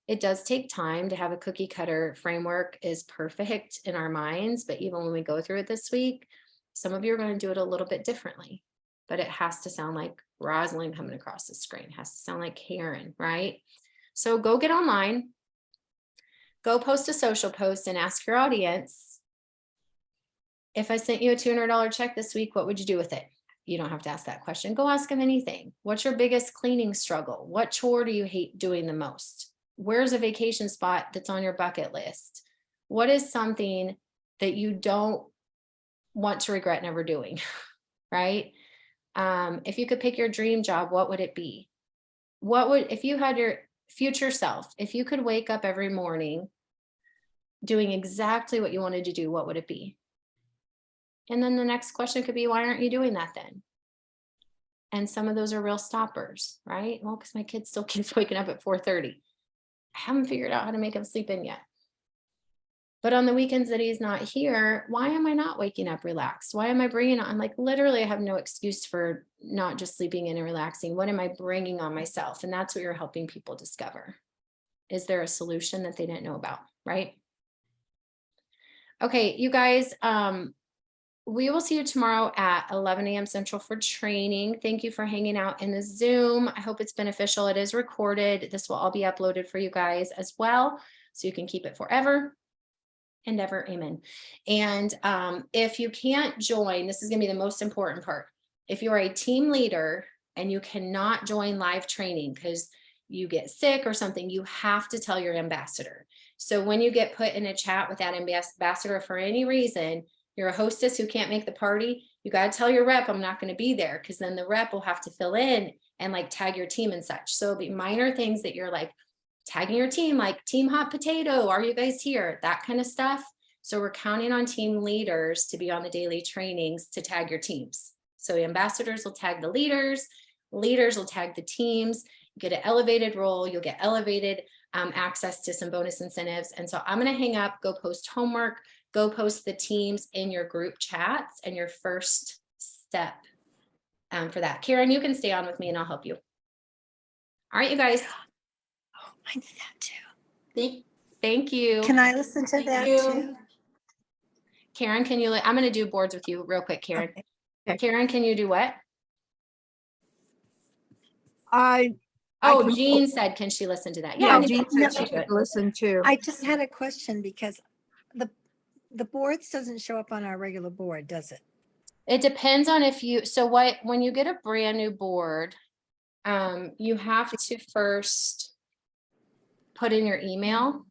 It does take time to have a cookie cutter framework is perfect in our minds, but even when we go through it this week, some of you are going to do it a little bit differently, but it has to sound like Rosalind coming across the screen, it has to sound like Karen, right? So go get online, go post a social post and ask your audience, if I sent you a $200 check this week, what would you do with it? You don't have to ask that question. Go ask them anything. What's your biggest cleaning struggle? What chore do you hate doing the most? Where's a vacation spot that's on your bucket list? What is something that you don't want to regret never doing, right? If you could pick your dream job, what would it be? If you had your future self, if you could wake up every morning doing exactly what you wanted to do, what would it be? And then the next question could be, why aren't you doing that then? And some of those are real stoppers, right? Well, because my kid still keeps waking up at 4:30. I haven't figured out how to make him sleep in yet. But on the weekends that he's not here, why am I not waking up relaxed? Why am I bringing on, like, literally I have no excuse for not just sleeping in and relaxing. What am I bringing on myself? And that's what you're helping people discover. Is there a solution that they didn't know about, right? Okay, you guys, we will see you tomorrow at 11 a.m. Central for training. Thank you for hanging out in the Zoom. I hope it's beneficial. It is recorded. This will all be uploaded for you guys as well, so you can keep it forever and ever. Amen. And if you can't join, this is going to be the most important part. If you're a team leader and you cannot join live training because you get sick or something, you have to tell your ambassador. So when you get put in a chat with that ambassador for any reason, you're a hostess who can't make the party, you got to tell your rep, I'm not going to be there, because then the rep will have to fill in and like tag your team and such. So it'll be minor things that you're like tagging your team, like team hot potato, are you guys here? That kind of stuff. So we're counting on team leaders to be on the daily trainings to tag your teams. So ambassadors will tag the leaders will tag the teams, you get an elevated role, you'll get elevated access to some bonus incentives. And so I'm going to hang up, go post homework, go post the teams in your group chats, and your first step for that. Karen, you can stay on with me and I'll help you. All right, you guys. Oh, I need that too. Thank you. Can I listen to that too? Karen, can you, I'm going to do boards with you real quick, Karen. Okay. Karen, can you do what? I Oh, Jean said, can she listen to that? yeah, Yeah, Jean no, said she could listen to. I just had a question because the boards doesn't show up on our regular board, does it? it depends on if you, so when you get a brand new board, you have to first put in your email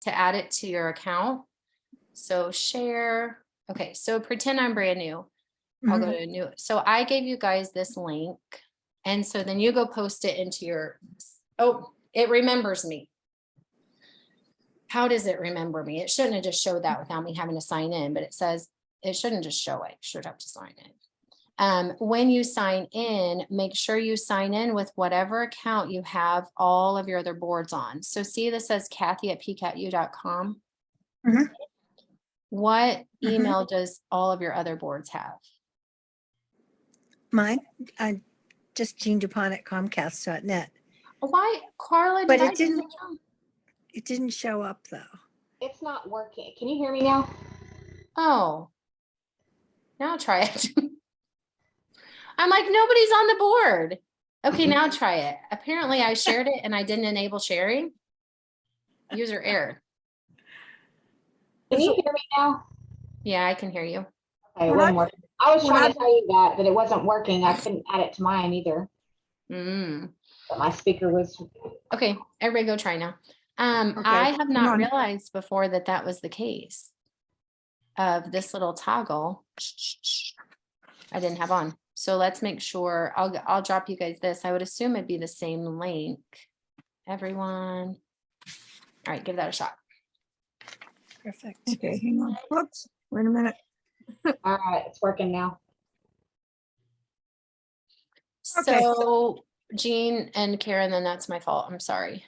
to add it to your account. So share, okay, so pretend I'm brand new. I'll go to new. So I gave you guys this link. And so then you go post it into your, oh, it remembers me. How does it remember me? It shouldn't have just showed that without me having to sign in, but it says it shouldn't just show it. You should have to sign in. When you sign in, make sure you sign in with whatever account you have all of your other boards on. So see, this says Cathy at pcatu.com. Mhm. What email does all of your other boards have? Mine, just Jean Dupont at Comcast.net. Why, Carla? But did I it do didn't, that wrong? it didn't show up though. It's not working. Can you hear me now? Oh, now try it. I'm like, nobody's on the board. Okay, now try it. Apparently I shared it and I didn't enable sharing. User error. Can you hear me now? Yeah, I can hear you. Okay, it When wasn't I- working. I was when trying I- to tell you that it wasn't working. I couldn't add it to mine either. Mm. But my speaker was. Okay, everybody go try now. Okay, I have not hang on. realized before that that was the case of this little toggle. I didn't have on. So let's make sure, I'll drop you guys this. I would assume it'd be the same link. Everyone. All right, give that a shot. Perfect. Okay, hang on. Whoops, wait a minute. All right, it's working now. Okay. So Jean and Karen, then that's my fault. I'm sorry.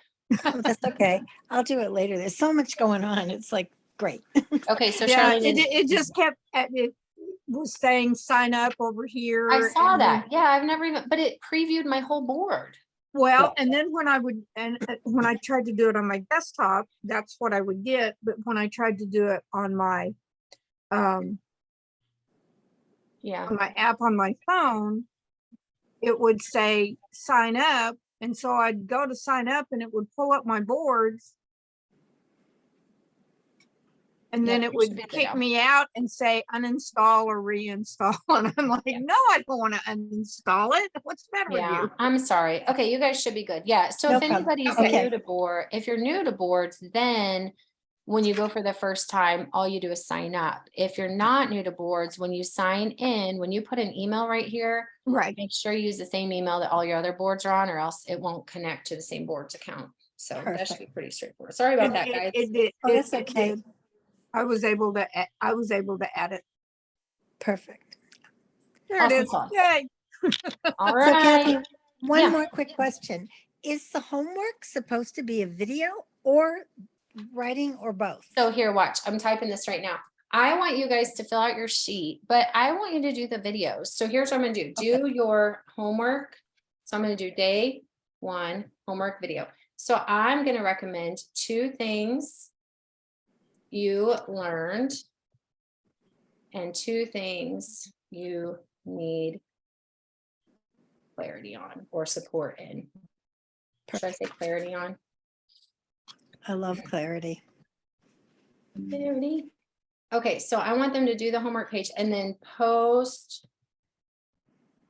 Oh, that's okay. I'll do it later. There's so much going on. It's like, great. Okay, so Yeah, Charlene, it just kept, it was saying sign up over here. I saw and then- that. Yeah, I've never even, but it previewed my whole board. Well, and then when I would, and when I tried to do it on my desktop, that's what I would get. But when I tried to do it on my, Yeah. on my app on my phone, it would say sign up. And so I'd go to sign up and it would pull up my boards. And then Yeah, it you should would be good kick now. me out and say uninstall or reinstall. And I'm like, Yeah. no, I don't want to uninstall it. What's the matter with Yeah, you? I'm sorry. Okay, you guys should be good. Yeah, so No if problem. anybody's Okay. new to board, if you're new to boards, then when you go for the first time, all you do is sign up. If you're not new to boards, when you sign in, when you put an email right here, Right. make sure you use the same email that all your other boards are on, or else it won't connect to the same board's account. So that should be Perfect. pretty straightforward. Sorry about that, guys. It did. Oh, that's it okay. did. I was able to add it. Perfect. There Awesome it is. sauce. Yay. All So right. Cathy, one Yeah. more quick question. Is the homework supposed to be a video or writing or both? So here, watch, I'm typing this right now. I want you guys to fill out your sheet, but I want you to do the videos. So here's what I'm gonna do. Do your homework. So I'm gonna do day 1 homework video. So I'm gonna recommend 2 things you learned and 2 things you need clarity on or support in. Should I say clarity on? I love clarity. Clarity. Okay, so I want them to do the homework page and then post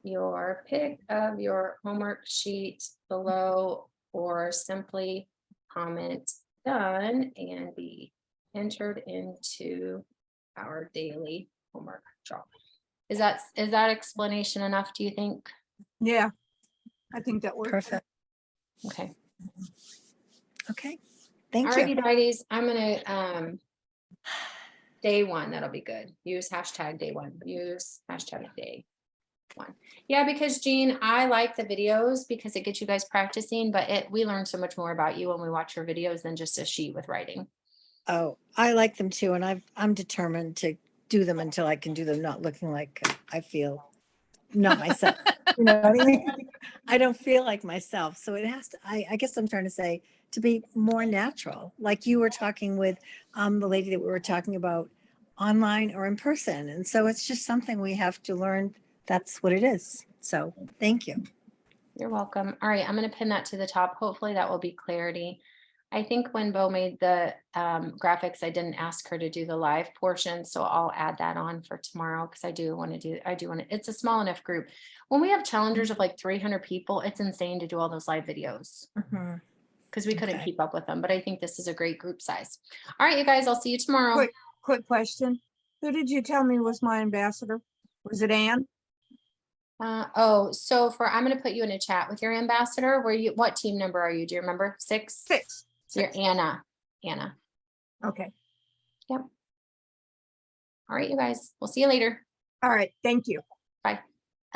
your pic of your homework sheet below, or simply comment done and be entered into our daily homework job. Is that explanation enough, do you think? Yeah, I think that works. Perfect. Okay. Okay. Thank Alrighty, you. righties, I'm gonna, day one, that'll be good. Use hashtag day one, use hashtag day one. Yeah, because Jean, I like the videos because it gets you guys practicing, but we learn so much more about you when we watch your videos than just a sheet with writing. Oh, I like them too. And I'm determined to do them until I can do them not looking like I feel not myself. You know what I mean? I don't feel like myself. So it has to, I guess I'm trying to say, to be more natural. Like you were talking with the lady that we were talking about online or in person. And so it's just something we have to learn. That's what it is. So thank you. You're welcome. All right, I'm gonna pin that to the top. Hopefully that will be clarity. I think when Bo made the graphics, I didn't ask her to do the live portion, so I'll add that on for tomorrow because I do want to, it's a small enough group. When we have challengers of like 300 people, it's insane to do all those live videos because we couldn't Okay. keep up with them, but I think this is a great group size. All right, you guys, I'll see you tomorrow. Quick question. Who did you tell me was my ambassador? Was it Ann? So I'm gonna put you in a chat with your ambassador. What team number are you? Do you remember? 6? 6. You're Anna. Okay. Yep. All right, you guys, we'll see you later. All right. Thank you. Bye.